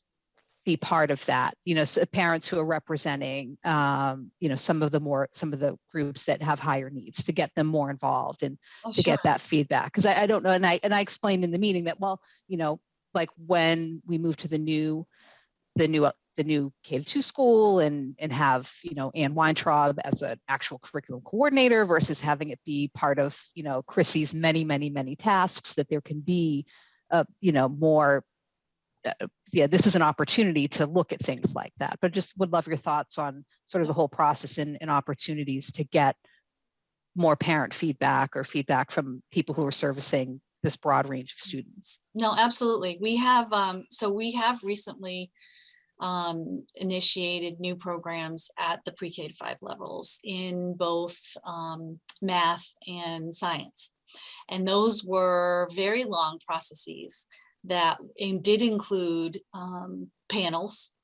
be part of that? So parents who are representing, some of the groups that have higher needs, to get them more involved and to get that feedback. Because I don't know, and I explained in the meeting that, well, like when we moved to the new K-2 school and have, Ann Weintraub as an actual curriculum coordinator versus having it be part of, Chrissy's many, many, many tasks, that there can be, more, this is an opportunity to look at things like that. But just would love your thoughts on sort of the whole process and opportunities to get more parent feedback, or feedback from people who are servicing this broad range of students.
No, absolutely. We have, recently initiated new programs at the pre-K to 5 levels in both math and science. And those were very long processes that did include panels,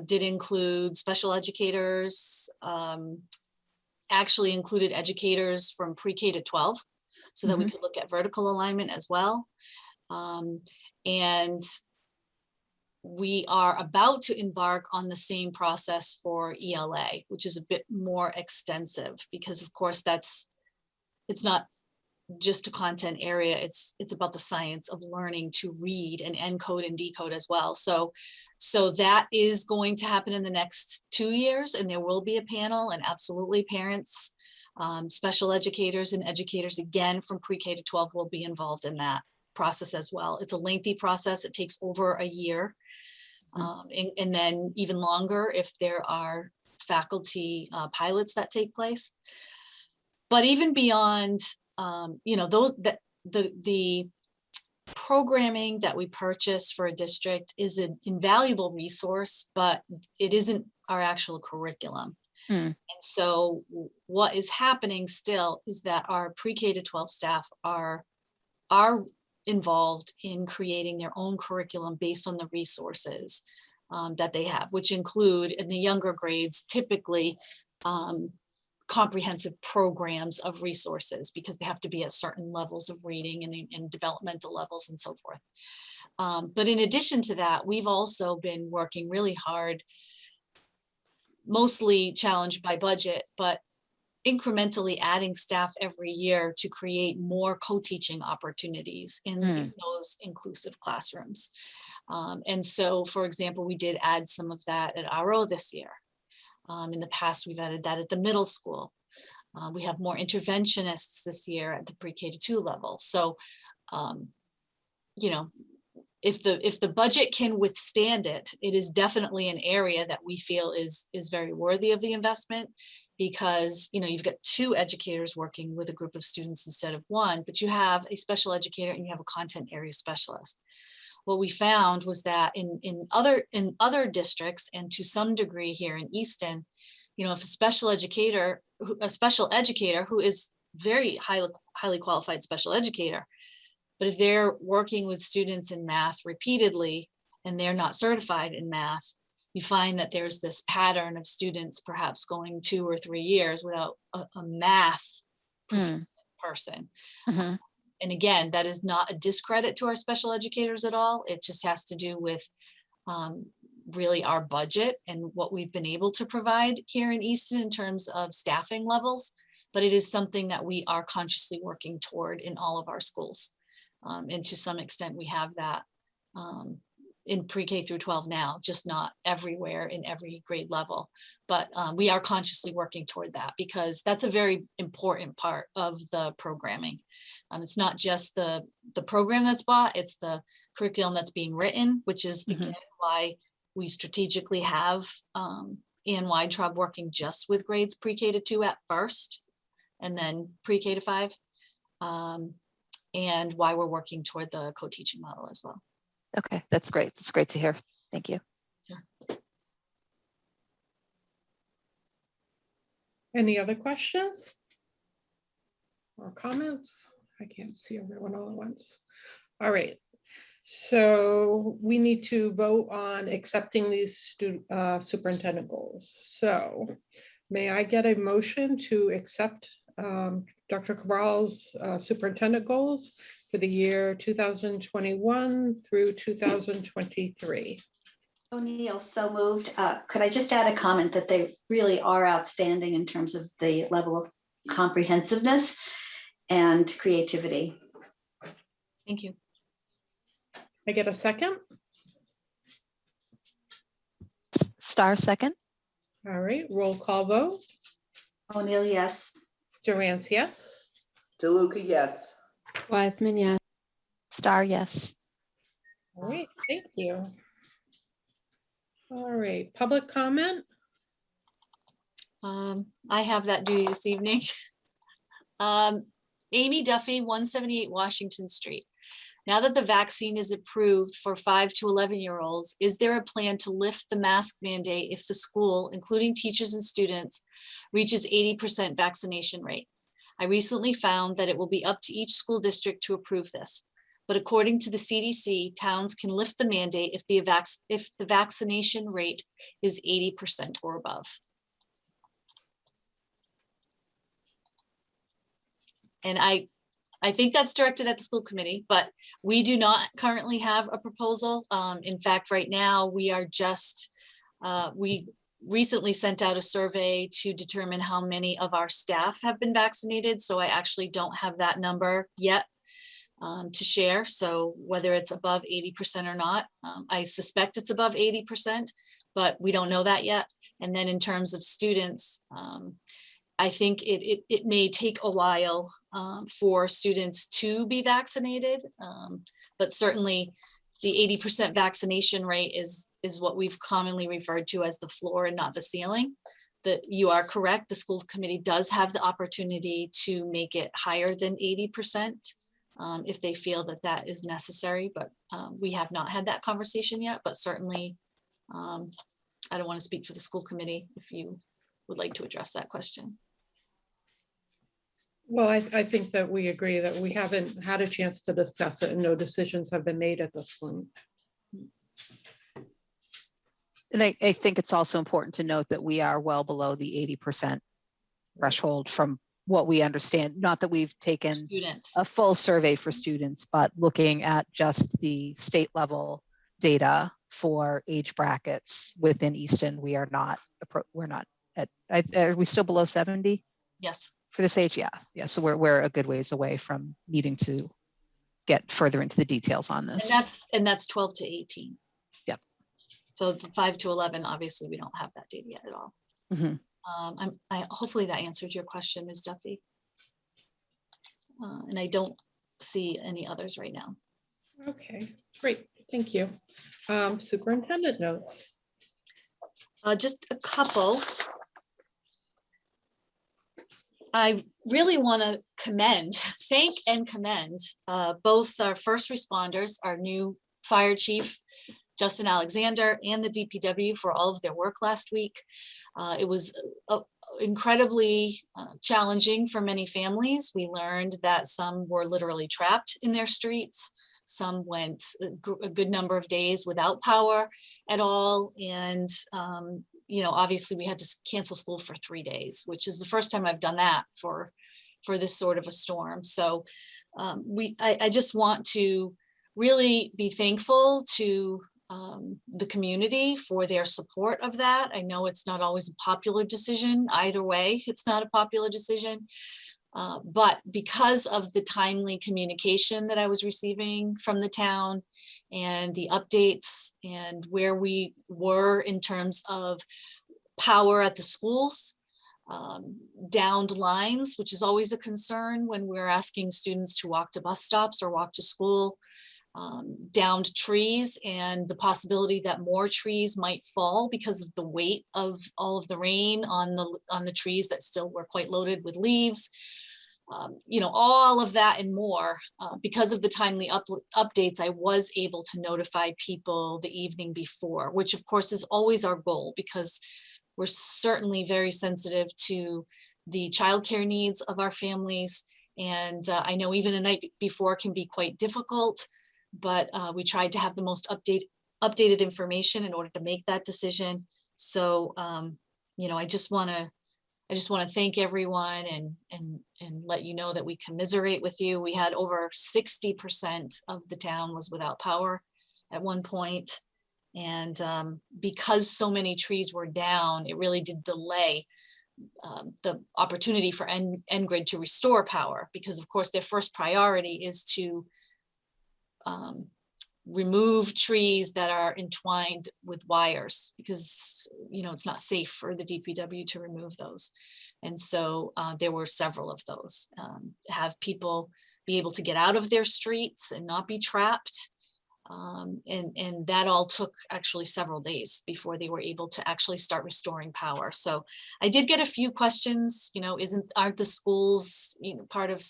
did include special educators, actually included educators from pre-K to 12, so that we could look at vertical alignment as well. And we are about to embark on the same process for ELA, which is a bit more extensive, because of course it's not just a content area, it's about the science of learning to read and encode and decode as well. So that is going to happen in the next 2 years, and there will be a panel, and absolutely parents, special educators and educators, again, from pre-K to 12 will be involved in that process as well. It's a lengthy process. It takes over a year, and then even longer if there are faculty pilots that take place. But even beyond, the programming that we purchase for a district is an invaluable resource, but it isn't our actual curriculum. And so what is happening still is that our pre-K to 12 staff are involved in creating their own curriculum based on the resources that they have, which include, in the younger grades, typically comprehensive programs of resources, because they have to be at certain levels of reading and developmental levels and so forth. But in addition to that, we've also been working really hard, mostly challenged by budget, but incrementally adding staff every year to create more co-teaching opportunities in those inclusive classrooms. And so, for example, we did add some of that at RO this year. In the past, we've added that at the middle school. We have more interventionists this year at the pre-K to 2 level. So, if the budget can withstand it, it is definitely an area that we feel is very worthy of the investment, because you've got 2 educators working with a group of students instead of 1, but you have a special educator and you have a content area specialist. What we found was that in other districts, and to some degree here in Easton, if a special educator who is very highly qualified special educator, but if they're working with students in math repeatedly and they're not certified in math, you find that there's this pattern of students perhaps going 2 or 3 years without a math person. And again, that is not a discredit to our special educators at all. It just has to do with really our budget and what we've been able to provide here in Easton in terms of staffing levels, but it is something that we are consciously working toward in all of our schools. And to some extent, we have that in pre-K through 12 now, just not everywhere in every grade level. But we are consciously working toward that because that's a very important part of the programming. It's not just the program that's bought, it's the curriculum that's being written, which is again why we strategically have Ann Weintraub working just with grades pre-K to 2 at first, and then pre-K to 5, and why we're working toward the co-teaching model as well.
Okay, that's great. That's great to hear. Thank you.
Any other questions or comments? I can't see everyone all at once. All right. So we need to vote on accepting these superintendent goals. So may I get a motion to accept Dr. Cabral's superintendent goals for the year 2021 through 2023?
O'Neill, so moved. Could I just add a comment that they really are outstanding in terms of the level of comprehensiveness and creativity.
Thank you.
I get a second?
Star second.
All right, roll call vote.
O'Neill, yes.
Durance, yes.
DeLuca, yes.
Wiseman, yes.
Star, yes.
All right, thank you. All right, public comment?
I have that due this evening. Amy Duffy, 178 Washington Street. Now that the vaccine is approved for 5 to 11-year-olds, is there a plan to lift the mask mandate if the school, including teachers and students, reaches 80% vaccination rate? I recently found that it will be up to each school district to approve this. But according to the CDC, towns can lift the mandate if the vaccination rate is 80% or above. And I think that's directed at the school committee, but we do not currently have a proposal. In fact, right now we are just, we recently sent out a survey to determine how many of our staff have been vaccinated. So I actually don't have that number yet to share. So whether it's above 80% or not, I suspect it's above 80%, but we don't know that yet. And then in terms of students, I think it may take a while for students to be vaccinated, but certainly the 80% vaccination rate is what we've commonly referred to as the floor and not the ceiling. That you are correct, the school committee does have the opportunity to make it higher than 80% if they feel that that is necessary, but we have not had that conversation yet, but certainly I don't want to speak for the school committee if you would like to address that question.
Well, I think that we agree that we haven't had a chance to discuss it and no decisions have been made at this point.
And I think it's also important to note that we are well below the 80% threshold from what we understand. Not that we've taken
Students.
a full survey for students, but looking at just the state level data for age brackets within Easton, we're not at, are we still below 70?
Yes.
For this age, yeah. So we're a good ways away from needing to get further into the details on this.
And that's 12 to 18.
Yep.
So the 5 to 11, obviously we don't have that data yet at all.
Mm-hmm.
Hopefully that answered your question, Ms. Duffy. And I don't see any others right now.
Okay, great, thank you. Superintendent notes.
Just a couple. I really want to thank and commend both our first responders, our new fire chief, Justin Alexander, and the DPW for all of their work last week. It was incredibly challenging for many families. We learned that some were literally trapped in their streets. Some went a good number of days without power at all. And obviously we had to cancel school for 3 days, which is the first time I've done that for this sort of a storm. So I just want to really be thankful to the community for their support of that. I know it's not always a popular decision. Either way, it's not a popular decision. But because of the timely communication that I was receiving from the town and the updates and where we were in terms of power at the schools, downed lines, which is always a concern when we're asking students to walk to bus stops or walk to school, downed trees, and the possibility that more trees might fall because of the weight of all of the rain on the trees that still were quite loaded with leaves. You know, all of that and more. Because of the timely updates, I was able to notify people the evening before, which of course is always our goal, because we're certainly very sensitive to the childcare needs of our families. And I know even a night before can be quite difficult, but we tried to have the most updated information in order to make that decision. So, you know, I just want to thank everyone and let you know that we commiserate with you. We had over 60% of the town was without power at one point. And because so many trees were down, it really did delay the opportunity for NGrid to restore power, because of course their first priority is to remove trees that are entwined with wires, because you know it's not safe for the DPW to remove those. And so there were several of those. Have people be able to get out of their streets and not be trapped. And that all took actually several days before they were able to actually start restoring power. So I did get a few questions, you know, aren't the schools, you know, part of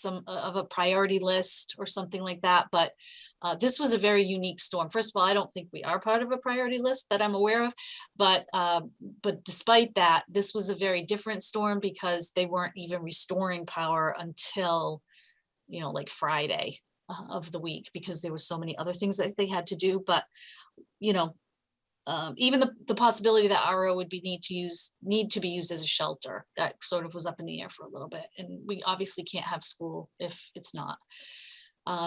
a priority list or something like that? But this was a very unique storm. First of all, I don't think we are part of a priority list that I'm aware of, but despite that, this was a very different storm because they weren't even restoring power until, you know, like Friday of the week, because there were so many other things that they had to do. But you know, even the possibility that RO would need to be used as a shelter, that sort of was up in the air for a little bit. And we obviously can't have school if it's not.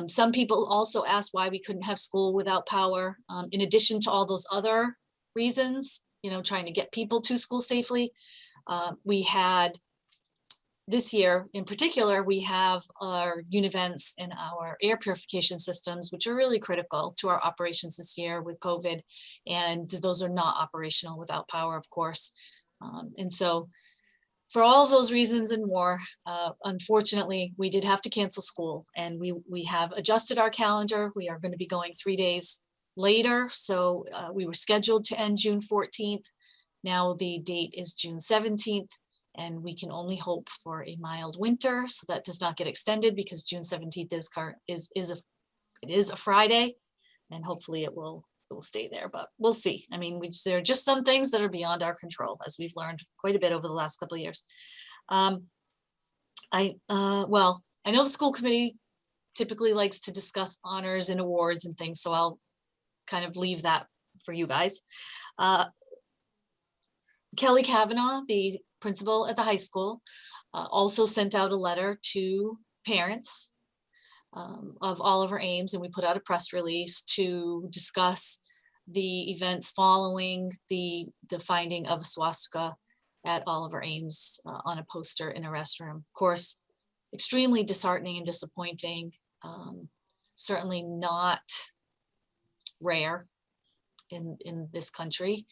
Some people also asked why we couldn't have school without power. In addition to all those other reasons, you know, trying to get people to school safely, we had this year in particular, we have our univents and our air purification systems, which are really critical to our operations this year with COVID. And those are not operational without power, of course. And so for all those reasons and more, unfortunately, we did have to cancel school, and we have adjusted our calendar. We are going to be going 3 days later. So we were scheduled to end June 14th. Now the date is June 17th. And we can only hope for a mild winter, so that does not get extended, because June 17th is a Friday, and hopefully it will stay there. But we'll see. I mean, there are just some things that are beyond our control, as we've learned quite a bit over the last couple of years. Well, I know the school committee typically likes to discuss honors and awards and things, so I'll kind of leave that for you guys. Kelly Kavanaugh, the principal at the high school, also sent out a letter to parents of Oliver Ames, and we put out a press release to discuss the events following the finding of a swastika at Oliver Ames on a poster in a restroom. Of course, extremely disheartening and disappointing. Certainly not rare in this country.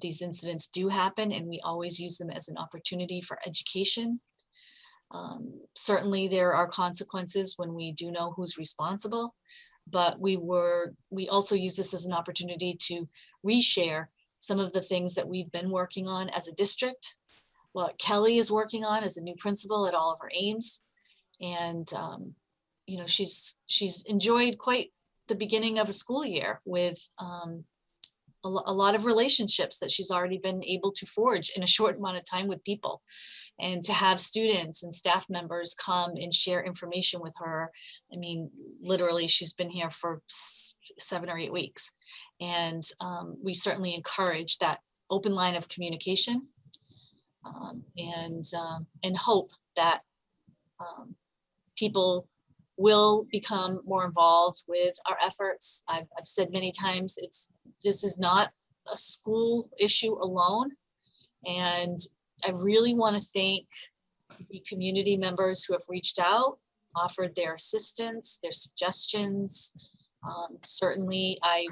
These incidents do happen, and we always use them as an opportunity for education. Certainly there are consequences when we do know who's responsible, but we also use this as an opportunity to reshare some of the things that we've been working on as a district, what Kelly is working on as a new principal at Oliver Ames. And you know, she's enjoyed quite the beginning of a school year with a lot of relationships that she's already been able to forge in a short amount of time with people, and to have students and staff members come and share information with her. I mean, literally, she's been here for 7 or 8 weeks. And we certainly encourage that open line of communication, and hope that people will become more involved with our efforts. I've said many times, this is not a school issue alone. And I really want to thank the community members who have reached out, offered their assistance, their suggestions. Certainly, I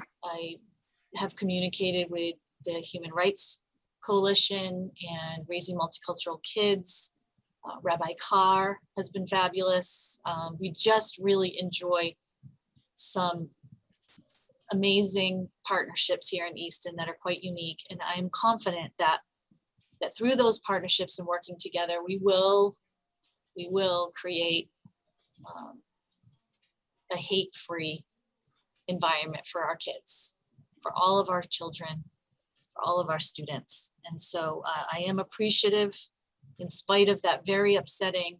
have communicated with the Human Rights Coalition and Raising Multicultural Kids. Rabbi Carr has been fabulous. We just really enjoy some amazing partnerships here in Easton that are quite unique. And I'm confident that through those partnerships and working together, we will create a hate-free environment for our kids, for all of our children, for all of our students. And so I am appreciative, in spite of that very upsetting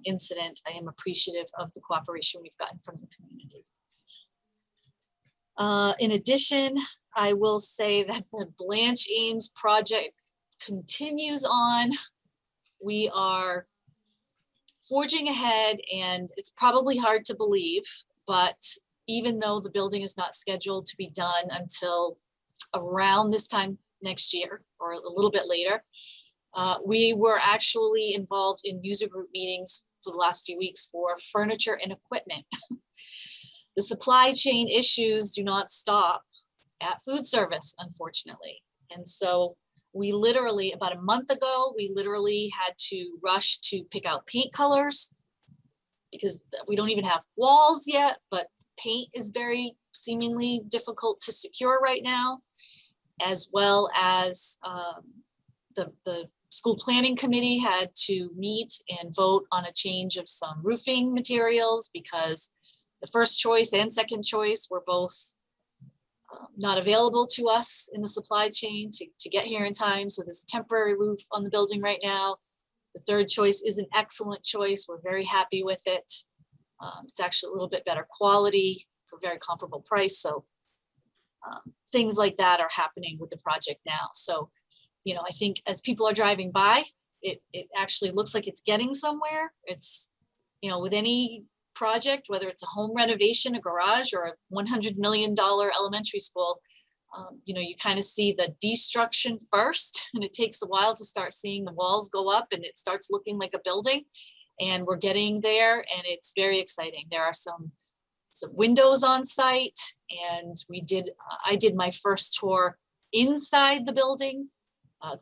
incident, I am appreciative of the cooperation we've gotten from the community. In addition, I will say that the Blanche Ames project continues on. We are forging ahead, and it's probably hard to believe, but even though the building is not scheduled to be done until around this time next year or a little bit later, we were actually involved in user group meetings for the last few weeks for furniture and equipment. The supply chain issues do not stop at food service, unfortunately. And so we literally, about a month ago, we literally had to rush to pick out paint colors because we don't even have walls yet, but paint is very seemingly difficult to secure right now, as well as the school planning committee had to meet and vote on a change of some roofing materials because the first choice and second choice were both not available to us in the supply chain to get here in time. So there's a temporary roof on the building right now. The third choice is an excellent choice. We're very happy with it. It's actually a little bit better quality for a very comparable price. So things like that are happening with the project now. So, you know, I think as people are driving by, it actually looks like it's getting somewhere. It's, you know, with any project, whether it's a home renovation, a garage, or a $100 million elementary school, you know, you kind of see the destruction first, and it takes a while to start seeing the walls go up and it starts looking like a building. And we're getting there, and it's very exciting. There are some windows on site, and I did my first tour inside the building,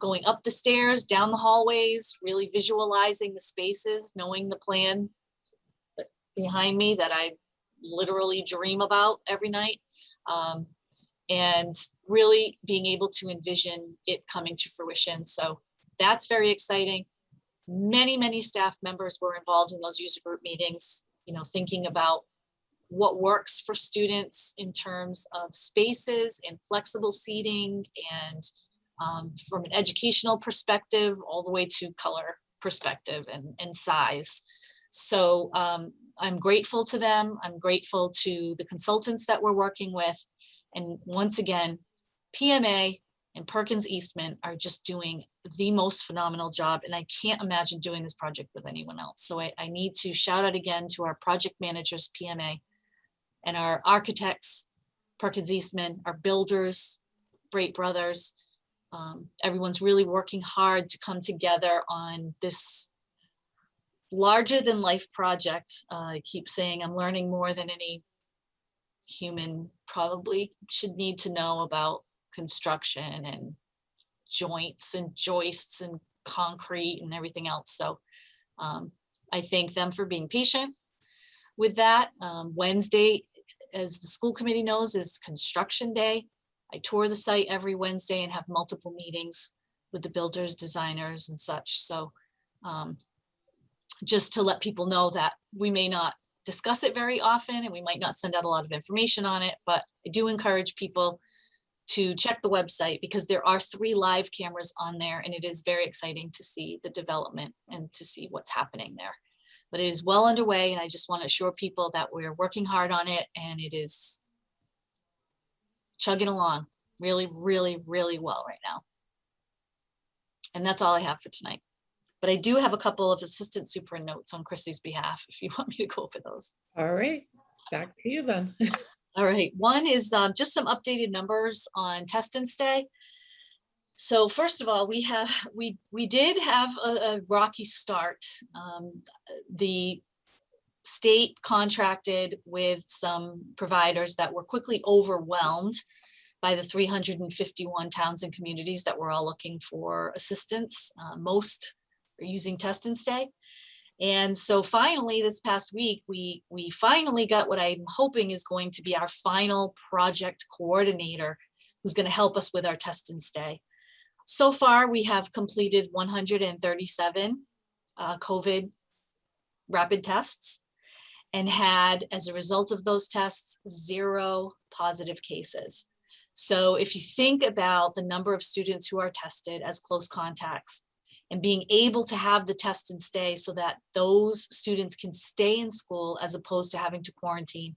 going up the stairs, down the hallways, really visualizing the spaces, knowing the plan behind me that I literally dream about every night, and really being able to envision it coming to fruition. So that's very exciting. Many staff members were involved in those user group meetings, you know, thinking about what works for students in terms of spaces and flexible seating, and from an educational perspective all the way to color perspective and size. So I'm grateful to them. I'm grateful to the consultants that we're working with. And once again, PMA and Perkins Eastman are just doing the most phenomenal job. And I can't imagine doing this project with anyone else. So I need to shout out again to our project managers, PMA, and our architects, Perkins Eastman, our builders, Great Brothers. Everyone's really working hard to come together on this larger than life project. I keep saying I'm learning more than any human probably should need to know about construction and joints and joists and concrete and everything else. So I thank them for being patient with that. Wednesday, as the school committee knows, is construction day. I tour the site every Wednesday and have multiple meetings with the builders, designers, and such. So just to let people know that we may not discuss it very often and we might not send out a lot of information on it, but I do encourage people to check the website because there are 3 live cameras on there, and it is very exciting to see the development and to see what's happening there. But it is well underway, and I just want to assure people that we're working hard on it, and it is chugging along really well right now. And that's all I have for tonight. But I do have a couple of assistant super notes on Chrissy's behalf, if you want me to go over those.
All right, back to you then.
All right, one is just some updated numbers on test and stay. So first of all, we did have a rocky start. The state contracted with some providers that were quickly overwhelmed by the 351 towns and communities that were all looking for assistance. Most are using test and stay. And so finally, this past week, we finally got what I'm hoping is going to be our final project coordinator, who's going to help us with our test and stay. So far, we have completed 137 COVID rapid tests and had, as a result of those tests, 0 positive cases. So if you think about the number of students who are tested as close contacts and being able to have the test and stay so that those students can stay in school as opposed to having to quarantine,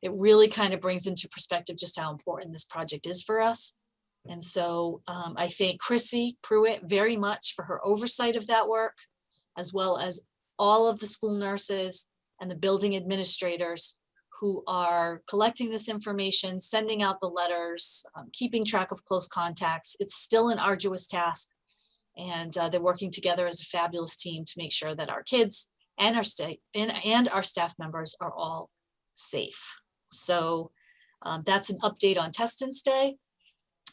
it really kind of brings into perspective just how important this project is for us. And so I thank Chrissy Pruitt very much for her oversight of that work, as well as all of the school nurses and the building administrators who are collecting this information, sending out the letters, keeping track of close contacts. It's still an arduous task, and they're working together as a fabulous team to make sure that our kids and our staff members are all safe. So that's an update on test and stay.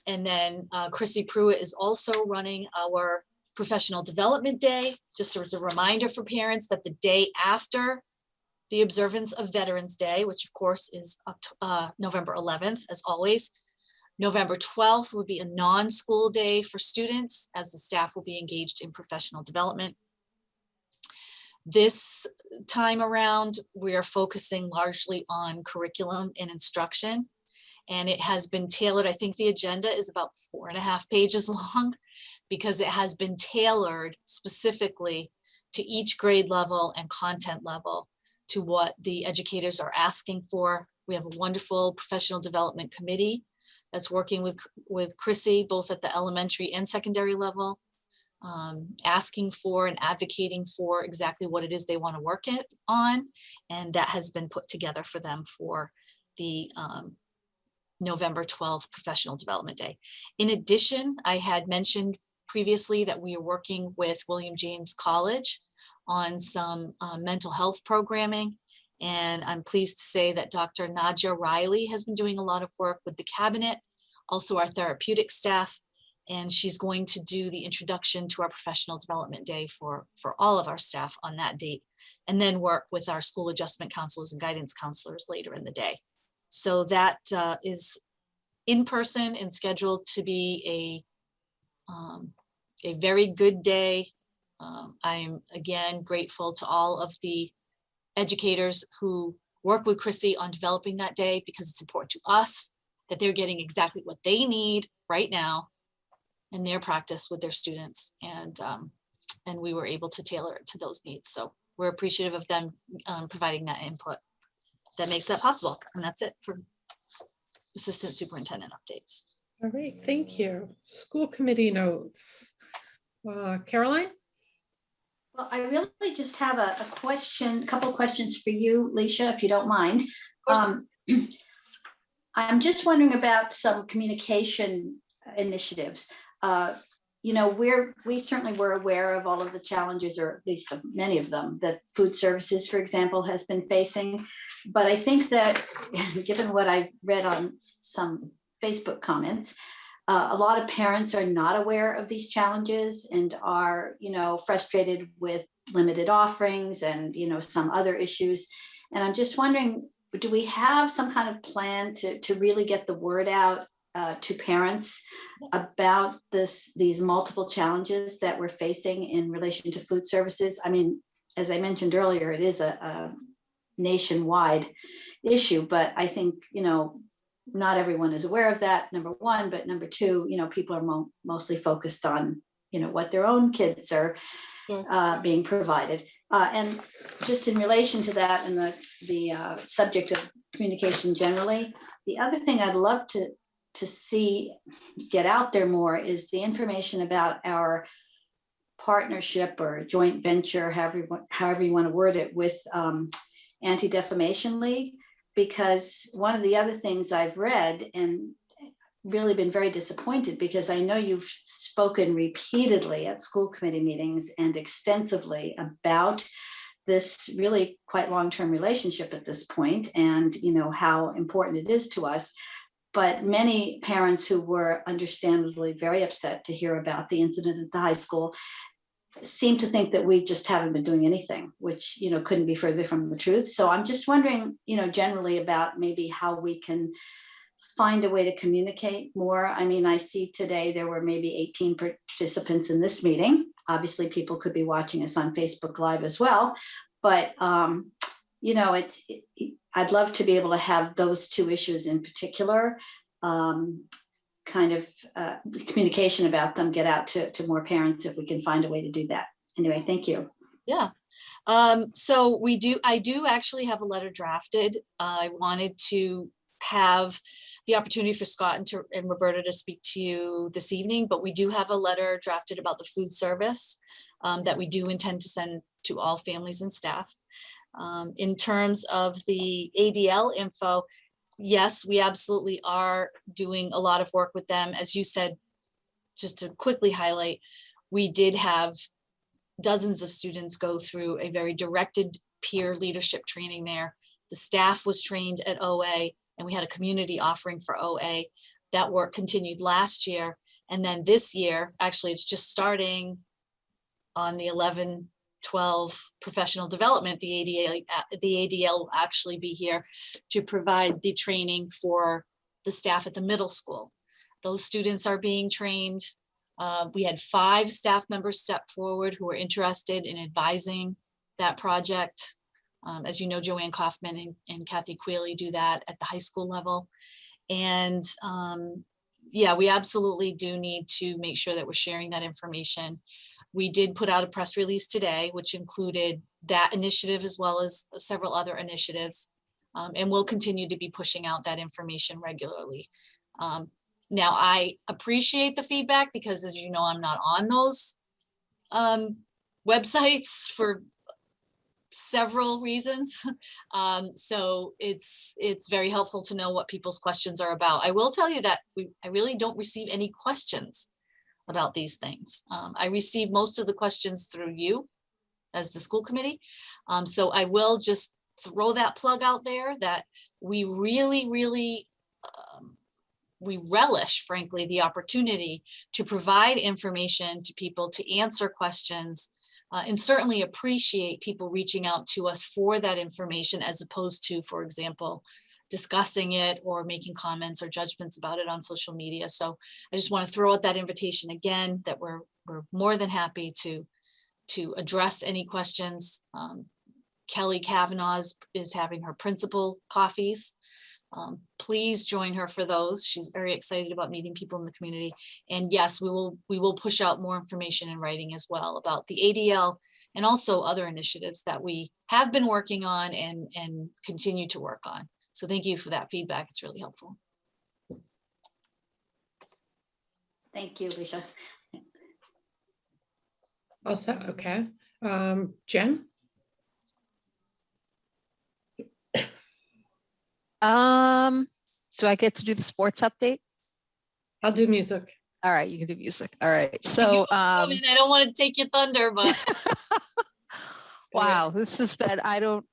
And then Chrissy Pruitt is also running our professional development day, just as a reminder for parents that the day after the observance of Veterans Day, which of course is November 11th, as always, November 12th will be a non-school day for students, as the staff will be engaged in professional development. This time around, we are focusing largely on curriculum and instruction. And it has been tailored. I think the agenda is about 4.5 pages long, because it has been tailored specifically to each grade level and content level to what the educators are asking for. We have a wonderful professional development committee that's working with Chrissy, both at the elementary and secondary level, asking for and advocating for exactly what it is they want to work on. And that has been put together for them for the November 12th Professional Development Day. In addition, I had mentioned previously that we are working with William James College on some mental health programming. And I'm pleased to say that Dr. Nadja Riley has been doing a lot of work with the cabinet, also our therapeutic staff, and she's going to do the introduction to our Professional Development Day for all of our staff on that date, and then work with our school adjustment counselors and guidance counselors later in the day. So that is in person and scheduled to be a very good day. I'm again grateful to all of the educators who work with Chrissy on developing that day, because it's important to us that they're getting exactly what they need right now in their practice with their students. And we were able to tailor it to those needs. So we're appreciative of them providing that input that makes that possible. And that's it for assistant superintendent updates.
All right, thank you. School committee notes. Caroline?
Well, I really just have a couple questions for you, Leisha, if you don't mind. I'm just wondering about some communication initiatives. You know, we certainly were aware of all of the challenges, or at least of many of them, that food services, for example, has been facing. But I think that given what I've read on some Facebook comments, a lot of parents are not aware of these challenges and are, you know, frustrated with limited offerings and, you know, some other issues. And I'm just wondering, do we have some kind of plan to really get the word out to parents about these multiple challenges that we're facing in relation to food services? I mean, as I mentioned earlier, it is a nationwide issue, but I think, you know, not everyone is aware of that, number one, but number two, you know, people are mostly focused on, you know, what their own kids are being provided. And just in relation to that and the subject of communication generally, the other thing I'd love to see get out there more is the information about our partnership or joint venture, however you want to word it, with Anti-Defamation League, because one of the other things I've read and really been very disappointed, because I know you've spoken repeatedly at school committee meetings and extensively about this really quite long-term relationship at this point, and how important it is to us. But many parents who were understandably very upset to hear about the incident at the high school seem to think that we just haven't been doing anything, which couldn't be further from the truth. So I'm just wondering, generally about maybe how we can find a way to communicate more. I mean, I see today there were maybe 18 participants in this meeting. Obviously, people could be watching us on Facebook Live as well. But, I'd love to be able to have those two issues in particular, kind of communication about them, get out to more parents if we can find a way to do that. Anyway, thank you.
Yeah. So I do actually have a letter drafted. I wanted to have the opportunity for Scott and Roberta to speak to you this evening, but we do have a letter drafted about the food service that we do intend to send to all families and staff. In terms of the ADL info, yes, we absolutely are doing a lot of work with them. As you said, just to quickly highlight, we did have dozens of students go through a very directed peer leadership training there. The staff was trained at OA, and we had a community offering for OA. That work continued last year. And then this year, actually, it's just starting on the 11-12 professional development. The ADL will actually be here to provide the training for the staff at the middle school. Those students are being trained. We had 5 staff members step forward who were interested in advising that project. As you know, Joanne Kaufman and Kathy Quealy do that at the high school level. And yeah, we absolutely do need to make sure that we're sharing that information. We did put out a press release today, which included that initiative as well as several other initiatives. And we'll continue to be pushing out that information regularly. Now, I appreciate the feedback because, as you know, I'm not on those websites for several reasons. So it's very helpful to know what people's questions are about. I will tell you that I really don't receive any questions about these things. I receive most of the questions through you as the school committee. So I will just throw that plug out there that we really, really, we relish, frankly, the opportunity to provide information to people, to answer questions, and certainly appreciate people reaching out to us for that information, as opposed to, for example, discussing it or making comments or judgments about it on social media. So I just want to throw out that invitation again, that we're more than happy to address any questions. Kelly Kavanaugh is having her principal coffees. Please join her for those. She's very excited about meeting people in the community. And yes, we will push out more information in writing as well about the ADL and also other initiatives that we have been working on and continue to work on. So thank you for that feedback. It's really helpful.
Thank you, Alicia.
Also, okay. Jen?
Do I get to do the sports update?
I'll do music.
All right, you can do music. All right. So
I don't want to take your thunder, but
wow, this has been, I don't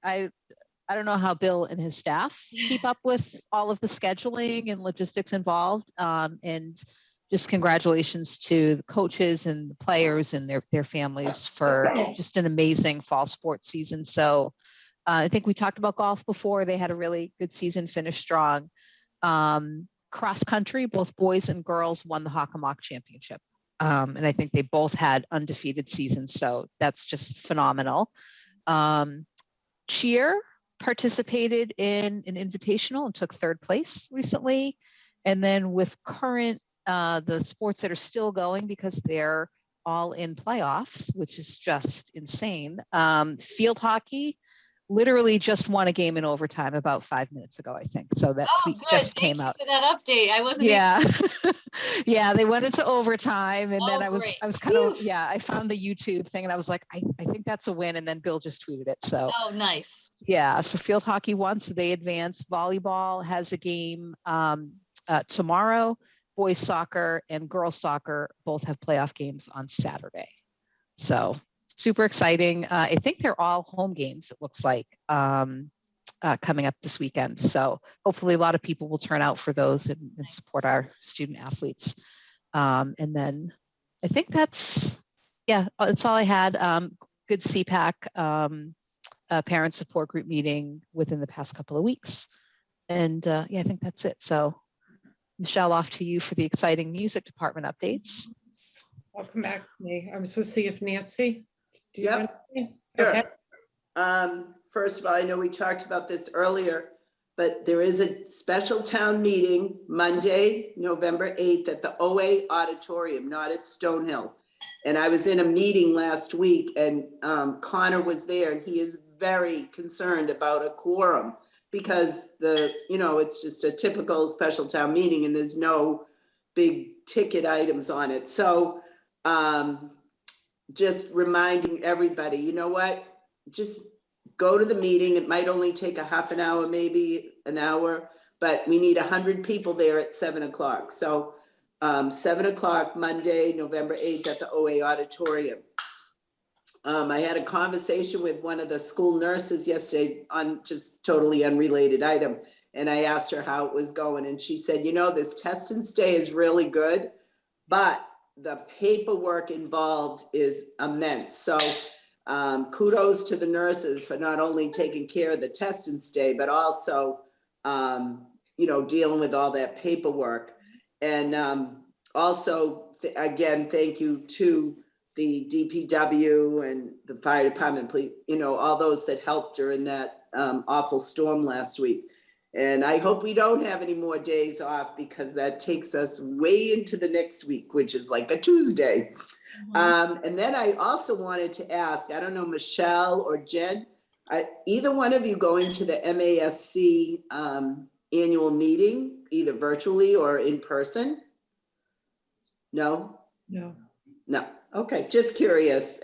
know how Bill and his staff keep up with all of the scheduling and logistics involved. And just congratulations to the coaches and the players and their families for just an amazing fall sports season. So I think we talked about golf before. They had a really good season, finished strong. Cross country, both boys and girls won the Hockomock Championship. And I think they both had undefeated seasons. So that's just phenomenal. Cheer participated in an invitational and took 3rd place recently. And then with current, the sports that are still going because they're all in playoffs, which is just insane. Field hockey literally just won a game in overtime about 5 minutes ago, I think. So that
Oh,
tweet
good.
just
Thank
came
you
out.
for that update. I wasn't.
Yeah. Yeah, they went into overtime, and then
Oh,
I was
great.
kind of,
Phew.
yeah, I found the YouTube thing and I was like, I think that's a win. And then Bill just tweeted it. So
Oh, nice.
yeah, so field hockey won, so they advance. Volleyball has a game tomorrow. Boys soccer and girls soccer both have playoff games on Saturday. So super exciting. I think they're all home games, it looks like, coming up this weekend. So hopefully a lot of people will turn out for those and support our student athletes. And then I think that's all I had. Good CPAC parent support group meeting within the past couple of weeks. And I think that's it. So Michelle, off to you for the exciting music department updates.
I'll come back to me. I was to see if Nancy, do you have
Yep.
anything?
Sure.
Okay.
First of all, I know we talked about this earlier, but there is a special town meeting Monday, November 8th at the OA Auditorium, not at Stonehill. And I was in a meeting last week and Connor was there and he is very concerned about a quorum because it's just a typical special town meeting and there's no big ticket items on it. So just reminding everybody, you know what, just go to the meeting. It might only take a half an hour, maybe an hour, but we need 100 people there at 7 o'clock. So 7 o'clock, Monday, November 8th at the OA Auditorium. I had a conversation with one of the school nurses yesterday on just totally unrelated item. And I asked her how it was going. And she said, this test and stay is really good, but the paperwork involved is immense. So kudos to the nurses for not only taking care of the test and stay, but also, dealing with all that paperwork. And also, again, thank you to the DPW and the fire department, police, all those that helped during that awful storm last week. And I hope we don't have any more days off because that takes us way into the next week, which is like a Tuesday. Mm-hmm. And then I also wanted to ask, I don't know, Michelle or Jen, either one of you going to the MASC annual meeting, either virtually or in person? No?
No.
No. Okay, just curious.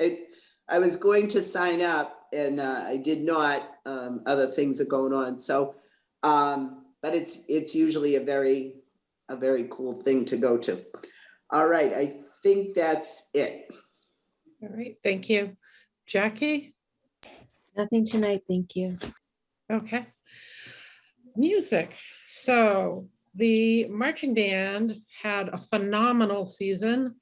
I was going to sign up and I did not. Other things are going on. So, but it's usually a very cool thing to go to. All right, I think that's it.
All right, thank you. Jackie?
Nothing tonight, thank you.
Okay. Music. So the marching band had a phenomenal season.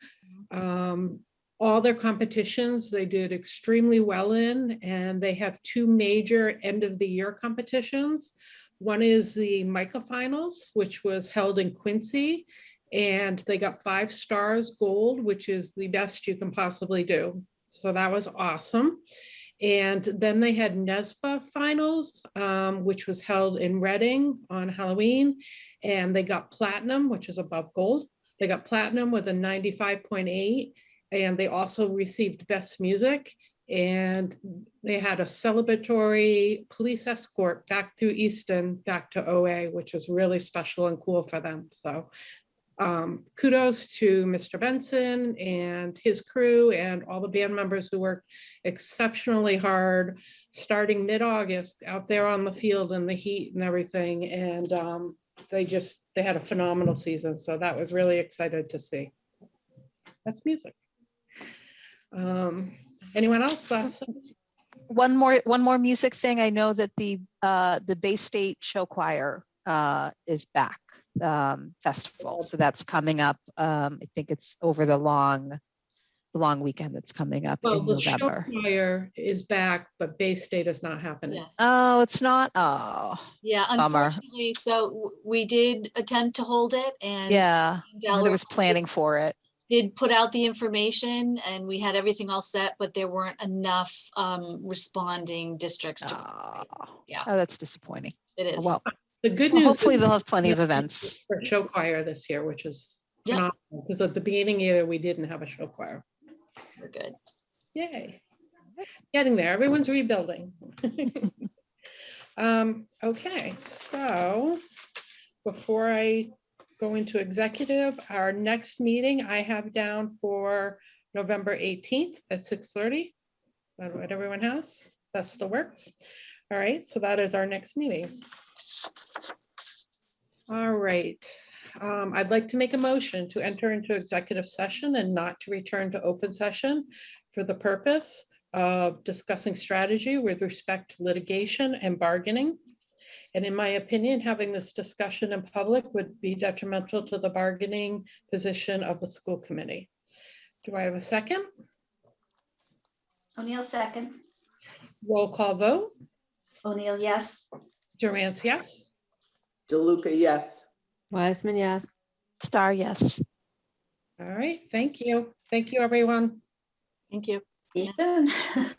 All their competitions they did extremely well in, and they have two major end of the year competitions. One is the MICA finals, which was held in Quincy, and they got 5 stars gold, which is the best you can possibly do. So that was awesome. And then they had NESPA finals, which was held in Reading on Halloween, and they got platinum, which is above gold. They got platinum with a 95.8, and they also received best music. And they had a celebratory police escort back through Easton, back to OA, which was really special and cool for them. So kudos to Mr. Benson and his crew and all the band members who worked exceptionally hard starting mid-August out there on the field in the heat and everything. And they had a phenomenal season. So that was really excited to see. That's music. Anyone else?
One more music thing. I know that the Bay State Show Choir is back festival, so that's coming up. I think it's over the long weekend that's coming up in November.
Show choir is back, but Bay State is not happening.
Yes.
Oh, it's not. Oh,
yeah,
bummer.
unfortunately. So we did attempt to hold it, and
yeah, there was planning for it.
Did put out the information and we had everything all set, but there weren't enough responding districts to participate. Yeah.
Oh, that's disappointing.
It is.
Well,
the good news
hopefully they'll have plenty of events
for show choir this year, which is phenomenal, because at the beginning of the year we didn't have a show choir.
We're good.
Yay. Getting there. Everyone's rebuilding. Okay, so before I go into executive, our next meeting I have down for November 18th at 6:30. Is that what everyone has? That still works. All right, so that is our next meeting. All right. I'd like to make a motion to enter into executive session and not to return to open session for the purpose of discussing strategy with respect to litigation and bargaining. And in my opinion, having this discussion in public would be detrimental to the bargaining position of the school committee. Do I have a second?
O'Neill, second.
Roll call vote.
O'Neill, yes.
Durant, yes.
DeLuca, yes.
Wiseman, yes.
Star, yes.
All right, thank you. Thank you, everyone.
Thank you.
See you soon.